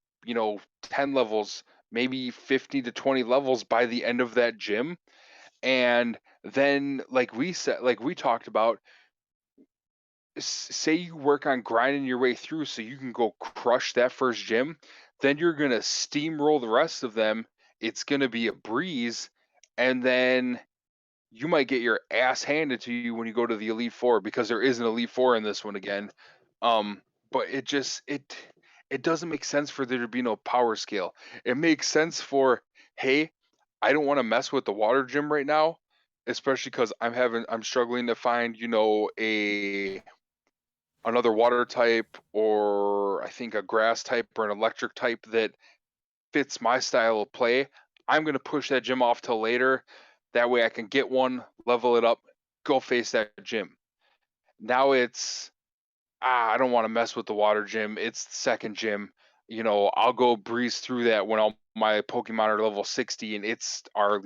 10 levels, maybe 50 to 20 levels by the end of that gym. And then, like we talked about, say you work on grinding your way through so you can go crush that first gym, then you're going to steamroll the rest of them. It's going to be a breeze. And then you might get your ass handed to you when you go to the Elite Four, because there is an Elite Four in this one again. Um, but it doesn't make sense for there to be no power scale. It makes sense for, hey, I don't want to mess with the water gym right now, especially because I'm struggling to find, a another water type, or I think a grass type or an electric type that fits my style of play. I'm going to push that gym off till later. That way I can get one, level it up, go face that gym. Now it's, I don't want to mess with the water gym. It's the second gym. I'll go breeze through that when all my Pokemon are level 60 and it's our,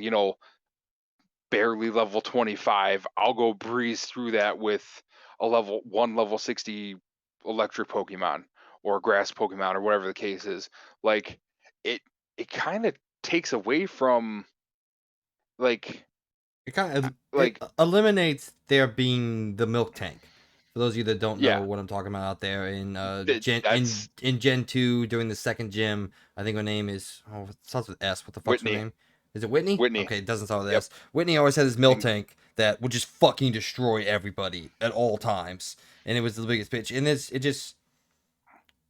barely level 25. I'll go breeze through that with level 60 electric Pokemon or grass Pokemon or whatever the case is. Like, it it kind of takes away from, like It kind of it like eliminates there being the milk tank. For those of you that don't know yeah, what I'm talking about out there, in that Gen that's in Gen 2 during the second gym, I think her name is, it starts with S. What the fuck's her Whitney. name? Is it Whitney? Whitney. Okay, it doesn't start with Yep. S. Whitney always had this milk And tank that would just fucking destroy everybody at all times, and it was the biggest bitch. And it just,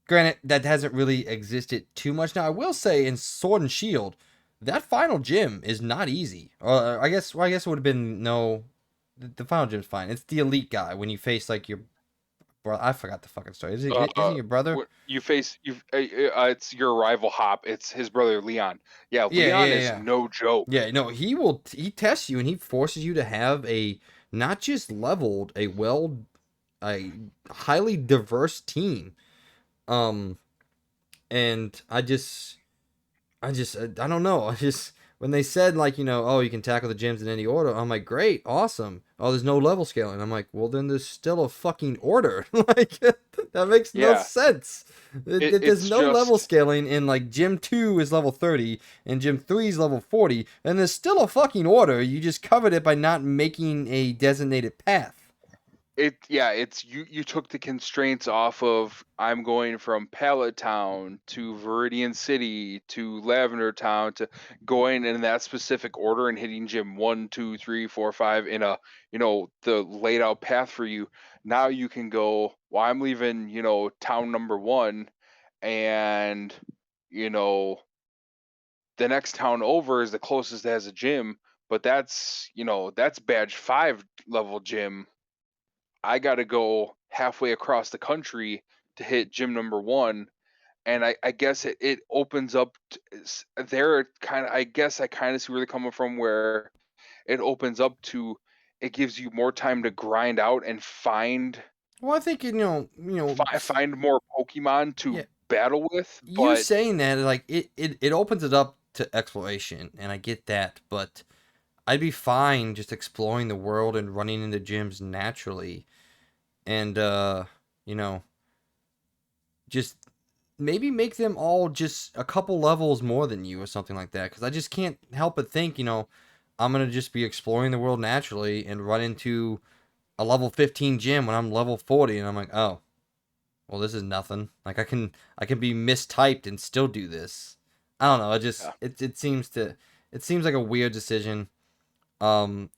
granted, that hasn't really existed too much now. I will say in Sword and Shield, that final gym is not easy. I guess it would have been no. The final gym's fine. It's the elite guy when you face like your bro. I forgot the fucking story. Isn't your brother? you face you it's your rival Hop. It's his brother Leon. Yeah, Yeah, Leon yeah, is yeah. no joke. Yeah, no, he tests you and he forces you to have a not just leveled, a highly diverse team. Um, and I don't know. I just when they said like oh you can tackle the gyms in any order, I'm like great, awesome. Oh, there's no level scaling. I'm like well then there's still a fucking order. Like that makes no Yeah, sense. There's it's no level just scaling in like gym 2 is level 30 and gym 3 is level 40 and there's still a fucking order. You just covered it by not making a designated path. it's you took the constraints off of, I'm going from Pallet Town to Viridian City to Lavender Town, to going in that specific order and hitting gym 1, 2, 3, 4, 5 in a, the laid out path for you. Now you can go, well, I'm leaving, town number one, and you know the next town over is the closest that has a gym, but that's badge 5 level gym. I got to go halfway across the country to hit gym number one. And I guess it opens up there kind of, I guess I kind of see where they're coming from, where it opens up to, it gives you more time to grind out and find Well, I think find more Pokemon to yeah, battle with. you But saying that like it opens it up to exploration and I get that, but I'd be fine just exploring the world and running into gyms naturally and you know, just maybe make them all just a couple levels more than you or something like that cuz I just can't help but think, I'm going to just be exploring the world naturally and run into a level 15 gym when I'm level 40 and I'm like, "Oh, well this is nothing." Like I can be mistyped and still do this. I don't know, yeah, it seems like a weird decision.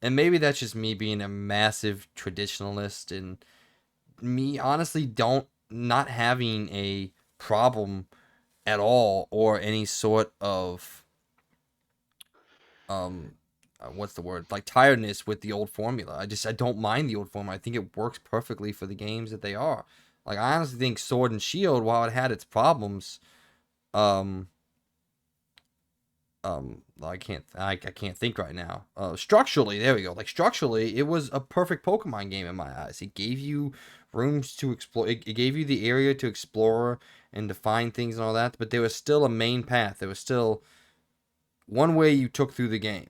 And maybe that's just me being a massive traditionalist and me honestly don't not having a problem at all or any sort of um what's the word like tiredness with the old formula. I don't mind the old formula. I think it works perfectly for the games that they are. Like I honestly think Sword and Shield, while it had its problems, um I can't think right now. Structurally, there we go. Like structurally, it was a perfect Pokemon game in my eyes. It gave you rooms to explore. It gave you the area to explore and to find things and all that. But there was still a main path. There was still one way you took through the game.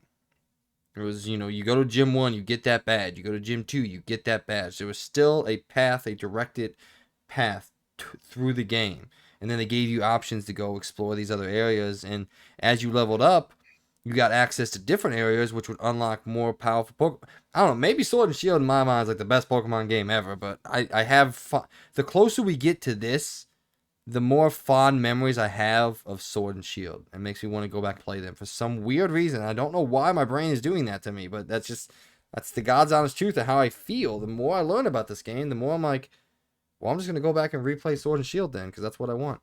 It was, you go to gym 1, you get that badge. You go to gym 2, you get that badge. There was still a path, a directed path through the game. And then they gave you options to go explore these other areas. And as you leveled up, you got access to different areas, which would unlock more powerful Pokemon. I don't know, maybe Sword and Shield in my mind is like the best Pokemon game ever, but I have fun. The closer we get to this, the more fond memories I have of Sword and Shield. It makes me want to go back and play them for some weird reason. I don't know why my brain is doing that to me, but that's the God's honest truth of how I feel. The more I learn about this game, the more I'm like, well, I'm just gonna go back and replay Sword and Shield then, because that's what I want.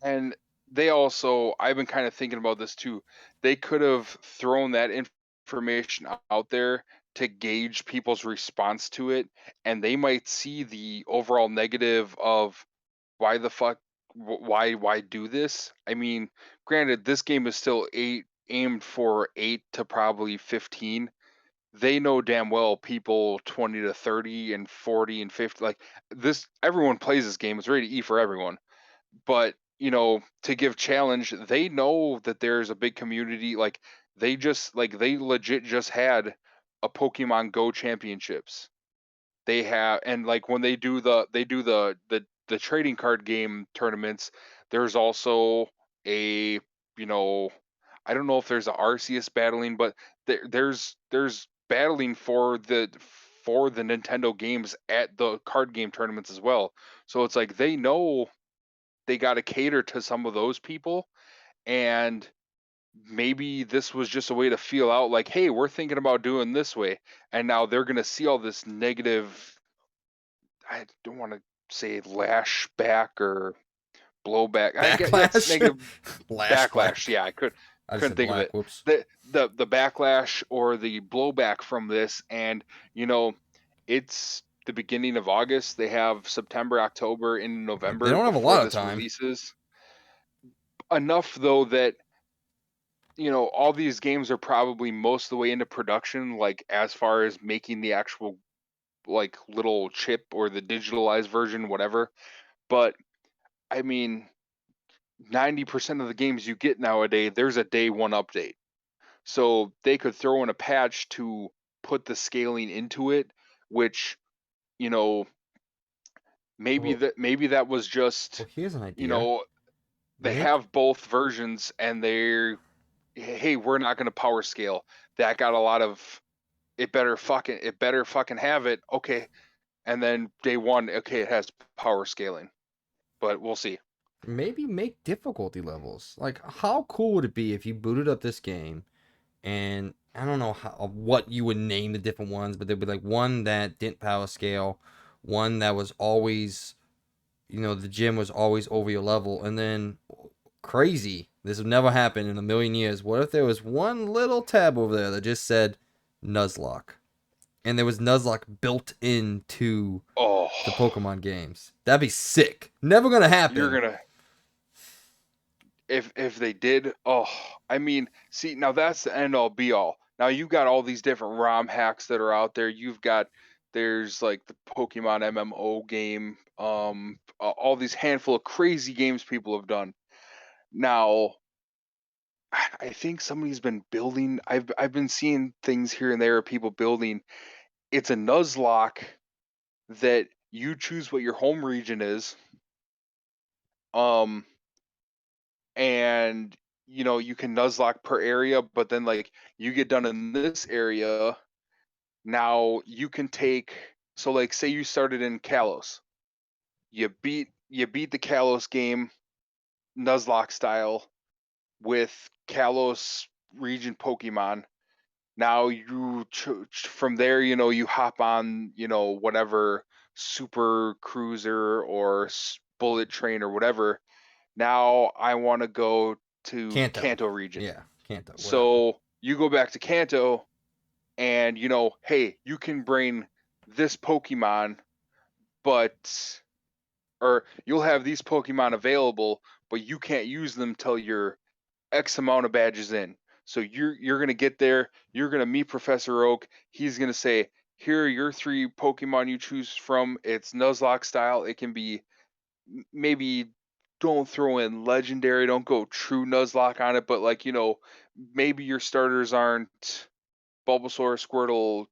And I've been kind of thinking about this too. They could have thrown that information out there to gauge people's response to it, and they might see the overall negative of why the fuck, why do this? I mean, granted, this game is still aimed for 8 to probably 15. They know damn well people 20 to 30 and 40 and 50, like this. Everyone plays this game. It's ready to eat for everyone, but to give challenge, they know that there's a big community. Like they legit just had a Pokemon Go championships. They have, and like when they do the trading card game tournaments, there's also a, you know I don't know if there's a Arceus battling, but there's battling for the Nintendo games at the card game tournaments as well. So it's like they know they got to cater to some of those people, and maybe this was just a way to feel out, like, hey, we're thinking about doing this way, and now they're going to see all this negative, I don't want to say lash back or blowback, I guess Backlash, negative backlash. lashback. Yeah, I just couldn't said think of black. it. Whoops. The backlash or the blowback from this, and you know it's the beginning of August. They have September, October, into They November don't have a before lot of this time. releases. Enough though that all these games are probably most of the way into production, like as far as making the actual like little chip or the digitalized version, whatever. But I mean, 90% of the games you get nowadays, there's a day one update. So they could throw in a patch to put the scaling into it, which, you know, Well, maybe that was just, here's an you idea. know, they Make have both versions and they're, hey, we're not going to power scale. That got a lot of, it better fucking have it. Okay. And then day one, okay, it has power scaling. But we'll see. maybe make difficulty levels. Like, how cool would it be if you booted up this game and I don't know what you would name the different ones, but there'd be like one that didn't power scale, one that was always, the gym was always over your level, and then crazy, this would never happen in a million years. What if there was one little tab over there that just said Nuzlocke, and there was Nuzlocke built into Oh, the Pokemon games? That'd be sick. Never gonna you're happen. gonna if they did. Oh, I mean, see, now that's the end all be all. Now you got all these different ROM hacks that are out there. There's like the Pokemon MMO game, all these handful of crazy games people have done. Now, I think somebody's been building. I've been seeing things here and there of people building. It's a Nuzlocke that you choose what your home region is. Um, and you can Nuzlocke per area, but then like you get done in this area, now you can take, so like say you started in Kalos, you beat the Kalos game Nuzlocke style with Kalos region Pokemon. Now from there, you hop on, whatever super cruiser or bullet train or whatever. Now I want to go to Kanto. Kanto region. Yeah, Kanto. Whatever. So you go back to Kanto, and hey, you can bring this Pokemon, but or you'll have these Pokemon available, but you can't use them till you're X amount of badges in. So you're gonna get there. You're gonna meet Professor Oak. He's gonna say, "Here are your three Pokemon you choose from. It's Nuzlocke style. It can be maybe don't throw in legendary. Don't go true Nuzlocke on it, but like maybe your starters aren't Bulbasaur, Squirtle,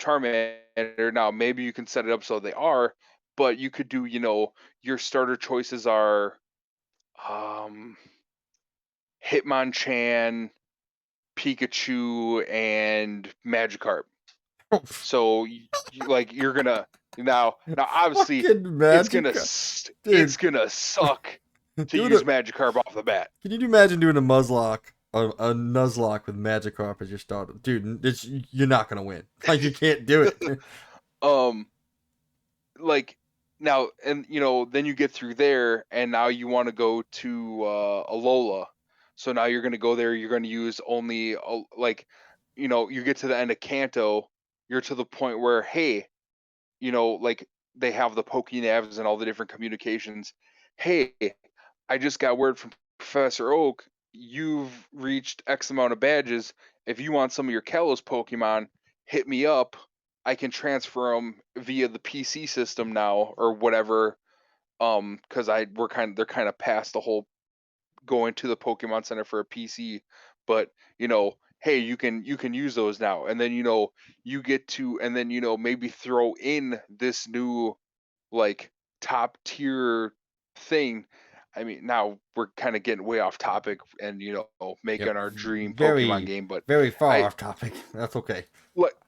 Charmander. Now maybe you can set it up so they are, but you could do your starter choices are um Hitmonchan, Pikachu, and Magikarp. So like you're gonna now obviously Fucking it's gonna magic, it's dude. gonna suck to Dude, use Magikarp off the bat. can you imagine doing a Nuzlocke, a Nuzlocke with Magikarp as your starter? Dude, you're not gonna win. Like you can't do it. um like now and then you get through there and now you want to go to Alola. So now you're going to go there, you're going to use only like you get to the end of Kanto, you're to the point where hey, like they have the Pokénavs and all the different communications. Hey, I just got word from Professor Oak. You've reached X amount of badges. If you want some of your Kalos Pokemon, hit me up. I can transfer them via the PC system now or whatever. Because they're kind of past the whole going to the Pokemon Center for a PC, but hey, you can use those now, and then you get to, and then maybe throw in this new like top tier thing. I mean, now we're kind of getting way off topic and Yep. making our dream Pokemon Very, game, but very far I off topic. That's okay.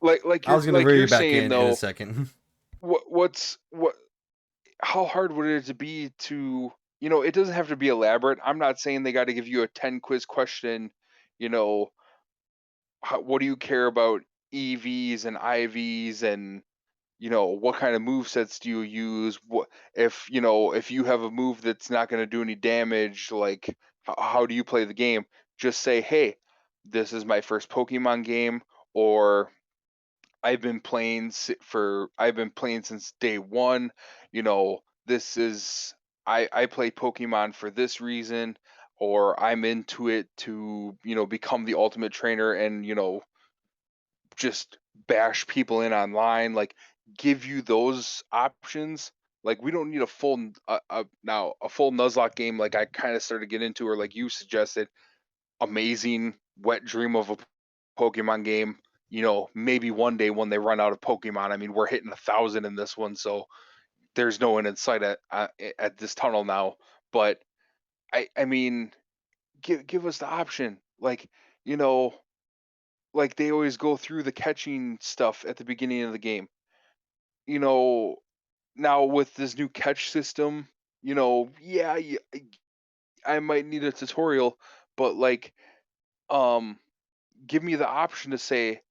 like I you're was gonna reel you back saying in a though, second. what how hard would it to be to it doesn't have to be elaborate. I'm not saying they got to give you a 10 quiz question, you know what do you care about EVs and IVs and what kind of move sets do you use, what if you have a move that's not going to do any damage, like how do you play the game. Just say, hey, this is my first Pokemon game, or I've been playing since day one. This is I play Pokemon for this reason, or I'm into it to become the ultimate trainer and just bash people in online. Like give you those options. Like we don't need a full now a full Nuzlocke game like I kind of started to get into, or like you suggested, amazing wet dream of a Pokemon game. Maybe one day when they run out of Pokemon. I mean, we're hitting 1,000 in this one, so there's no end in sight at this tunnel now. But I mean, give us the option. You know, like they always go through the catching stuff at the beginning of the game. You know, Now with this new catch system, yeah, I might need a tutorial, but like, um, give me the option to say,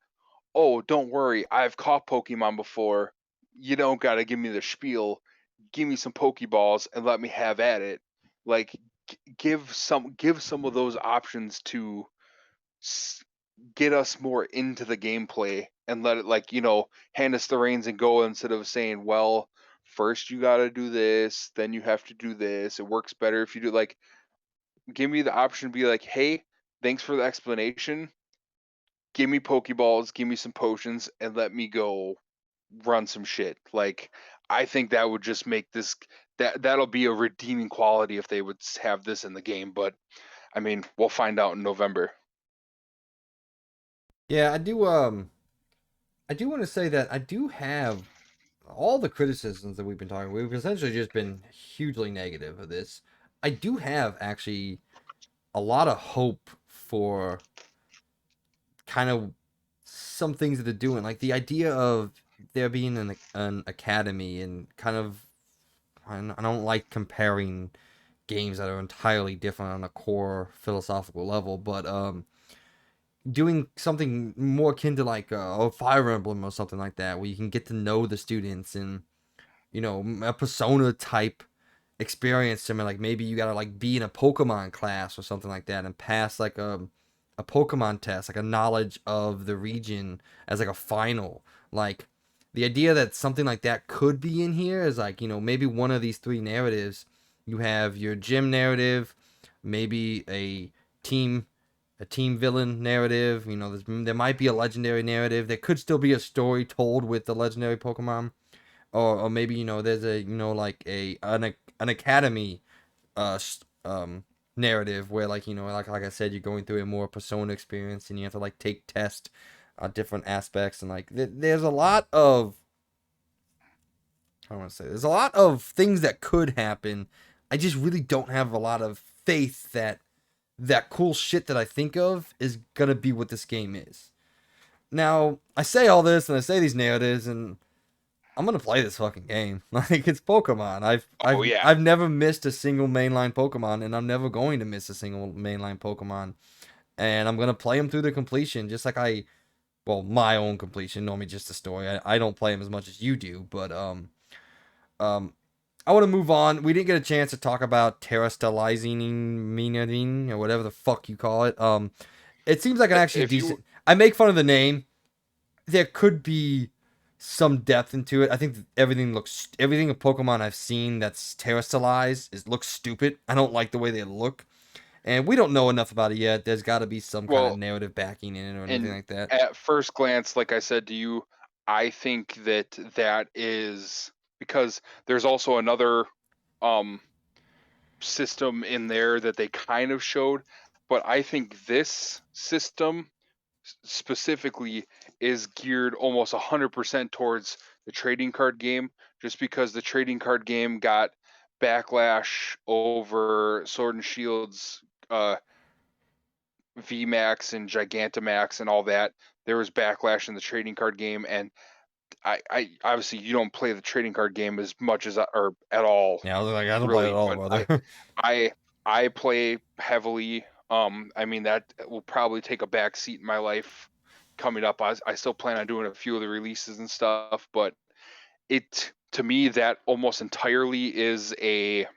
"Oh, don't worry, I've caught Pokemon before. You don't gotta give me the spiel. Give me some Pokeballs and let me have at it." Like, give some of those options to s- get us more into the gameplay and let it hand us the reins and go instead of saying, "Well, first you gotta do this, then you have to do this. It works better if you do." Like, give me the option to be like, "Hey, thanks for the explanation. Give me Pokeballs, give me some potions, and let me go run some shit." Like, I think that would just make this that'll be a redeeming quality if they would have this in the game. But I mean, we'll find out in November. Yeah, I do want to say that I do have all the criticisms that we've been talking. We've essentially just been hugely negative of this. I do have actually a lot of hope for kind of some things that they're doing, like the idea of there being an academy and kind of. I don't like comparing games that are entirely different on a core philosophical level, but doing something more akin to like a Fire Emblem or something like that, where you can get to know the students and a persona type experience to me. Like maybe you gotta like be in a Pokemon class or something like that and pass like a Pokemon test, like a knowledge of the region as like a final. Like the idea that something like that could be in here is like maybe one of these three narratives. You have your gym narrative, maybe a team a team villain narrative. There might be a legendary narrative. There could still be a story told with the legendary Pokemon, or maybe there's a like an academy narrative where like I said, you're going through a more persona experience and you have to like take tests on different aspects and like there's a lot of I want to say there's a lot of things that could happen. I just really don't have a lot of faith that that cool shit that I think of is gonna be what this game is. Now I say all this and I say these narratives and I'm gonna play this fucking game. Like it's Pokemon. Oh yeah. I've never missed a single mainline Pokemon, and I'm never going to miss a single mainline Pokemon. And I'm gonna play them through the completion, just like my own completion. Normally just the story. I don't play them as much as you do, but um, I want to move on. We didn't get a chance to talk about terrestrializing Minadine or whatever the fuck you call it. It seems like an actually If you decent. I make fun of the name. There could be some depth into it. I think everything of Pokemon I've seen that's terrestrialized looks stupid. I don't like the way they look, and we don't know enough about it yet. There's got to be some kind of well, narrative backing in it or anything and like that. at first glance, like I said to you, I think that that is because there's also another um system in there that they kind of showed, but I think this system specifically is geared almost 100% towards the trading card game, just because the trading card game got backlash over Sword and Shield's VMAX and Gigantamax and all that. There was backlash in the trading card game, and I obviously you don't play the trading card game as much as or at all, Yeah, I was like, I don't play it at really, all, but brother. I I play heavily. I mean that will probably take a back seat in my life coming up. I still plan on doing a few of the releases and stuff, but it to me that almost entirely is a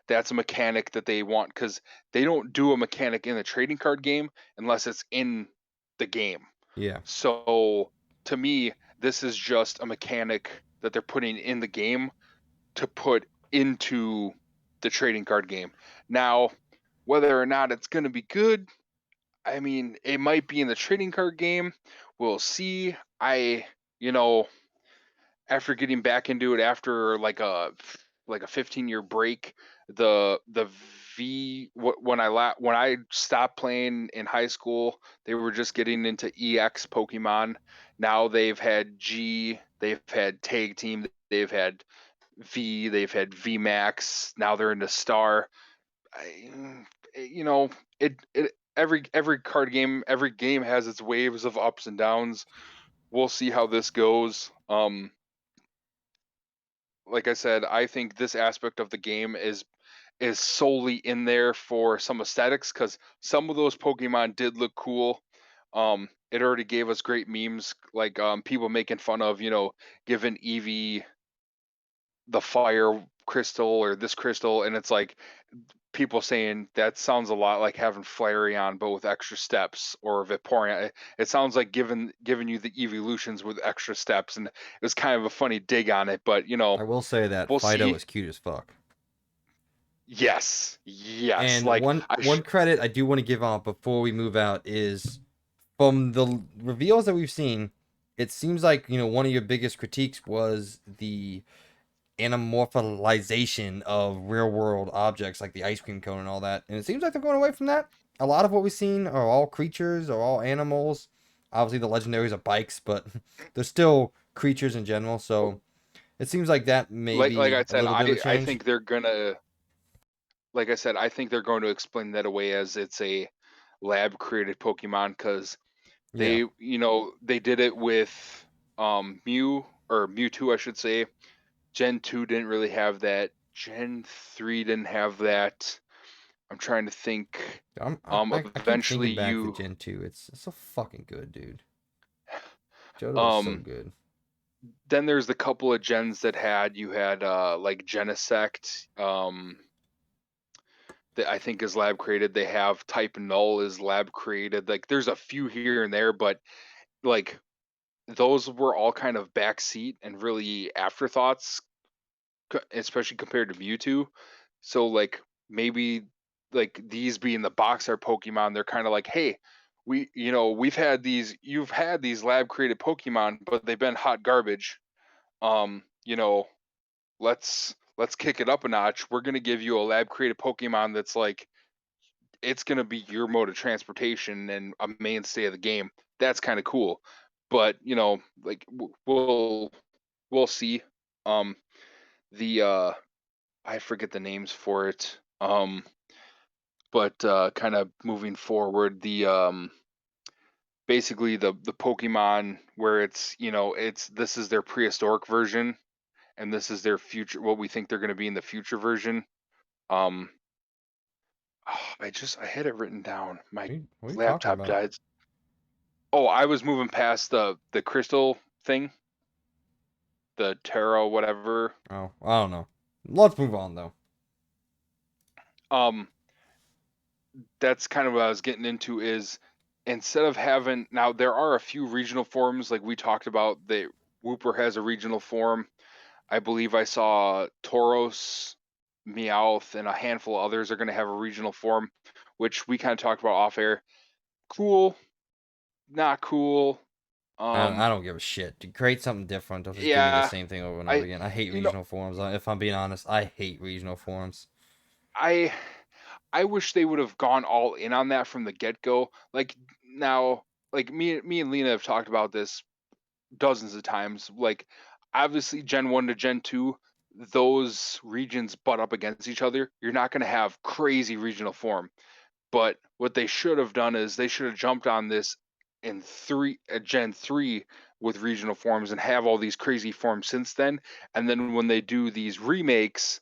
that's a mechanic that they want because they don't do a mechanic in the trading card game unless it's in the game. Yeah, So to me, this is just a mechanic that they're putting in the game to put into the trading card game. Now, whether or not it's going to be good, I mean, it might be in the trading card game. We'll see. You know, after getting back into it after like a 15-year break, the when I stopped playing in high school, they were just getting into EX Pokemon. Now they've had G, they've had Tag Team, they've had V, they've had V Max. Now they're into Star. You know, it every card game, every game has its waves of ups and downs. We'll see how this goes. Like I said, I think this aspect of the game is solely in there for some aesthetics because some of those Pokemon did look cool. It already gave us great memes, like people making fun of, giving Eevee the fire crystal or this crystal, and it's like people saying that sounds a lot like having Flareon but with extra steps, or Vaporeon. It sounds like giving you the evolutions with extra steps, and it was kind of a funny dig on it. But I will say that we'll Fido see. is cute as fuck. Yes, yes. And Like one credit I do want to give out before we move out is from the reveals that we've seen, it seems like one of your biggest critiques was the anamorphalization of real world objects like the ice cream cone and all that. And it seems like they're going away from that. A lot of what we've seen are all creatures or all animals. Obviously, the legendaries are bikes, but they're still creatures in general. So it seems like that may like I be a said, little bit of a I change. think they're gonna like I said, I think they're going to explain that away as it's a lab created Pokemon because Yeah. they did it with Mew or Mewtwo, I should say. Gen 2 didn't really have that. Gen 3 didn't have that. I'm trying to think. I keep Eventually thinking back to you Gen 2. It's so fucking good, dude. Johto is so um good. then there's the couple of gens that you had like Genesect, that I think is lab created. They have Type Null is lab created. Like there's a few here and there, but like those were all kind of backseat and really afterthoughts, especially compared to Mewtwo. So like maybe like these being the box art Pokemon, they're kind of like, hey, you've had these lab created Pokemon, but they've been hot garbage. Um, you know, let's kick it up a notch. We're gonna give you a lab created Pokemon that's like it's gonna be your mode of transportation and a mainstay of the game. That's kind of cool. But like we'll see. Um, the I forget the names for it. But kind of moving forward, the basically the Pokemon where it's this is their prehistoric version and this is their future, what we think they're going to be in the future version. Um, I had it written down. My What are you talking laptop about? died. Oh, I was moving past the crystal thing, the tarot, whatever. Oh, I don't know. Let's move on though. Um, that's kind of what I was getting into is instead of having now there are a few regional forms like we talked about. The Whooper has a regional form. I believe I saw Tauros, Meowth, and a handful of others are going to have a regional form, which we kind of talked about off air. Cool, not cool. I don't give a shit. To create something different, don't just give me the Yeah, same thing over and over I, again. I hate you know, regional forums. If I'm being honest, I hate regional forums. I I wish they would have gone all in on that from the get go. Like now, like me and Lena have talked about this dozens of times. Like obviously Gen 1 to Gen 2, those regions butt up against each other. You're not going to have crazy regional form. But what they should have done is they should have jumped on this in Gen 3 with regional forms and have all these crazy forms since then. And then when they do these remakes,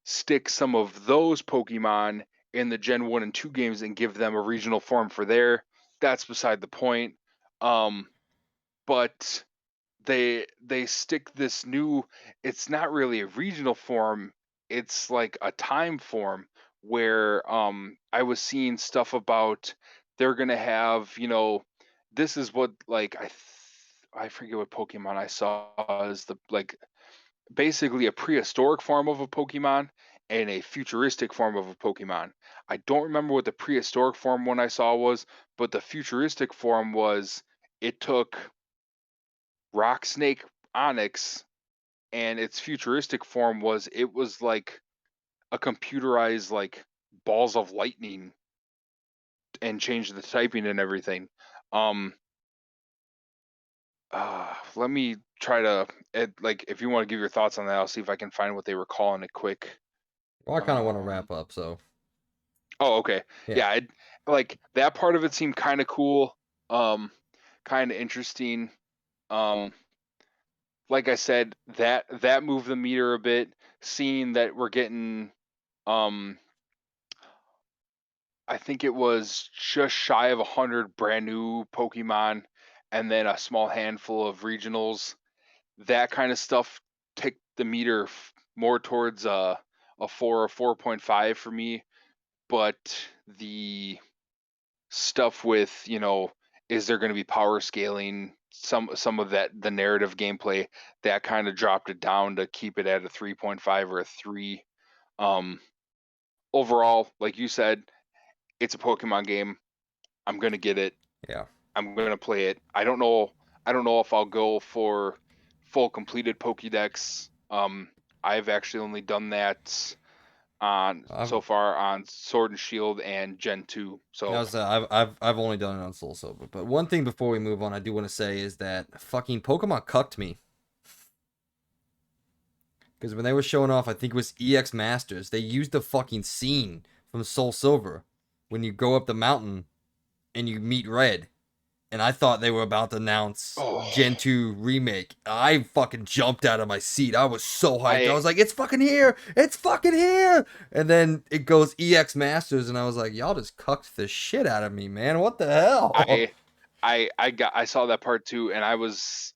stick some of those Pokemon in the Gen 1 and 2 games and give them a regional form for there. That's beside the point. Um, but they stick this new, it's not really a regional form, it's like a time form where I was seeing stuff about they're gonna have, this is what like I forget what Pokemon I saw is the like basically a prehistoric form of a Pokemon and a futuristic form of a Pokemon. I don't remember what the prehistoric form one I saw was, but the futuristic form was it took Rock Snake Onyx, and its futuristic form was it was like a computerized like balls of lightning and changed the typing and everything. Um, Let me try to like if you want to give your thoughts on that, I'll see if I can find what they were calling it quick. Well, I kind of want to Um, wrap up, so oh, okay, yeah. yeah, like that part of it seemed kind of cool, um, kind of interesting. Um, like I said, that moved the meter a bit. Seeing that we're getting, um, I think it was just shy of 100 brand new Pokemon, and then a small handful of regionals. That kind of stuff take the meter more towards a 4 or 4.5 for me. But the stuff with is there going to be power scaling, some of that, the narrative gameplay, that kind of dropped it down to keep it at a 3.5 or a 3. um Overall, like you said, it's a Pokemon game. I'm going to get it. Yeah. I'm going to play it. I don't know if I'll go for full completed Pokédex. I've actually only done that on I've so far on Sword and Shield and Gen 2. I So was, I've only done it on Soul Silver. But one thing before we move on, I do want to say is that fucking Pokemon cucked me. Because when they were showing off, I think it was EX Masters, they used the fucking scene from Soul Silver when you go up the mountain and you meet Red. And I thought they were about to announce oh, Gen 2 remake. I fucking jumped out of my seat. I was so hyped. I I was like, it's fucking here. It's fucking here. And then it goes EX Masters, and I was like, y'all just cucked the shit out of me, man. What the hell? I I saw that part too, and I was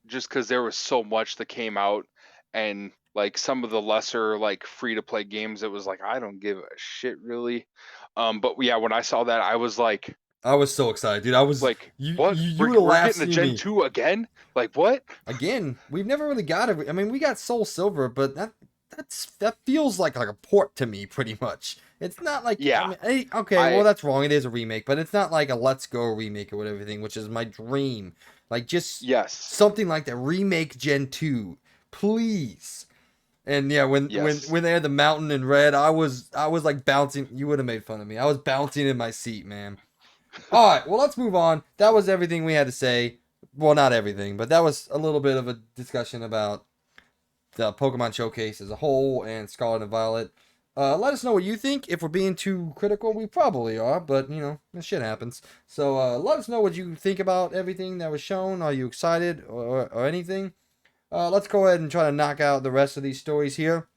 just because there was so much that came out, and like some of the lesser like free to play games, it was like I don't give a shit really. But yeah, when I saw that, I was I was so excited, dude. I was like, what? you We're would have we're laughed getting a seeing Gen me. 2 again? Like what? Again, we've never really got it. I mean, we got Soul Silver, but that feels like a port to me, pretty much. It's not like I Yeah, mean, okay, well I that's wrong. It is a remake, but it's not like a Let's Go remake or everything, which is my dream. Like just yes, something like that. Remake Gen 2, please. And yeah, when when yes. when they had the mountain in red, I was like bouncing. You would have made fun of me. I was bouncing in my seat, man. All right, well let's move on. That was everything we had to say. Well, not everything, but that was a little bit of a discussion about the Pokemon Showcase as a whole and Scarlet and Violet. Let us know what you think. If we're being too critical, we probably are, but you know, this shit happens. So let us know what you think about everything that was shown. Are you excited or anything? Let's go ahead and try to knock out the rest of these stories here.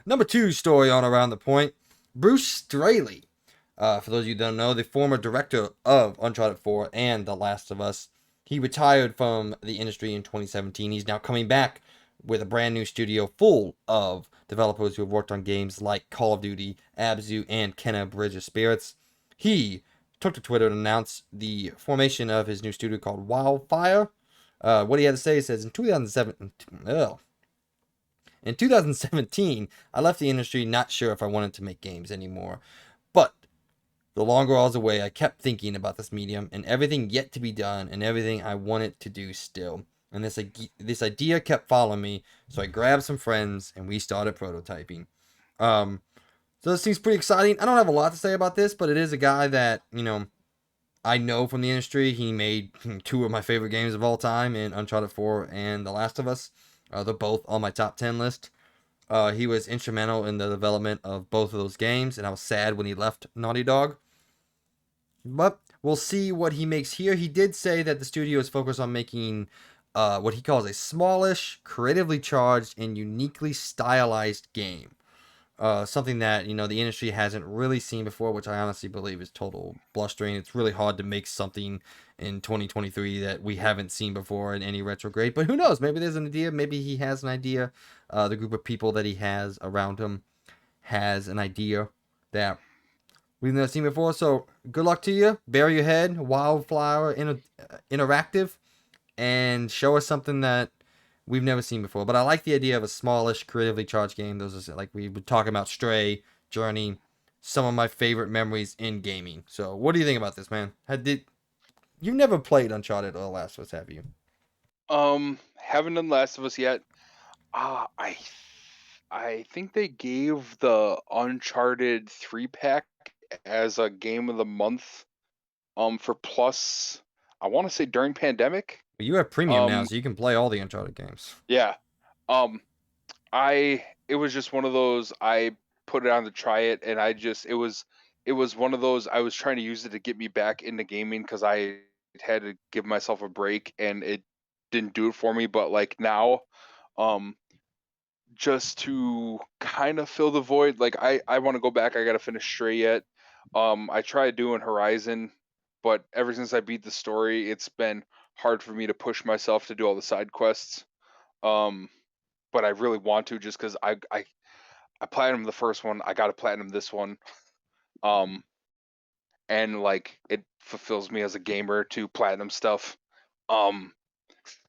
Number two story on Around the Point, Bruce Straley. For those of you who don't know, the former director of Uncharted 4 and The Last of Us. He retired from the industry in 2017. He's now coming back with a brand new studio full of developers who have worked on games like Call of Duty, Abzu, and Kenna Bridge of Spirits. He took to Twitter to announce the formation of his new studio called Wildfire. What he had to say says in 2007, in 2017, I left the industry not sure if I wanted to make games anymore. But the longer I was away, I kept thinking about this medium and everything yet to be done and everything I wanted to do still. And this idea kept following me, so I grabbed some friends and we started prototyping. Um, so this seems pretty exciting. I don't have a lot to say about this, but it is a guy that I know from the industry. He made two of my favorite games of all time in Uncharted 4 and The Last of Us. They're both on my top 10 list. He was instrumental in the development of both of those games, and I was sad when he left Naughty Dog. But we'll see what he makes here. He did say that the studio is focused on making what he calls a smallish, creatively charged, and uniquely stylized game. Something that the industry hasn't really seen before, which I honestly believe is total blustering. It's really hard to make something in 2023 that we haven't seen before in any retrograde. But who knows? Maybe there's an idea. Maybe he has an idea. The group of people that he has around him has an idea that we've never seen before. So good luck to you. Bury your head, Wildflower Interactive, and show us something that we've never seen before. But I like the idea of a smallish, creatively charged game. Those are like we were talking about Stray, Journey, some of my favorite memories in gaming. So what do you think about this, man? You never played Uncharted or The Last of Us, have you? Haven't done Last of Us yet. I think they gave the Uncharted 3 pack as a game of the month for Plus. I want to say during pandemic. Well, you have premium now, Um so you can play all the Uncharted games. yeah. Um I it was just one of those I put it on to try it and it was one of those I was trying to use it to get me back into gaming cuz I had to give myself a break and it didn't do it for me but like now um just to kind of fill the void. Like I want to go back. I got to finish Stray yet. I tried doing Horizon, but ever since I beat the story, it's been hard for me to push myself to do all the side quests. Um, but I really want to just because I platinum the first one. I got to platinum this one. Um, and like it fulfills me as a gamer to platinum stuff. Um,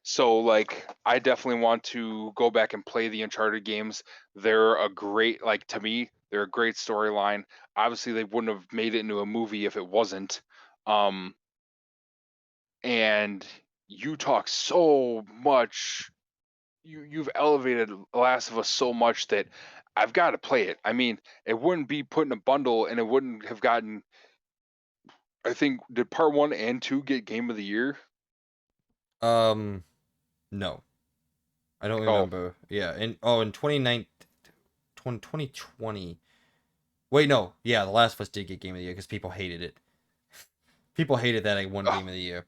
So like I definitely want to go back and play the Uncharted games. They're a great like to me, they're a great storyline. Obviously they wouldn't have made it into a movie if it wasn't. Um and you talk so much you've elevated Last of Us so much that I've got to play it. I mean, it wouldn't be put in a bundle and it wouldn't have gotten I think did part 1 and 2 get game of the year? Um, no, I don't Oh, remember. Yeah, in 2019, 2020. Wait, no. Yeah, The Last of Us did get Game of the Year because people hated it. People hated that I won Game of the Year.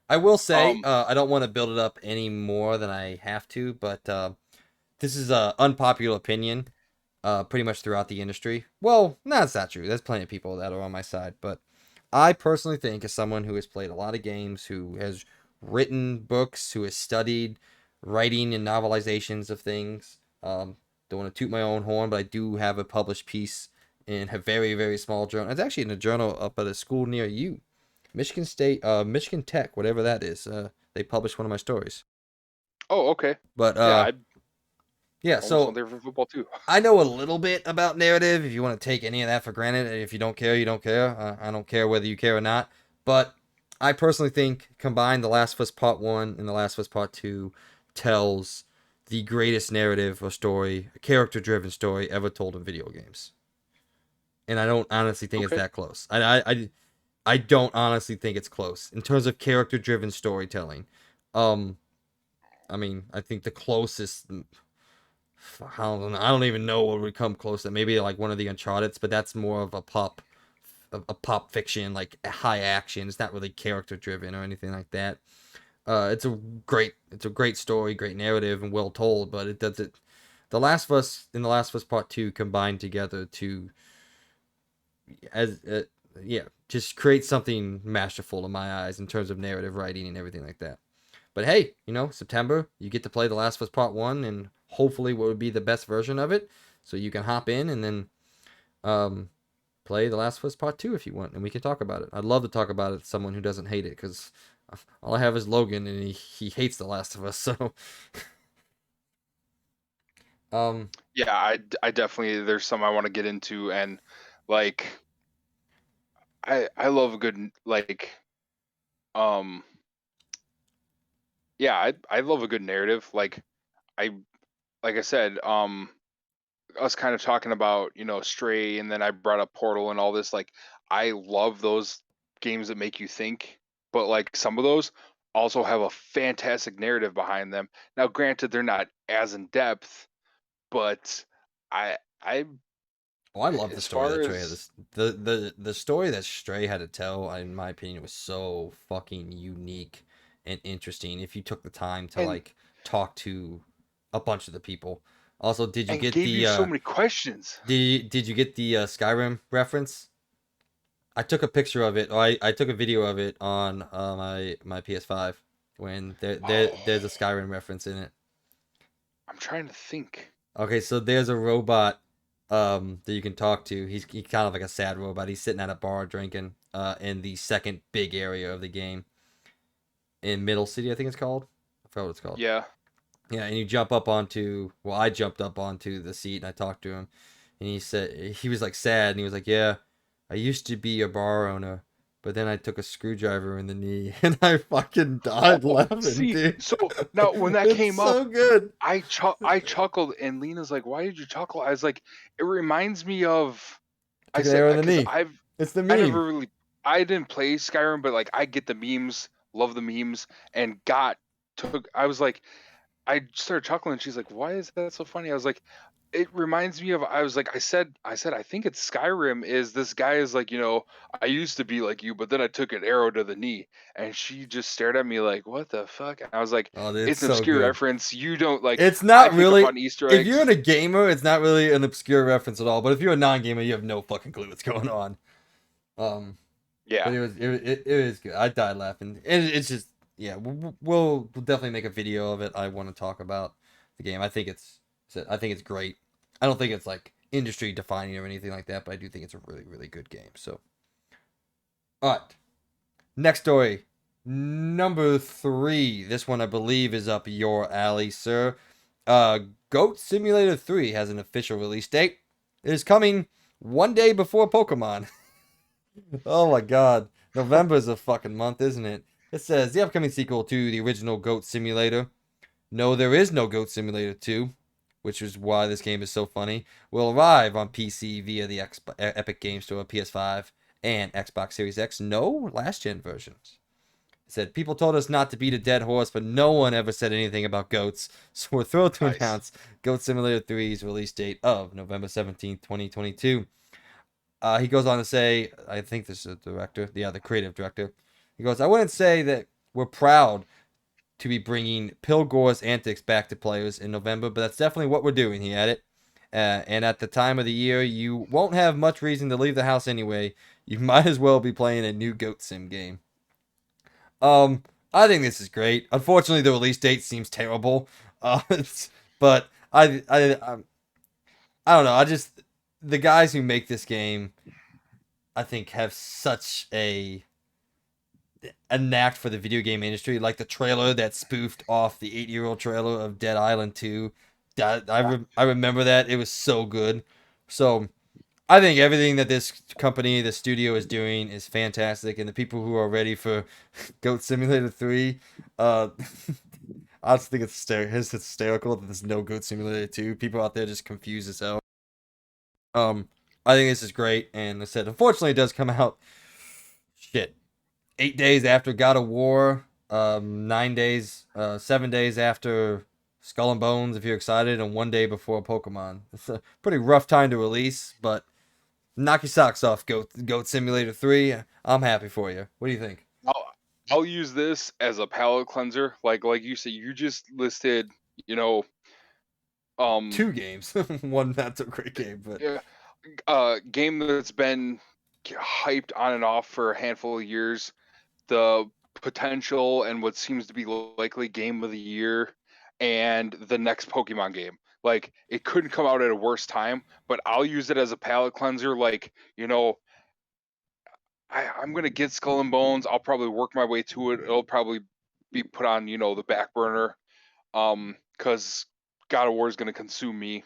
I will say, um I don't want to build it up any more than I have to, but this is a unpopular opinion, pretty much throughout the industry. Well, no, that's not true. There's plenty of people that are on my side, but I personally think, as someone who has played a lot of games, who has written books, who has studied writing and novelizations of things, don't want to toot my own horn, but I do have a published piece in a very, very small journal. It's actually in a journal up at a school near you, Michigan State, Michigan Tech, whatever that is. They published one of my stories. oh okay. But Yeah, Yeah, almost went so there for football too. I know a little bit about narrative. If you want to take any of that for granted, if you don't care, you don't care. I don't care whether you care or not. But I personally think combined The Last of Us Part 1 and The Last of Us Part 2 tells the greatest narrative or story, a character driven story ever told in video games. And I don't honestly think it's Okay. that close. I don't honestly think it's close in terms of character driven storytelling. Um, I mean, I think the closest I don't even know what would come close to maybe like one of the Uncharted's, but that's more of a pop fiction, like high action. It's not really character driven or anything like that. It's a great story, great narrative, and well told. But it does it. The Last of Us and The Last of Us Part Two combined together to as yeah, just create something masterful in my eyes in terms of narrative writing and everything like that. But hey, September, you get to play The Last of Us Part 1 and hopefully what would be the best version of it. So you can hop in and then um, play The Last of Us Part 2 if you want, and we can talk about it. I'd love to talk about it to someone who doesn't hate it because all I have is Logan and he hates The Last of Us. So, um, Yeah, I definitely there's some I want to get into, and like I love a good um yeah, I love a good narrative. I like I said, us kind of talking about, Stray, and then I brought up Portal and all this, like I love those games that make you think, but like some of those also have a fantastic narrative behind them. Now granted they're not as in depth, but I oh, I love the as story far that Trey had. as The story that Stray had to tell, in my opinion, was so fucking unique and interesting. If you took the time to and like talk to a bunch of the people. Also, and gave you so many questions. did you get the Skyrim reference? I took a picture of it. Or I took a video of it on my PS5 when there's a Oh, Skyrim reference in it. I'm trying to think. Okay, so there's a robot that you can talk to. He's kind of like a sad robot. He's sitting at a bar drinking in the second big area of the game in Middle City, I think it's called. I forgot what it's called. Yeah. Yeah, and you jump up onto well, I jumped up onto the seat and I talked to him and he said he was like sad and he was like, "Yeah, I used to be a bar owner, but then I took a screwdriver in the knee and I fucking died Oh, laughing, see, dude." so now when that It's came up, so good. I chuckled, and Lena's like, "Why did you chuckle?" I was like, "It reminds me of." I Took an said, arrow in the "Because knee. It's the I meme. never really, I didn't play Skyrim, but like I get the memes, love the memes, and I was like, I started chuckling. And she's like, "Why is that so funny?" I was like, "It reminds me of." I was like, I said, I think it's Skyrim. Is this guy is like, I used to be like you, but then I took an arrow to the knee, and she just stared at me like, "What the fuck?" And I was like, Oh, it's "It's an so obscure good. reference. You don't like. It's I not pick up really. on Easter If you're eggs." a gamer, it's not really an obscure reference at all. But if you're a non-gamer, you have no fucking clue what's going on. Um, Yeah, but it is good. I died laughing. It's just yeah. We'll definitely make a video of it. I want to talk about the game. I think it's great. I don't think it's like industry defining or anything like that, but I do think it's a really really good game. So, all right, next story, number three. This one I believe is up your alley, sir. Uh, Goat Simulator 3 has an official release date. It is coming one day before Pokemon. Oh my god. November is a fucking month, isn't it? It says the upcoming sequel to the original Goat Simulator. No, there is no Goat Simulator 2, which is why this game is so funny. Will arrive on PC via the Epic Game Store, PS5, and Xbox Series X. No last gen versions. It said people told us not to beat a dead horse, but no one ever said anything about goats. So we're thrilled to nice. announce Goat Simulator 3's release date of November 17th, 2022. He goes on to say, I think this is the director, yeah, the creative director. He goes, I wouldn't say that we're proud to be bringing Pilgore's antics back to players in November, but that's definitely what we're doing. He added. And at the time of the year, you won't have much reason to leave the house anyway. You might as well be playing a new Goat Sim game. Um, I think this is great. Unfortunately, the release date seems terrible. But I don't know. I just the guys who make this game I think have such a knack for the video game industry. Like the trailer that spoofed off the 8-year-old trailer of Dead Island 2. I remember that. It was so good. So I think everything that this company, the studio is doing is fantastic, and the people who are ready for Goat Simulator 3, uh, I just think it's hysterical that there's no Goat Simulator 2. People out there just confused as hell. Um, I think this is great, and I said, unfortunately, it does come out shit 8 days after God of War, 9 days, 7 days after Skull and Bones, if you're excited, and 1 day before Pokemon. It's a pretty rough time to release, but knock your socks off, Goat Simulator 3. I'm happy for you. What do you think? I'll, I'll use this as a palate cleanser. Like you said, you just listed, you know, um, 2 games. One not so great game, but yeah, game that's been hyped on and off for a handful of years. The potential and what seems to be likely game of the year, and the next Pokemon game. Like it couldn't come out at a worse time, but I'll use it as a palate cleanser. Like, I'm gonna get Skull and Bones. I'll probably work my way to it. It'll probably be put on, the back burner. Because God of War is gonna consume me.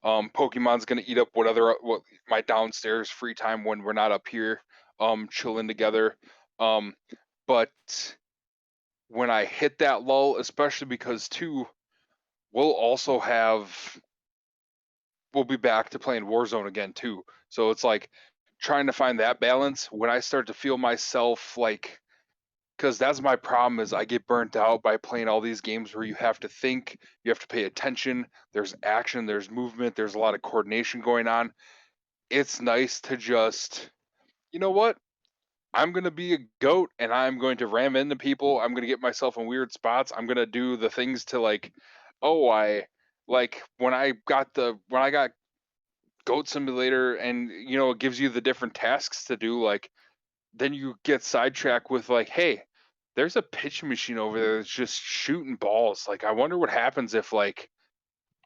Pokemon's gonna eat up what my downstairs free time when we're not up here, chilling together. Um, but when I hit that lull, especially because too, we'll also we'll be back to playing Warzone again too. So it's like trying to find that balance when I start to feel myself like, because that's my problem is I get burnt out by playing all these games where you have to think, you have to pay attention, there's action, there's movement, there's a lot of coordination going on. It's nice to just, you know what? I'm going to be a goat and I'm going to ram into people. I'm going to get myself in weird spots. I'm going to do the things to like, oh, I like when I got Goat Simulator and it gives you the different tasks to do, like then you get sidetracked with like, hey, there's a pitch machine over there that's just shooting balls. Like I wonder what happens if like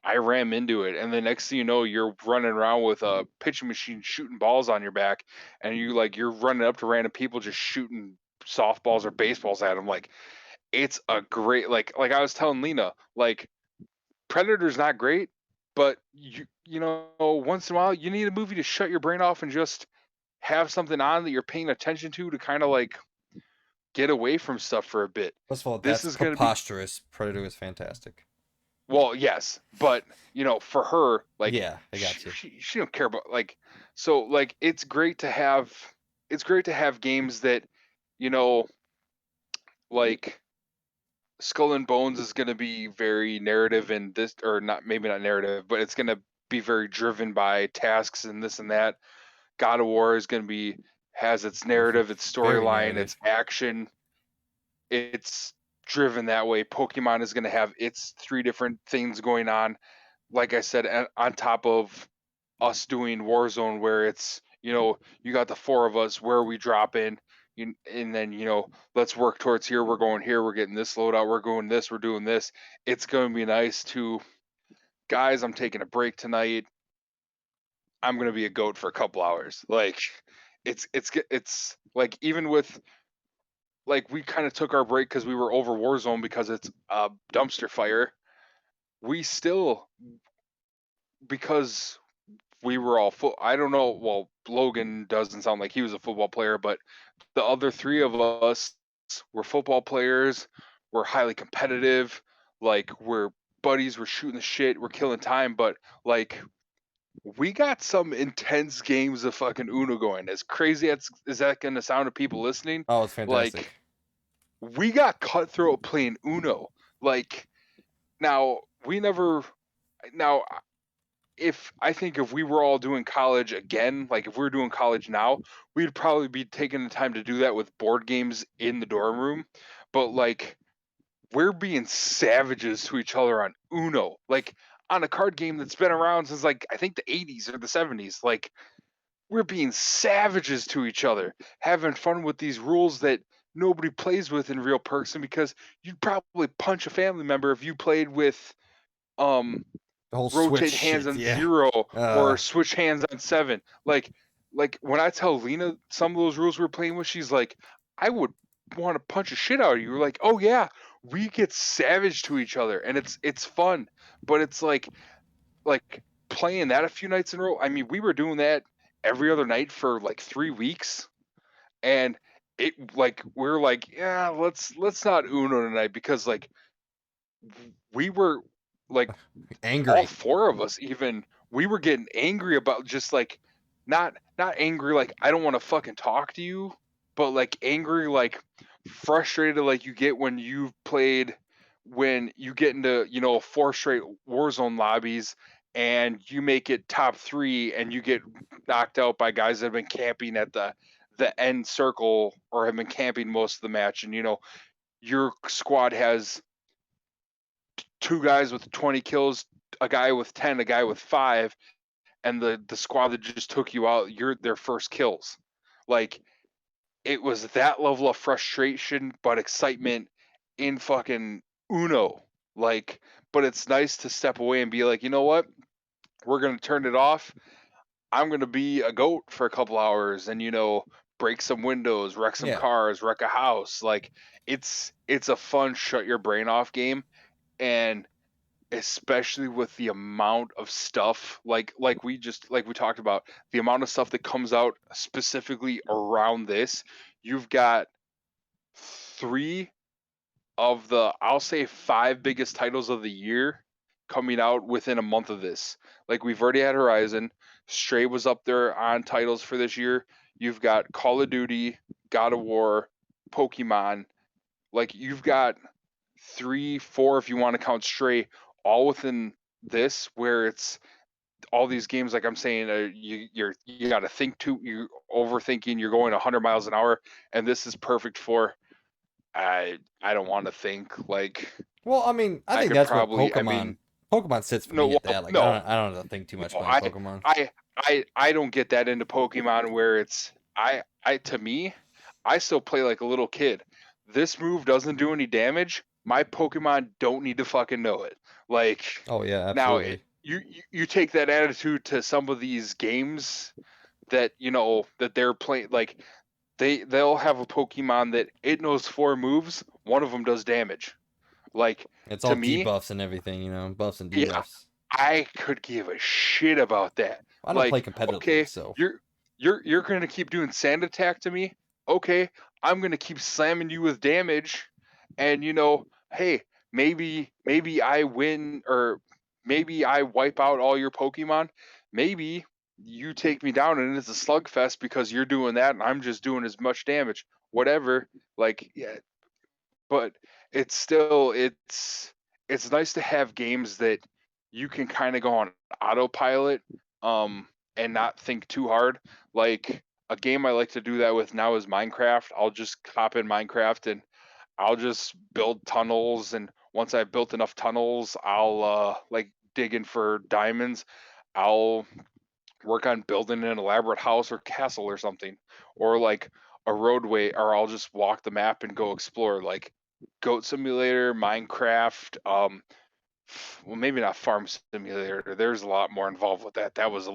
I ram into it, and the next thing you know, you're running around with a pitching machine shooting balls on your back, and you're running up to random people just shooting softballs or baseballs at them. Like it's a great like I was telling Lena, like Predator's not great, but once in a while you need a movie to shut your brain off and just have something on that you're paying attention to kind of like get away from stuff for a bit. first of all, This that's is going to be preposterous. Predator is fantastic. well, yes, but for her, like Yeah, I got you. she don't care about like so like it's great to have games that you know like Skull and Bones is going to be very narrative and this or not maybe not narrative, but it's going to be very driven by tasks and this and that. God of War is going to be has its narrative, its Very storyline, its narrative. action. It's driven that way. Pokemon is going to have its three different things going on. Like I said, on top of us doing Warzone, where it's you got the four of us where we drop in, and then let's work towards here. We're going here. We're getting this loadout. We're going this. We're doing this. It's going to be nice to guys. I'm taking a break tonight. I'm going to be a goat for a couple hours. Like it's like even with like we kind of took our break because we were over Warzone because it's a dumpster fire. We still because we were all I don't know. Well, Logan doesn't sound like he was a football player, but the other three of us were football players. We're highly competitive. Like we're buddies. We're shooting the shit. We're killing time. But like we got some intense games of fucking Uno going. As crazy as that going to sound to people listening, Oh, it's like fantastic. we got cutthroat playing Uno. Like now we never. Now if we were all doing college again, like if we were doing college now, we'd probably be taking the time to do that with board games in the dorm room. But like we're being savages to each other on Uno, like on a card game that's been around since like I think the 80s or the 70s. Like we're being savages to each other, having fun with these rules that nobody plays with in real person because you'd probably punch a family member if you played with um The whole Switch rotate hands shit, on yeah. 0 Uh, or switch hands on 7. Like when I tell Lena some of those rules we're playing with, she's like, I would want to punch a shit out of you. We're like, oh yeah, we get savage to each other, and it's fun, but it's like playing that a few nights in a row. I mean, we were doing that every other night for like 3 weeks, and it like we're like, yeah, let's not Uno tonight because like we were like all Angry. four of us even we were getting angry about just like not angry like I don't want to fucking talk to you, but like angry like frustrated like you get when you've played when you get into, you know, four straight Warzone lobbies and you make it top 3 and you get knocked out by guys that have been camping at the end circle or have been camping most of the match, and you know your squad has two guys with 20 kills, a guy with 10, a guy with 5, and the squad that just took you out, you're their first kills. Like it was that level of frustration but excitement in fucking Uno. Like, but it's nice to step away and be like, you know what? We're gonna turn it off. I'm gonna be a goat for a couple hours and, you know, break some windows, wreck some Yeah. cars, wreck a house. Like it's a fun shut your brain off game, and especially with the amount of stuff like we talked about, the amount of stuff that comes out specifically around this. You've got 3 of the, I'll say, 5 biggest titles of the year coming out within a month of this. Like we've already had Horizon, Stray was up there on titles for this year. You've got Call of Duty, God of War, Pokemon. Like you've got 3, 4 if you want to count Stray, all within this, where it's all these games. Like I'm saying, you got to think too. You overthinking. You're going 100 miles an hour, and this is perfect for. I don't want to think. Like Well, I mean, I I think could that's where probably. I Pokemon mean, Pokemon sits for no, me at well, that. Like no, I don't have to think too much no. playing Pokemon. I don't get that into Pokemon where it's I to me, I still play like a little kid. This move doesn't do any damage. My Pokemon don't need to fucking know it. Like Oh yeah, now, absolutely. you take that attitude to some of these games that you know that they're playing. Like they'll have a Pokemon that it knows 4 moves. One of them does damage. Like It's to all me, debuffs and everything, you know, buffs and yeah, debuffs. I could give a shit about that. I don't play Like, competitively, okay, so you're gonna keep doing sand attack to me. Okay, I'm gonna keep slamming you with damage, and you know, hey, maybe I win or maybe I wipe out all your Pokemon. Maybe you take me down and it's a slugfest because you're doing that and I'm just doing as much damage. Whatever. Like, yeah, but it's still it's nice to have games that you can kind of go on autopilot um and not think too hard. Like a game I like to do that with now is Minecraft. I'll just hop in Minecraft and I'll just build tunnels, and once I've built enough tunnels, I'll like dig in for diamonds. I'll work on building an elaborate house or castle or something, or like a roadway, or I'll just walk the map and go explore. Like Goat Simulator, Minecraft, well, maybe not Farm Simulator. There's a lot more involved with that. That was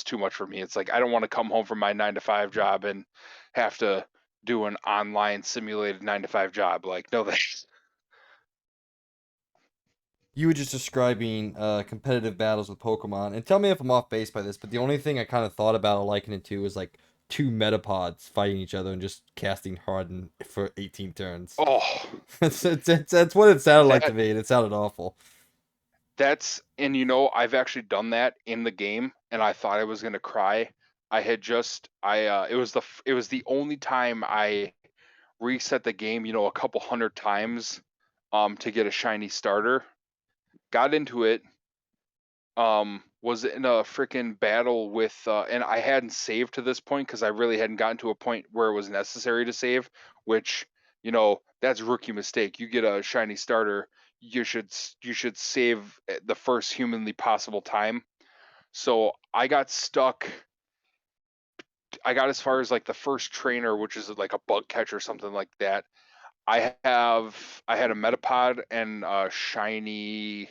too much for me. It's like I don't want to come home from my 9 to 5 job and have to do an online simulated 9 to 5 job. Like, no thanks. you were just describing competitive battles with Pokemon, and tell me if I'm off base by this, but the only thing I kind of thought about likening it to is like two Metapods fighting each other and just casting Harden for 18 turns. Oh, That's what it sounded like to that me, and it sounded awful. that's and you know I've actually done that in the game, and I thought I was gonna cry. I had just I it was the only time I reset the game, you know, a couple hundred times to get a shiny starter. Got into it, was in a freaking battle with and I hadn't saved to this point because I really hadn't gotten to a point where it was necessary to save, which, you know, that's rookie mistake. You get a shiny starter, you should save at the first humanly possible time. So I got as far as like the first trainer, which is like a bug catcher or something like that. I had a Metapod and a shiny.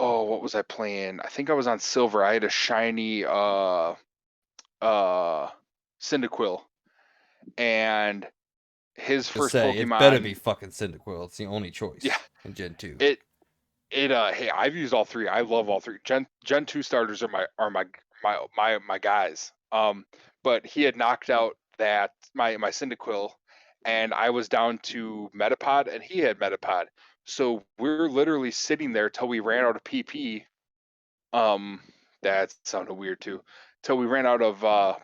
Oh, what was I playing? I think I was on silver. I had a shiny uh Cyndaquil, and his To first say it better be Pokemon. fucking Cyndaquil. It's the only Yeah, choice in Gen 2. it hey, I've used all three. I love all three. Gen 2 starters are my guys. But he had knocked out that my Cyndaquil, and I was down to Metapod, and he had Metapod. So we're literally sitting there till we ran out of PP. Um, that sounded weird too. Till we ran out of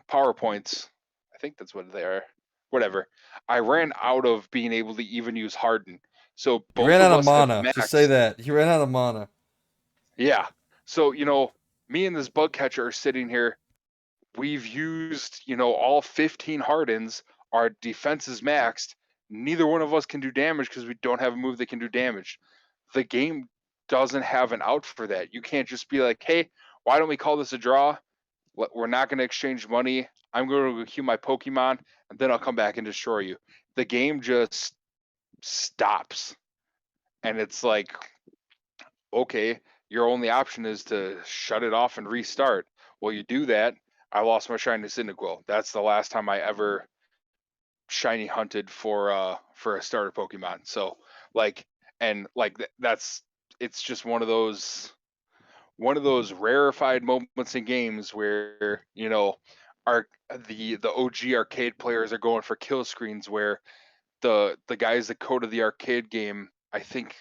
PowerPoints. I think that's what they are. Whatever. I ran out of being able to even use Harden. So You ran both of out of us had mana. Just say maxed. that. You ran out of mana. Yeah. So, me and this bug catcher are sitting here. We've used, all 15 Hardens. Our defense is maxed. Neither one of us can do damage because we don't have a move that can do damage. The game doesn't have an out for that. You can't just be like, hey, why don't we call this a draw? We're not going to exchange money. I'm going to go queue my Pokemon, and then I'll come back and destroy you. The game just stops. And it's like, okay, your only option is to shut it off and restart. Well, you do that. I lost my shiny Cyndaquil. That's the last time I ever shiny hunted for a starter Pokemon. So like and like that's it's just one of those rarefied moments in games where our the OG arcade players are going for kill screens where the guys that coded the arcade game, I think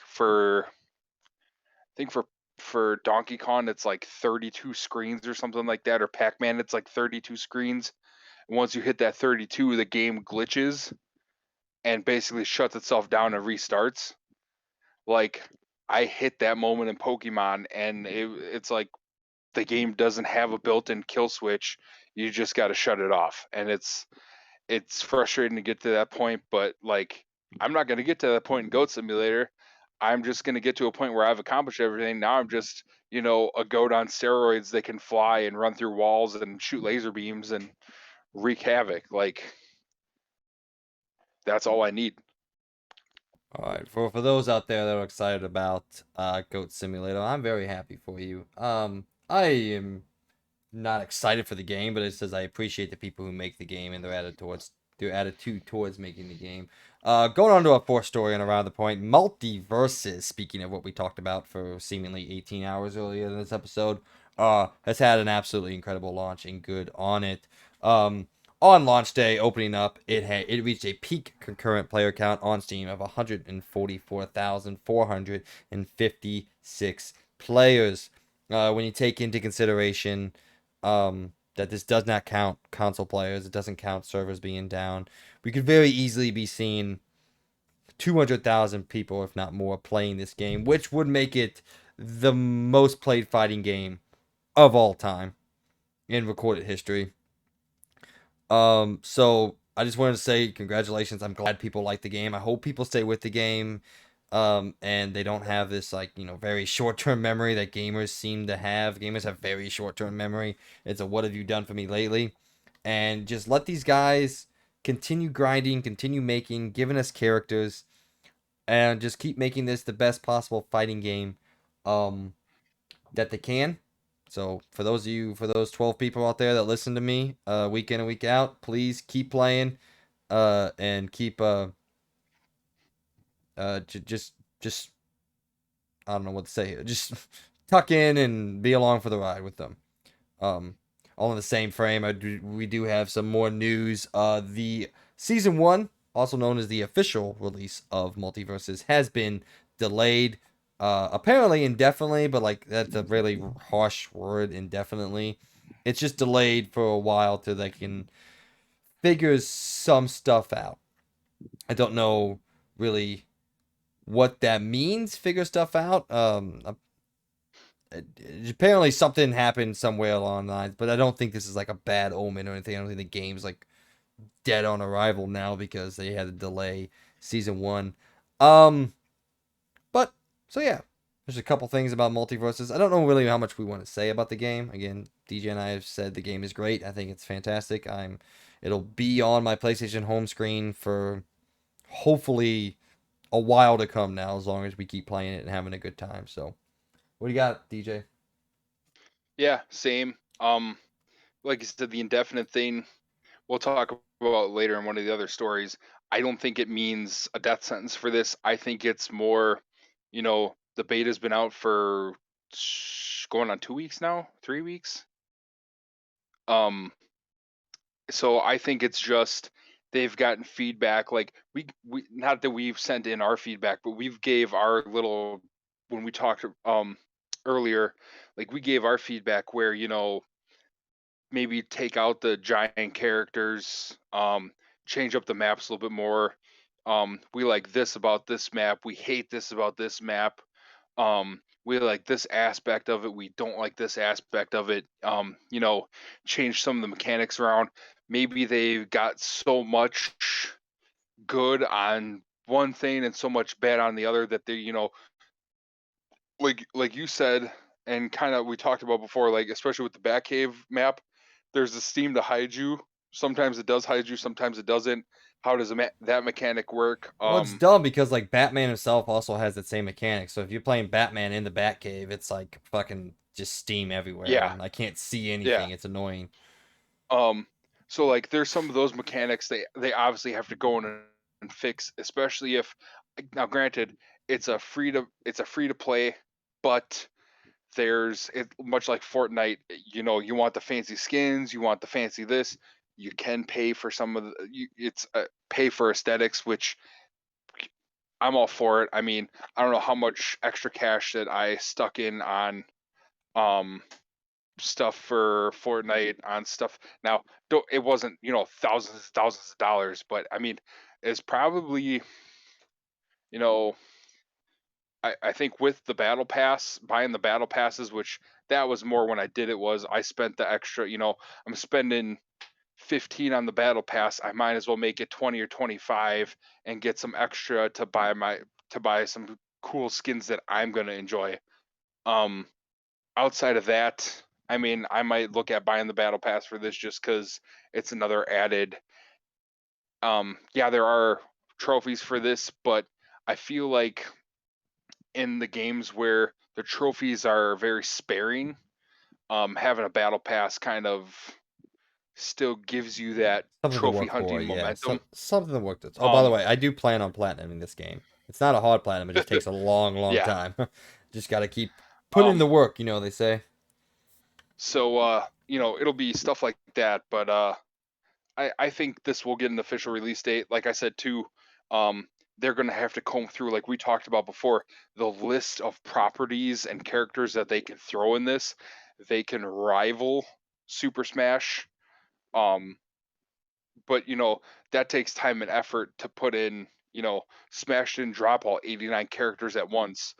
for Donkey Kong it's like 32 screens or something like that, or Pac-Man it's like 32 screens. And once you hit that 32, the game glitches and basically shuts itself down and restarts. Like I hit that moment in Pokemon, and it's like the game doesn't have a built-in kill switch. You just got to shut it off, and it's frustrating to get to that point. But like, I'm not going to get to that point in Goat Simulator. I'm just going to get to a point where I've accomplished everything. Now I'm just a goat on steroids that can fly and run through walls and shoot laser beams and wreak havoc. Like that's all I need. All right, for those out there that are excited about Goat Simulator, I'm very happy for you. I am not excited for the game, but it says I appreciate the people who make the game and their attitude towards making the game. Going on to our fourth story and around the point, Multiverses. Speaking of what we talked about for seemingly 18 hours earlier in this episode, has had an absolutely incredible launch and good on it. On launch day, opening up, it reached a peak concurrent player count on Steam of 144,456 players. When you take into consideration that this does not count console players. It doesn't count servers being down. We could very easily be seeing 200,000 people, if not more, playing this game, which would make it the most played fighting game of all time in recorded history. So I just wanted to say congratulations. I'm glad people like the game. I hope people stay with the game. And they don't have this very short-term memory that gamers seem to have. Gamers have very short-term memory. It's a what have you done for me lately? And just let these guys continue grinding, continue making, giving us characters, and just keep making this the best possible fighting game um that they can. So for those 12 people out there that listen to me week in and week out, please keep playing and keep just I don't know what to say here. Just tuck in and be along for the ride with them. Um, all in the same frame. We do have some more news. The season one, also known as the official release of Multiverses, has been delayed. Apparently indefinitely, but like that's a really harsh word, indefinitely. It's just delayed for a while till they can figure some stuff out. I don't know really what that means. Figure stuff out. Apparently something happened somewhere along the lines, but I don't think this is like a bad omen or anything. I don't think the game's like dead on arrival now because they had to delay season one. Um, but so yeah, there's a couple things about Multiverses. I don't know really how much we want to say about the game. Again, DJ and I have said the game is great. I think it's fantastic. It'll be on my PlayStation home screen for hopefully a while to come now, as long as we keep playing it and having a good time. So, what do you got, DJ? Yeah, same. Like you said, the indefinite thing we'll talk about later in one of the other stories. I don't think it means a death sentence for this. I think it's more, the beta's been out for going on 2 weeks now, 3 weeks. Um, so I think it's just they've gotten feedback. Like we not that we've sent in our feedback, but we've gave our little when we talked earlier, like we gave our feedback where maybe take out the giant characters, change up the maps a little bit more. We like this about this map. We hate this about this map. We like this aspect of it. We don't like this aspect of it. Change some of the mechanics around. Maybe they got so much good on one thing and so much bad on the other that they, like you said, and kind of we talked about before, like especially with the Batcave map, there's a steam to hide you. Sometimes it does hide you, sometimes it doesn't. How does that mechanic work? Well, it's dumb because like Batman himself also has that same mechanic. So if you're playing Batman in the Batcave, it's like fucking just steam everywhere, Yeah, and I can't see yeah. anything. It's annoying. Um, so like there's some of those mechanics they obviously have to go in and fix, especially if now granted it's a free to play, but there's it much like Fortnite, you want the fancy skins, you want the fancy this, you can pay for some of it's pay for aesthetics, which I'm all for it. I mean, I don't know how much extra cash that I stuck in on um stuff for Fortnite on stuff. Now, it wasn't, thousands and thousands of dollars, but I mean, it's probably, you know, I think with the battle pass, buying the battle passes, which that was more when I did it was I spent the extra, I'm spending 15 on the battle pass. I might as well make it 20 or 25 and get some extra to buy some cool skins that I'm going to enjoy. Um Outside of that, I mean, I might look at buying the battle pass for this just cuz it's another added yeah, there are trophies for this, but I feel like in the games where the trophies are very sparing, having a battle pass kind of still gives you that Something to trophy work for, hunting yeah. momentum. Something to work to. Oh, by the Um, way, I do plan on platinuming this game. It's not a hard platinum. It just takes a long, long yeah. time. Just got to keep putting in Um, the work. They say. so it'll be stuff like that, but I think this will get an official release date. Like I said too, they're gonna have to comb through, like we talked about before, the list of properties and characters that they can throw in this. They can rival Super Smash. Um, but that takes time and effort to put in. Smash didn't drop all 89 characters at once.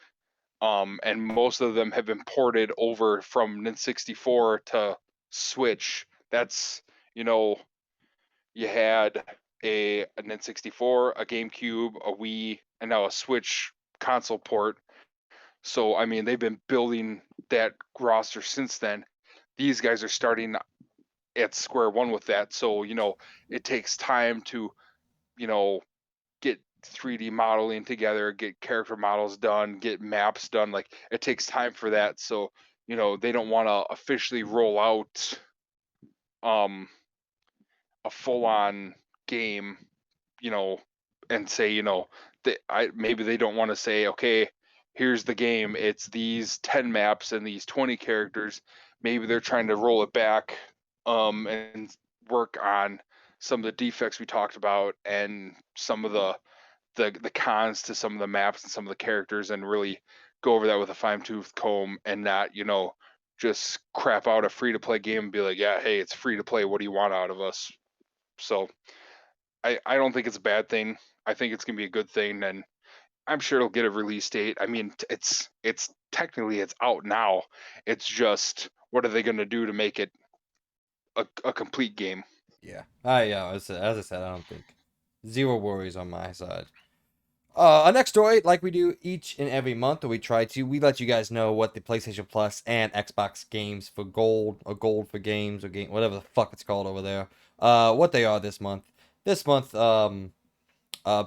And most of them have been ported over from N64 to Switch. That's you know you had an N64, a GameCube, a Wii, and now a Switch console port. So I mean, they've been building that roster since then. These guys are starting at square one with that. So it takes time to you know get 3D modeling together, get character models done, get maps done. Like it takes time for that. So they don't want to officially roll out um a full on game, you know, and say, maybe they don't want to say, okay, here's the game. It's these 10 maps and these 20 characters. Maybe they're trying to roll it back and work on some of the defects we talked about and some of the cons to some of the maps and some of the characters and really go over that with a fine tooth comb and not, just crap out a free to play game and be like, yeah, hey, it's free to play. What do you want out of us? So I don't think it's a bad thing. I think it's gonna be a good thing, and I'm sure it'll get a release date. I mean, it's technically it's out now. It's just what are they gonna do to make it a complete game? Yeah. As I said, I don't think zero worries on my side. Our next story, like we do each and every month, or we let you guys know what the PlayStation Plus and Xbox games for gold, or gold for games, or game, whatever the fuck it's called over there, what they are this month. This month,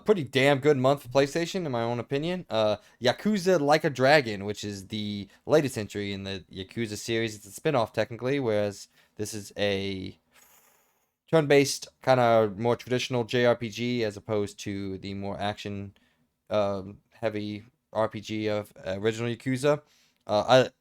pretty damn good month for PlayStation, in my own opinion. Yakuza Like a Dragon, which is the latest entry in the Yakuza series. It's a spin-off, technically, whereas this is a turn-based, kind of more traditional JRPG as opposed to the more action heavy RPG of original Yakuza. I've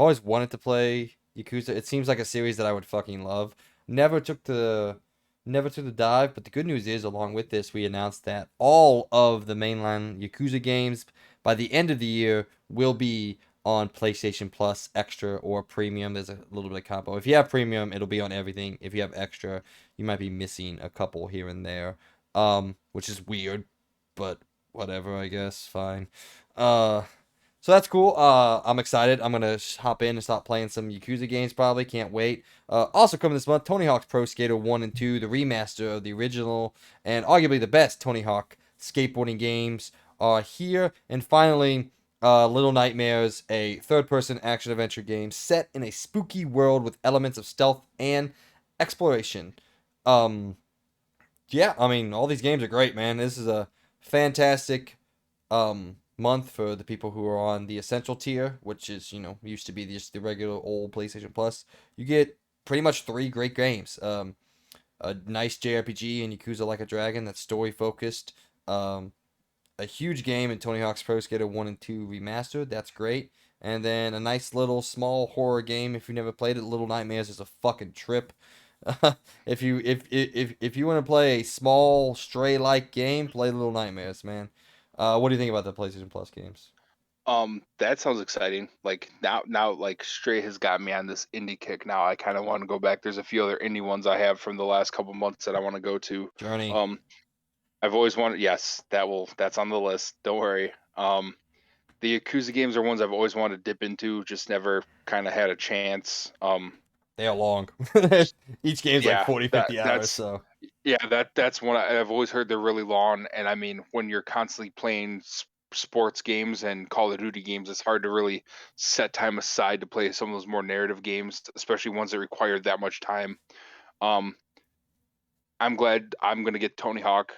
always wanted to play Yakuza. It seems like a series that I would fucking love. Never took the never took the dive, but the good news is, along with this, we announced that all of the mainline Yakuza games by the end of the year will be on PlayStation Plus Extra or Premium. There's a little bit of combo. If you have Premium, it'll be on everything. If you have Extra, you might be missing a couple here and there, which is weird, but whatever, I guess. Fine. Uh, so that's cool. I'm excited. I'm gonna hop in and start playing some Yakuza games. Probably can't wait. Also coming this month, Tony Hawk's Pro Skater 1 and 2, the remaster of the original and arguably the best Tony Hawk skateboarding games, are here. And finally, Little Nightmares, a third-person action adventure game set in a spooky world with elements of stealth and exploration. Um, yeah, I mean, all these games are great, man. This is a fantastic month for the people who are on the essential tier, which is, used to be just the regular old PlayStation Plus. You get pretty much three great games. A nice JRPG in Yakuza Like a Dragon that's story focused. Um, a huge game in Tony Hawk's Pro Skater 1 and 2 remastered. That's great. And then a nice little small horror game if you never played it. Little Nightmares is a fucking trip. If you want to play a small stray like game, play Little Nightmares, man. What do you think about the PlayStation Plus games? That sounds exciting. Like now, like Stray has got me on this indie kick. Now I kind of want to go back. There's a few other indie ones I have from the last couple months that I want to go to. Journey. Um, I've always wanted. Yes, that's on the list. Don't worry. The Yakuza games are ones I've always wanted to dip into, just never kind of had a chance. They are long. Each game's like Yeah, 40, that 50 hours, that's so yeah, that's one I've always heard they're really long. And I mean, when you're constantly playing sports games and Call of Duty games, it's hard to really set time aside to play some of those more narrative games, especially ones that require that much time. Um, I'm glad I'm gonna get Tony Hawk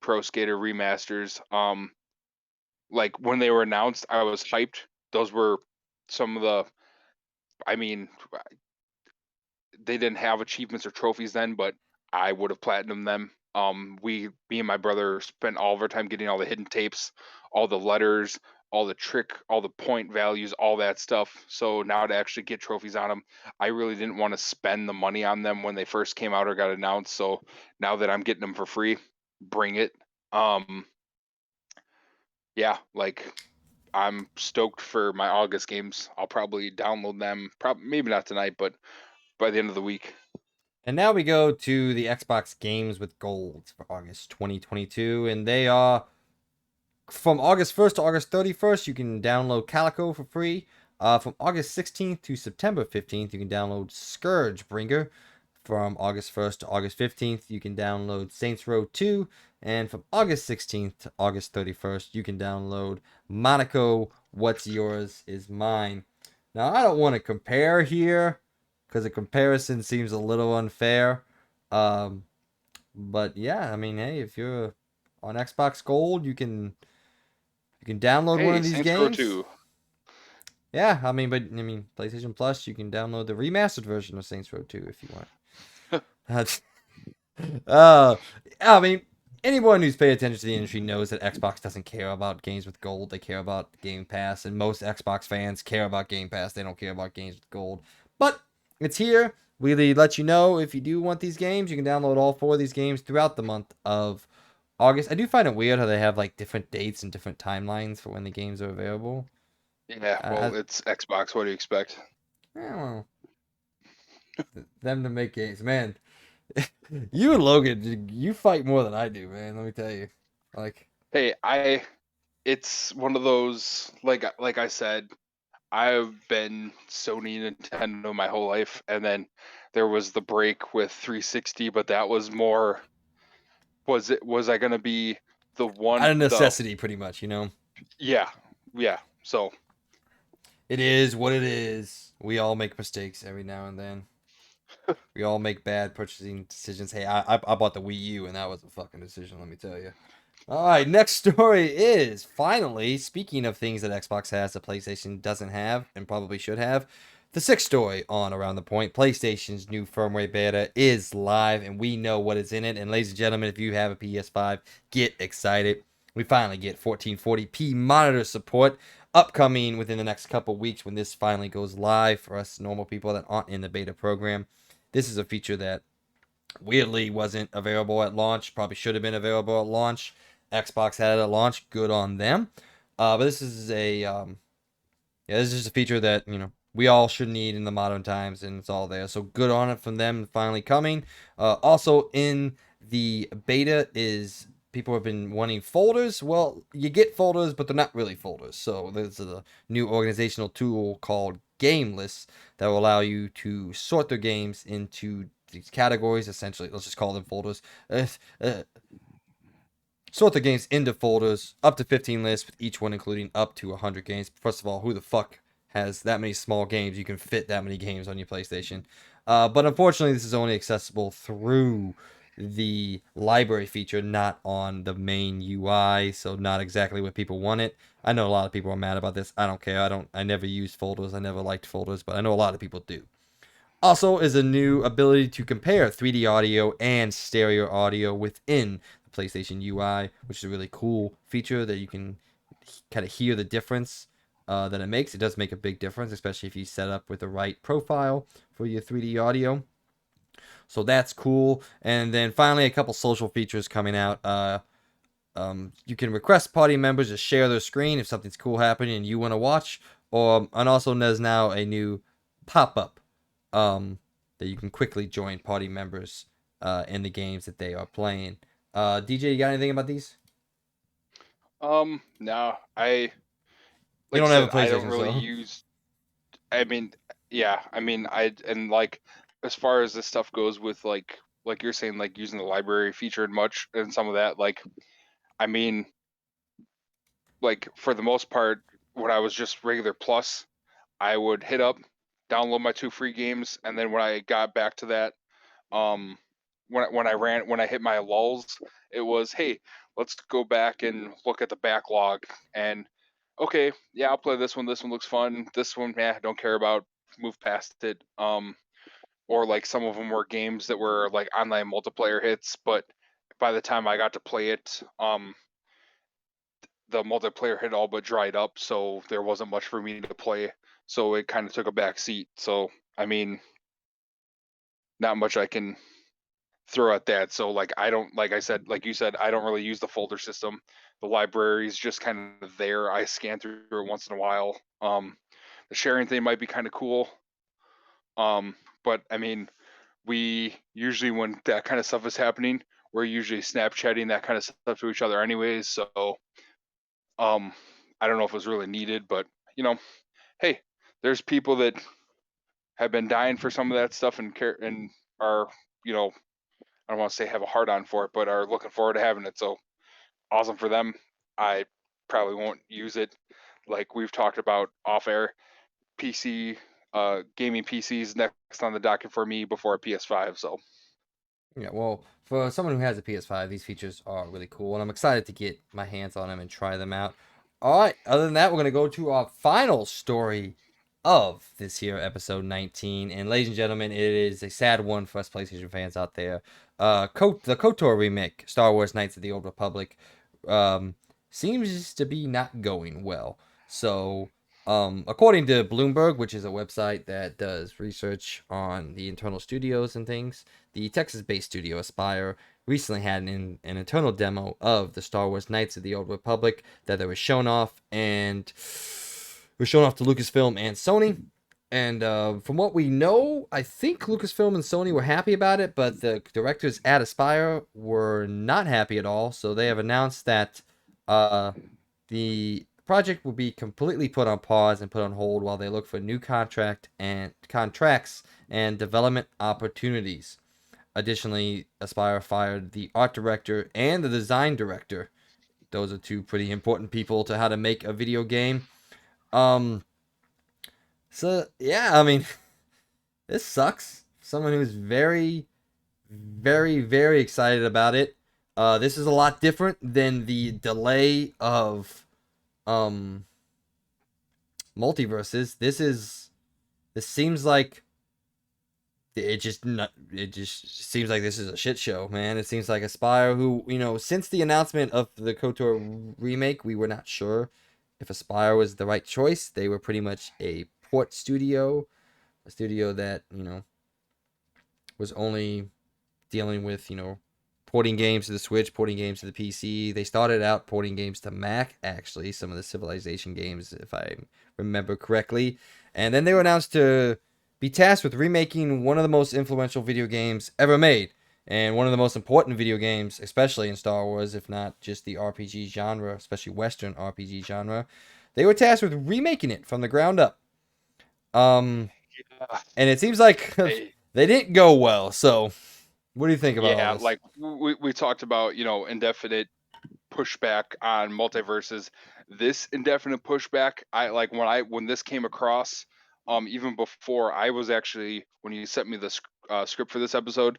Pro Skater remasters. Like when they were announced, I was hyped. Those were some of the. I mean, they didn't have achievements or trophies then, but I would have platinumed them. Me and my brother spent all of our time getting all the hidden tapes, all the letters, all the trick, all the point values, all that stuff. So now to actually get trophies on them, I really didn't want to spend the money on them when they first came out or got announced. So now that I'm getting them for free, bring it. Um, yeah, like I'm stoked for my August games. I'll probably download them. Probably maybe not tonight, but by the end of the week. and now we go to the Xbox games with gold for August 2022, and they are from August 1st to August 31st. You can download Calico for free. From August 16th to September 15th, you can download Scourgebringer. From August 1st to August 15th, you can download Saints Row 2. And from August 16th to August 31st, you can download Monaco, What's Yours Is Mine. Now, I don't want to compare here because a comparison seems a little unfair. Um, but yeah, I mean, hey, if you're on Xbox Gold, you can download one Hey, of these Saints Row games. 2. Yeah, I mean, PlayStation Plus, you can download the remastered version of Saints Row 2 if you want. That's uh, I mean, anyone who's paid attention to the industry knows that Xbox doesn't care about games with gold. They care about Game Pass, and most Xbox fans care about Game Pass. They don't care about games with gold. But it's here. We let you know if you do want these games, you can download all four of these games throughout the month of August. I do find it weird how they have like different dates and different timelines for when the games are available. Yeah, I, well, it's Xbox. What do you expect? well, them to make games, man. You and Logan, you fight more than I do, man. Let me tell you. Like, Hey, it's one of those like I said, I've been Sony Nintendo my whole life, and then there was the break with 360, but that was more. Was I gonna be the out one of the necessity, pretty much. yeah yeah so It is what it is. We all make mistakes every now and then. We all make bad purchasing decisions. Hey, I bought the Wii U, and that was a fucking decision, let me tell you. All right, next story is finally, speaking of things that Xbox has that PlayStation doesn't have and probably should have, The sixth story on Around the Point, PlayStation's new firmware beta is live, and we know what is in it. And ladies and gentlemen, if you have a PS5, get excited. We finally get 1440p monitor support upcoming within the next couple weeks when this finally goes live for us normal people that aren't in the beta program. This is a feature that weirdly wasn't available at launch, probably should have been available at launch. Xbox had it at launch, good on them. But this is this is just a feature that we all should need in the modern times, and it's all there. So good on it from them finally coming. Also in the beta is people have been wanting folders. Well, you get folders, but they're not really folders. So there's a new organizational tool called Game Lists that will allow you to sort their games into these categories. Essentially, let's just call them folders. Uh, uh, Sort the games into folders, up to 15 lists, with each one including up to 100 games. First of all, who the fuck has that many small games? You can fit that many games on your PlayStation. But unfortunately, this is only accessible through the library feature, not on the main UI, so not exactly what people wanted. I know a lot of people are mad about this. I don't care. I never used folders. I never liked folders, but I know a lot of people do. Also, is a new ability to compare 3D audio and stereo audio within the PlayStation UI, which is a really cool feature that you can kind of hear the difference that it makes. It does make a big difference, especially if you set up with the right profile for your 3D audio. So that's cool. And then finally, a couple social features coming out. You can request party members to share their screen if something's cool happening and you want to watch. And also there's now a new pop-up that you can quickly join party members in the games that they are playing. DJ, you got anything about these? No, I You like I don't have said, a I don't PlayStation, really so use. I mean, yeah, I mean, and like as far as this stuff goes with like you're saying, like using the library feature and much and some of that, like I mean, like for the most part, when I was just regular plus, I would hit up, download my 2 free games, and then when I got back to that, um, when I hit my lulls, it was, hey, let's go back and look at the backlog, and okay, yeah, I'll play this one. This one looks fun. This one, yeah, don't care about. Move past it. Or like some of them were games that were like online multiplayer hits, but by the time I got to play it, the multiplayer had all but dried up, so there wasn't much for me to play. So it kind of took a back seat. So I mean, not much I can throw at that. So like I don't, like I said, like you said, I don't really use the folder system. The library is just kind of there. I scan through it once in a while. The sharing thing might be kind of cool. But I mean, we usually, when that kind of stuff is happening, we're usually Snapchatting that kind of stuff to each other anyways. So um, I don't know if it was really needed, but you know, hey, there's people that have been dying for some of that stuff and care and are, you know, I don't want to say have a heart on for it, but are looking forward to having it. So awesome for them. I probably won't use it, like we've talked about off air. PC, gaming PCs next on the docket for me before a PS5. So yeah, well, for someone who has a PS5, these features are really cool, and I'm excited to get my hands on them and try them out. All right, other than that, we're going to go to our final story of this here, episode 19. And ladies and gentlemen, it is a sad one for us PlayStation fans out there. The KOTOR remake, Star Wars Knights of the Old Republic, um, seems to be not going well. So, according to Bloomberg, which is a website that does research on the internal studios and things, the Texas-based studio Aspire recently had an internal demo of the Star Wars Knights of the Old Republic that they were shown off, and was shown off to Lucasfilm and Sony. And from what we know, I think Lucasfilm and Sony were happy about it, but the directors at Aspire were not happy at all. So they have announced that the project will be completely put on pause and put on hold while they look for new contracts and development opportunities. Additionally, Aspire fired the art director and the design director. Those are two pretty important people to how to make a video game. Um, so yeah, I mean, this sucks. Someone who's very, very, very excited about it. This is a lot different than the delay of um Multiverses. This is this seems like it just seems like this is a shit show, man. It seems like Aspire, who, since the announcement of the KOTOR remake, we were not sure if Aspire was the right choice. They were pretty much a port studio, a studio that, was only dealing with, porting games to the Switch, porting games to the PC. They started out porting games to Mac, actually, some of the Civilization games, if I remember correctly. And then they were announced to be tasked with remaking one of the most influential video games ever made, and one of the most important video games, especially in Star Wars, if not just the RPG genre, especially Western RPG genre. They were tasked with remaking it from the ground up. Um, Yeah. and it seems like Hey, they didn't go well. So, what do you think about all yeah, this? like we talked about, indefinite pushback on multiverses. This indefinite pushback, I like when this came across, even before I was actually when you sent me the script for this episode,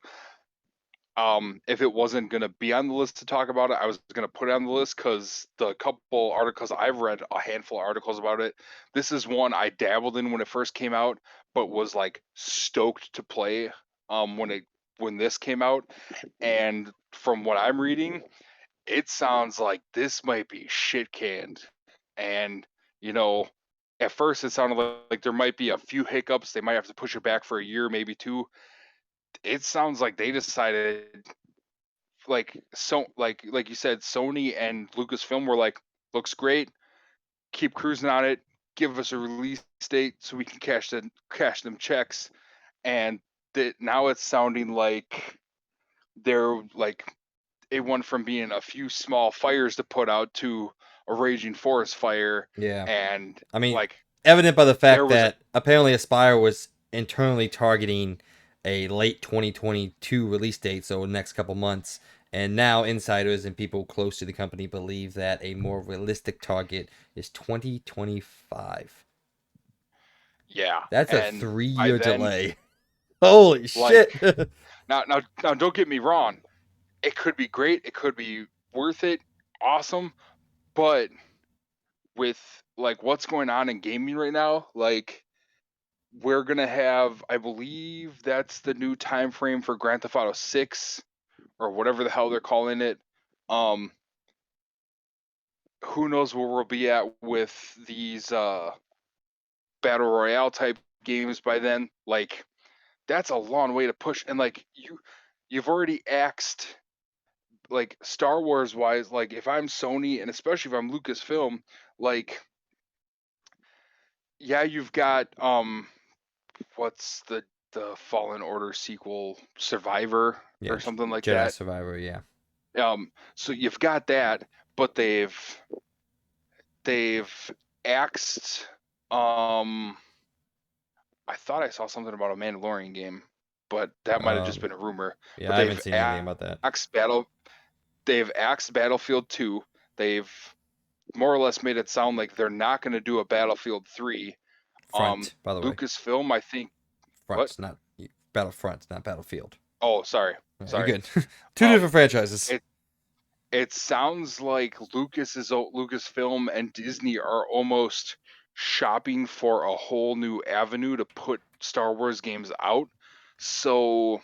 if it wasn't gonna be on the list to talk about it, I was gonna put it on the list because the couple articles I've read, a handful of articles about it. This is one I dabbled in when it first came out, but was like stoked to play when this came out. And from what I'm reading, it sounds like this might be shit canned. And you know, at first it sounded like there might be a few hiccups. They might have to push it back for a year, maybe two. It sounds like they decided like you said, Sony and Lucasfilm were like, looks great, keep cruising on it, give us a release date so we can cash them checks, and that now it's sounding like they're like it went from being a few small fires to put out to a raging forest fire, Yeah. and I mean, like evident by the there fact was a that apparently Aspire was internally targeting a late 2022 release date, so next couple months. And now insiders and people close to the company believe that a more realistic target is 2025. yeah, That's a and by 3 year then delay. Holy like shit. now don't get me wrong, it could be great, it could be worth it, awesome, but with like what's going on in gaming right now, like we're gonna have, I believe that's the new time frame for Grand Theft Auto 6 or whatever the hell they're calling it. Um, who knows where we'll be at with these battle royale type games by then? Like that's a long way to push, and like you've already axed like Star Wars wise. Like if I'm Sony and especially if I'm Lucasfilm, like yeah, you've got what's the Fallen Order sequel, Survivor Yeah, or something like Jedi that. Survivor, yeah. So you've got that, but they've axed. Um, I thought I saw something about a Mandalorian game, but that might have just Um, been a rumor. yeah, But I haven't seen anything about that. they've axed Battlefield 2. They've more or less made it sound like they're not going to do a Battlefield 3. Front, by the way. Lucasfilm, I think. What? Front, not Battlefront, not Battlefield. Oh, sorry, Yeah, you're sorry. good. Two Um, different franchises. it it sounds like Lucasfilm and Disney are almost shopping for a whole new avenue to put Star Wars games out. So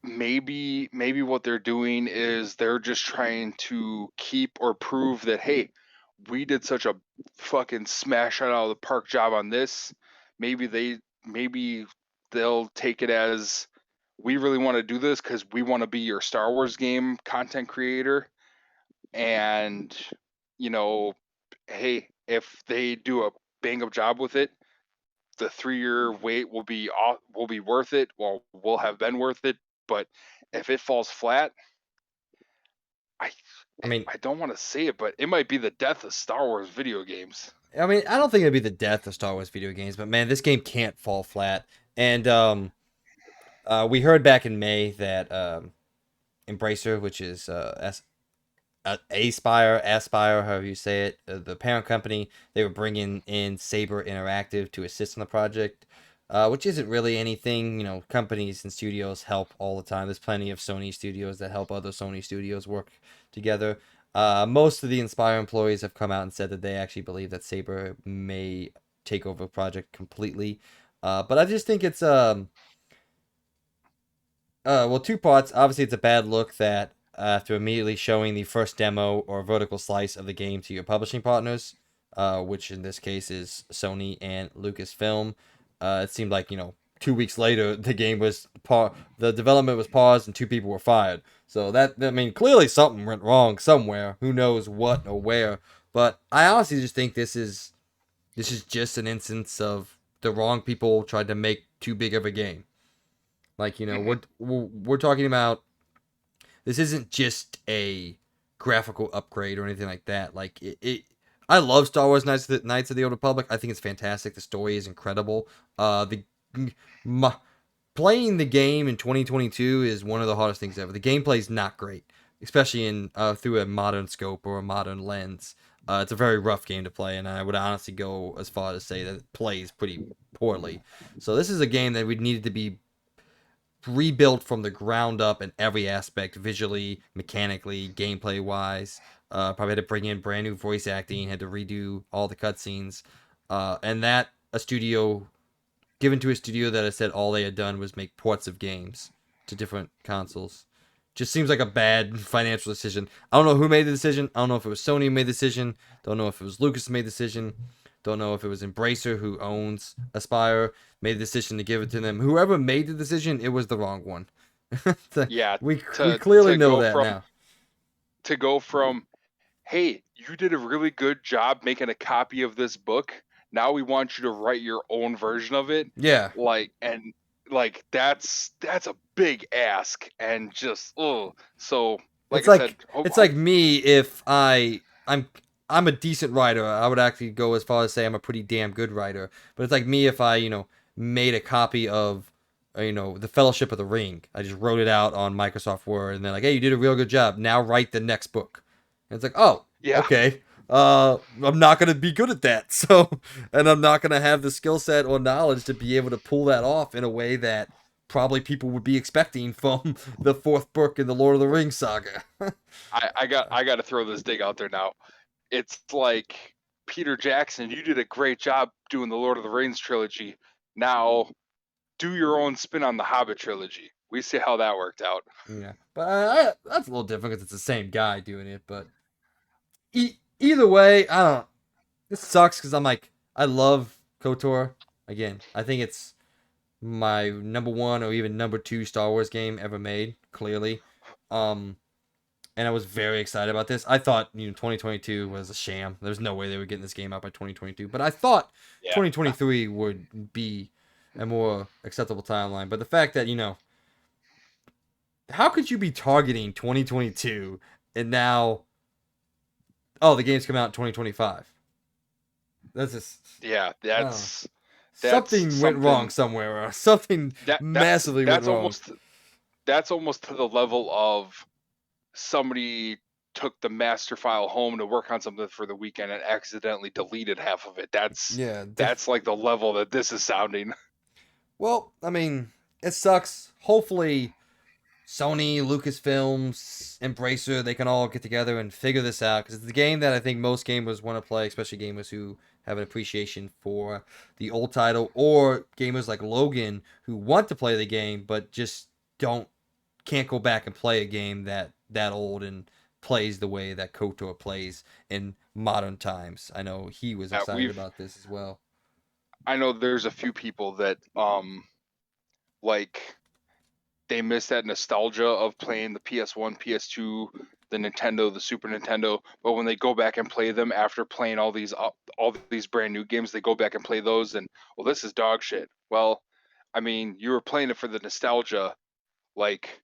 maybe what they're doing is they're just trying to keep or prove that hey, we did such a fucking smash out of the park job on this. Maybe they'll take it as we really want to do this because we want to be your Star Wars game content creator, and you know, hey, if they do a bang up job with it, the 3 year wait will be worth it. Well, will have been worth it. But if it falls flat, I I mean, I don't want to say it, but it might be the death of Star Wars video games. I don't think it'd be the death of Star Wars video games, but man, this game can't fall flat. And we heard back in May that Embracer, which is Aspire, however you say it, the parent company, they were bringing in Saber Interactive to assist on the project, which isn't really anything. Companies and studios help all the time. There's plenty of Sony studios that help other Sony studios work together. Most of the Inspire employees have come out and said that they actually believe that Saber may take over the project completely. But I just think it's well, two parts. Obviously, it's a bad look that after immediately showing the first demo or vertical slice of the game to your publishing partners, which in this case is Sony and Lucasfilm, it seemed like 2 weeks later the game was the development was paused and two people were fired. So that, I mean, clearly something went wrong somewhere. Who knows what or where? But I honestly just think this is just an instance of the wrong people tried to make too big of a game. Like Hmm. we're talking about, this isn't just a graphical upgrade or anything like that. Like I love Star Wars Knights of the Old Republic. I think it's fantastic. The story is incredible. The my, Playing the game in 2022 is one of the hardest things ever. The gameplay is not great, especially in through a modern scope or a modern lens. It's a very rough game to play, and I would honestly go as far as to say that it plays pretty poorly. So this is a game that would needed to be rebuilt from the ground up in every aspect, visually, mechanically, gameplay wise. Probably had to bring in brand new voice acting, had to redo all the cutscenes, and that a studio given to a studio that had said all they had done was make ports of games to different consoles. Just seems like a bad financial decision. I don't know who made the decision. I don't know if it was Sony who made the decision. Don't know if it was Lucas who made the decision. Don't know if it was Embracer, who owns Aspire, made the decision to give it to them. Whoever made the decision, it was the wrong one. Yeah, we to clearly to know go that from now. to go from hey, you did a really good job making a copy of this book. Now we want you to write your own version of it. Yeah, And like that's a big ask and just oh. So like It's I said, like it's like me if I'm a decent writer. I would actually go as far as say I'm a pretty damn good writer. But it's like me if I made a copy of the Fellowship of the Ring. I just wrote it out on Microsoft Word and they're like, "Hey, you did a real good job. Now write the next book." And it's like, "Oh, yeah, okay. I'm not gonna be good at that. So, and I'm not gonna have the skill set or knowledge to be able to pull that off in a way that probably people would be expecting from the fourth book in the Lord of the Rings saga." I got to throw this dig out there now. It's like Peter Jackson, you did a great job doing the Lord of the Rings trilogy. Now do your own spin on the Hobbit trilogy. We see how that worked out. Yeah, but that's a little different because it's the same guy doing it. But either way, I don't. This sucks because I'm like, I love KOTOR. Again, I think it's my number one or even number two Star Wars game ever made. Clearly, um, and I was very excited about this. I thought 2022 was a sham. There's no way they were getting this game out by 2022. But I thought Yeah. 2023 would be a more acceptable timeline. But the fact that how could you be targeting 2022 and now, oh, the game's come out in 2025? That's just, Yeah, I don't know. that's Something went wrong something somewhere. Or something that's massively went that's wrong. almost to the level of somebody took the master file home to work on something for the weekend and accidentally deleted half of it. Yeah. That's like the level that this is sounding. Well, I mean, it sucks. Hopefully, Sony, Lucasfilms, Embracer, they can all get together and figure this out because it's the game that I think most gamers want to play, especially gamers who have an appreciation for the old title, or gamers like Logan who want to play the game but just don't can't go back and play a game that old and plays the way that KOTOR plays in modern times. I know he was excited We've about this as well. I know there's a few people that like they miss that nostalgia of playing the PS1, PS2, the Nintendo, the Super Nintendo. But when they go back and play them after playing all these brand new games, they go back and play those, and well, this is dog shit. Well, I mean, you were playing it for the nostalgia. Like,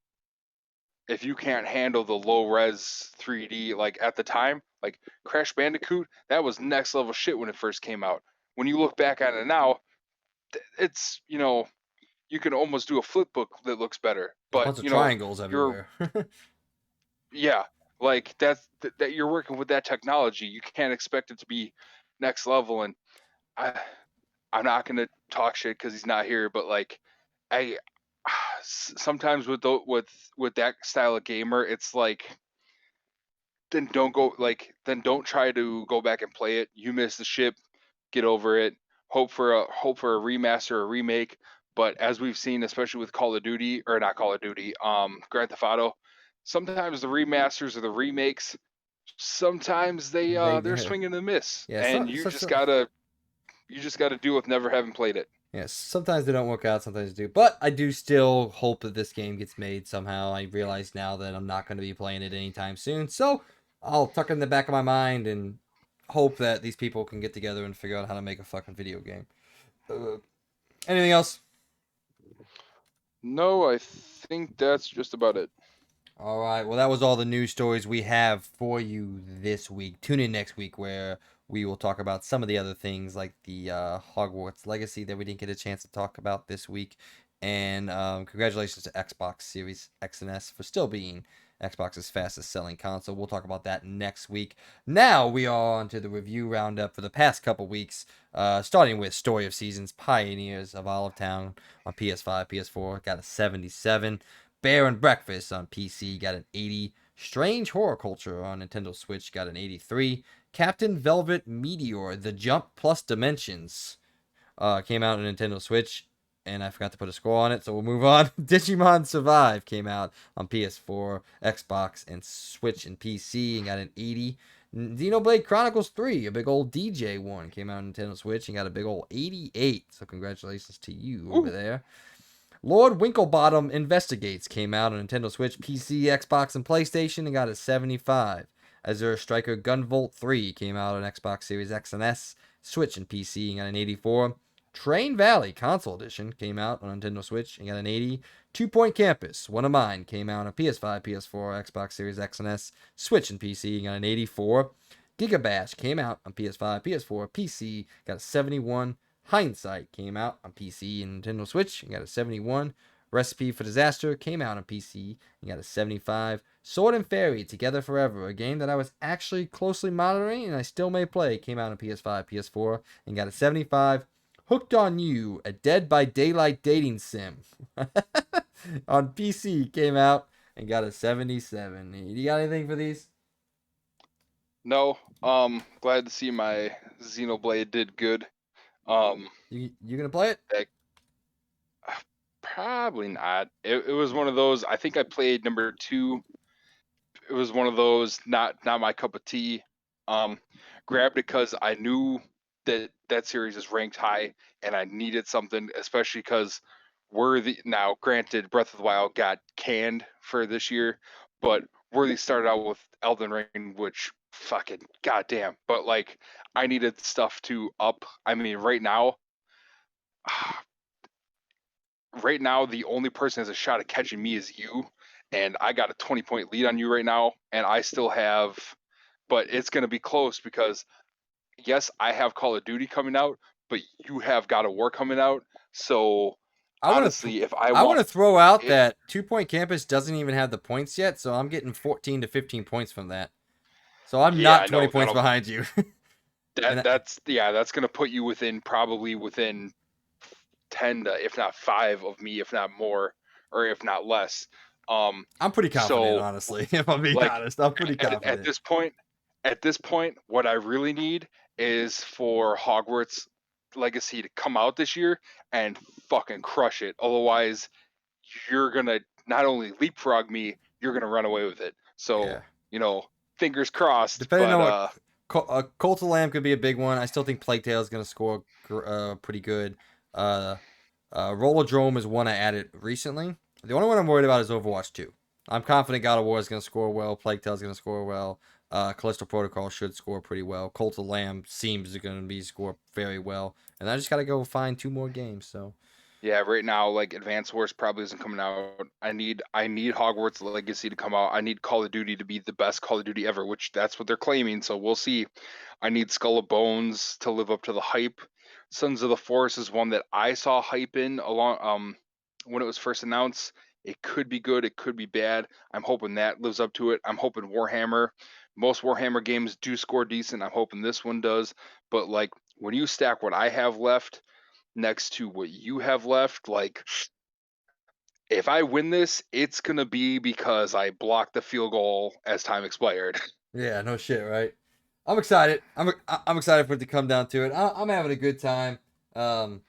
if you can't handle the low res 3D like at the time, like Crash Bandicoot, that was next level shit when it first came out. When you look back at it now, it's you can almost do a flip book that looks better. There's a But bunch of triangles you're everywhere. yeah, like that you're working with that technology. You can't expect it to be next level. And I I'm not gonna talk shit because he's not here. But like I sometimes with that style of gamer, it's like then don't try to go back and play it. You missed the ship, get over it. hope for a remaster or remake. But as we've seen, especially with Call of Duty, or not Call of Duty, Grand Theft Auto, sometimes the remasters or the remakes, sometimes They they're swinging and a miss, yeah, and you just gotta deal with never having played it. yes, sometimes they don't work out, sometimes they do. But I do still hope that this game gets made somehow. I realize now that I'm not going to be playing it anytime soon. So I'll tuck it in the back of my mind and hope that these people can get together and figure out how to make a fucking video game. Anything else? No, I think that's just about it. All right. Well, that was all the news stories we have for you this week. Tune in next week where we will talk about some of the other things like the Hogwarts Legacy that we didn't get a chance to talk about this week. And congratulations to Xbox Series X and S for still being Xbox's fastest selling console. We'll talk about that next week. Now we are on to the review roundup for the past couple weeks, starting with Story of Seasons Pioneers of Olive Town on PS5, PS4. Got a 77. Bear and Breakfast on PC got an 80. Strange Horror Culture on Nintendo Switch got an 83. Captain Velvet Meteor, The Jump Plus Dimensions came out on Nintendo Switch, and I forgot to put a score on it, so we'll move on. Digimon Survive came out on PS4, Xbox, and Switch and PC and got an 80. Xenoblade Chronicles 3, a big old DJ one, came out on Nintendo Switch and got a big old 88. So congratulations to you over Ooh, there. Lord Winklebottom Investigates came out on Nintendo Switch, PC, Xbox, and PlayStation and got a 75. Azure Striker Gunvolt 3 came out on Xbox Series X and S, Switch, and PC and got an 84. Train Valley Console Edition came out on Nintendo Switch and got an 80. Two Point Campus, One of Mine, came out on PS5, PS4, Xbox Series X and S, Switch, and PC and got an 84. Gigabash came out on PS5, PS4, PC, got a 71. Hindsight came out on PC and Nintendo Switch and got a 71. Recipe for Disaster came out on PC and got a 75. Sword and Fairy Together Forever, a game that I was actually closely monitoring and I still may play, came out on PS5, PS4 and got a 75. Hooked on You, a Dead by Daylight dating sim on PC came out and got a 77. You got anything for these? no. Glad to see my Xenoblade did good. You gonna play it? That, probably not. It was one of those. I think I played number two. It was one of those not my cup of tea. Um, Grabbed it because I knew that series is ranked high, and I needed something, especially because Worthy. Now, granted, Breath of the Wild got canned for this year, but Worthy started out with Elden Ring, which fucking goddamn. But like, I needed stuff to up. I mean, right now, the only person has a shot at catching me is you, and I got a 20-point lead on you right now, and I still have, but it's going to be close because yes, I have Call of Duty coming out, but you have God of War coming out. So I want to honestly, if I I want want to throw out it, that 2 Point Campus doesn't even have the points yet, so I'm getting 14 to 15 points from that. So I'm yeah, not I 20 know points behind you. and that's going to put you within 10 to, if not 5 of me, if not more, or if not less. I'm pretty confident, So honestly. If I'm being like honest, I'm pretty at confident. this point, what I really need is for Hogwarts Legacy to come out this year and fucking crush it. Otherwise, you're gonna not only leapfrog me, you're gonna run away with it. So, Yeah. you know, fingers crossed. Depending But on what Cult of Lamb could be a big one. I still think Plague Tale is going to score pretty good. Uh, Rollerdrome is one I added recently. The only one I'm worried about is Overwatch 2. I'm confident God of War is going to score well. Plague Tale is going to score well. Callisto Protocol should score pretty well. Cult of Lamb seems going to be score very well. And I just got to go find two more games. So yeah, right now, like Advance Wars probably isn't coming out. I need Hogwarts Legacy to come out. I need Call of Duty to be the best Call of Duty ever, which that's what they're claiming. So we'll see. I need Skull of Bones to live up to the hype. Sons of the Forest is one that I saw hype in along when it was first announced. It could be good, it could be bad. I'm hoping that lives up to it. I'm hoping Warhammer. Most Warhammer games do score decent. I'm hoping this one does. But like when you stack what I have left next to what you have left, like if I win this, it's gonna be because I blocked the field goal as time expired. yeah, no shit, right? I'm excited. I'm excited for it to come down to it. I'm having a good time. Um,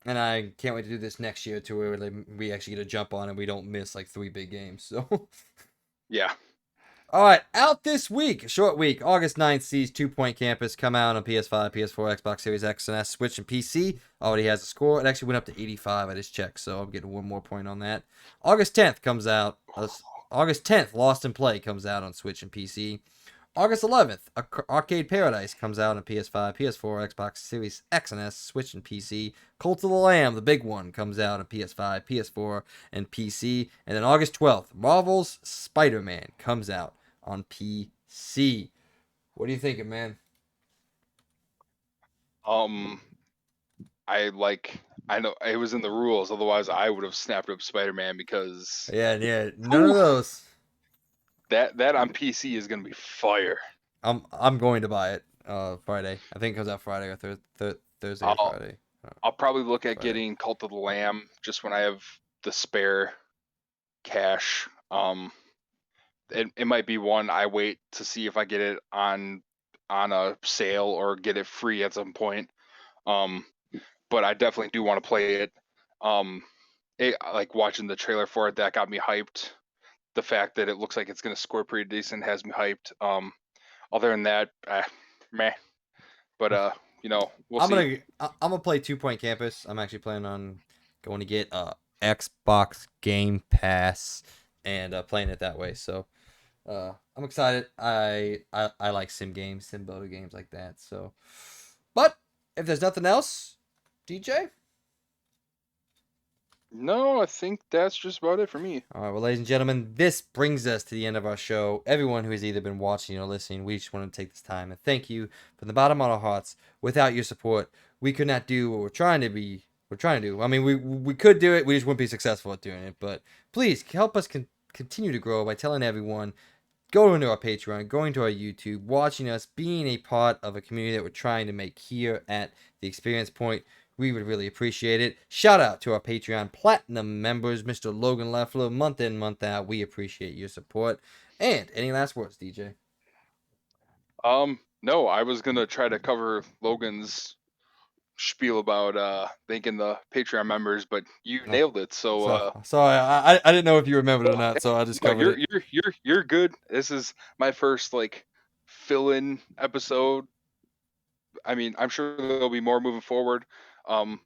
and I can't wait to do this next year to where we actually get a jump on and we don't miss like three big games. So, Yeah. all right, out this week, short week, August 9th sees Two Point Campus come out on PS5, PS4, Xbox Series X and S, Switch, and PC. Already has a score. It actually went up to 85. I just checked, so I'm getting one more point on that. August 10th comes out. August 10th, Lost in Play comes out on Switch and PC. August 11th, Arcade Paradise comes out on PS5, PS4, Xbox Series X and S, Switch, and PC. Cult of the Lamb, the big one, comes out on PS5, PS4, and PC. And then August 12th, Marvel's Spider-Man comes out on PC. What are you thinking, man? Um, I know it was in the rules, otherwise I would have snapped up Spider-Man because Yeah, yeah, none of whew, those. that on PC is gonna be fire. I'm going to buy it. Friday. I think it comes out Friday or Thursday or I'll Friday. I'll probably look at Friday. getting Cult of the Lamb just when I have the spare cash. It might be one I wait to see if I get it on a sale or get it free at some point. Um, but I definitely do want to play it. Um, like watching the trailer for it, that got me hyped. The fact that it looks like it's going to score pretty decent has me hyped. Other than that, meh. But we'll I'm see. gonna I'm gonna play Two Point Campus. I'm actually planning on going to get Xbox Game Pass and playing it that way. So I'm excited. I like sim games, sim builder games like that. So, but if there's nothing else, DJ. No, I think that's just about it for me. All right, well, ladies and gentlemen, this brings us to the end of our show. Everyone who has either been watching or listening, we just want to take this time and thank you from the bottom of our hearts. Without your support, we could not do what we're trying to be. We're trying to do. I mean, we could do it. We just wouldn't be successful at doing it. But please help us continue to grow by telling everyone, going to our Patreon, going to our YouTube, watching us, being a part of a community that we're trying to make here at the Experience Point. We would really appreciate it. Shout out to our Patreon Platinum members, Mr. Logan Leffler, month in, month out. We appreciate your support. And any last words, DJ? No, I was gonna try to cover Logan's spiel about thanking the Patreon members, but you Oh, nailed it. So sorry, I didn't know if you remembered or not, hey, so I just no, covered it. you're good. This is my first like fill-in episode. I mean, I'm sure there'll be more moving forward. Um,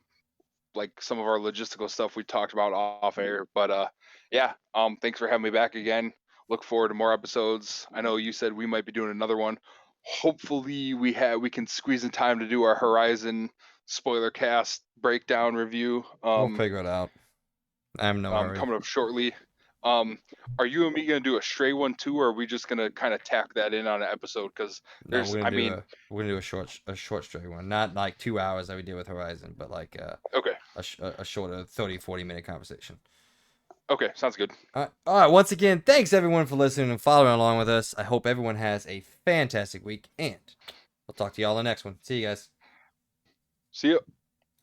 like some of our logistical stuff we talked about off air. But yeah, thanks for having me back again. Look forward to more episodes. I know you said we might be doing another one. Hopefully we can squeeze in time to do our Horizon spoiler cast breakdown review. We'll figure it out. I'm in no hurry. Coming up shortly. Um, are you and me gonna do a Stray one too, or are we just gonna kind of tack that in on an episode? Because No, I mean, we're gonna do a short straight one, not like 2 hours that we did with Horizon, but like okay, a shorter 30-40 minute conversation. okay, sounds good. All right. Once again, thanks everyone for listening and following along with us. I hope everyone has a fantastic week, and we'll talk to y'all in the next one. See you guys. See ya.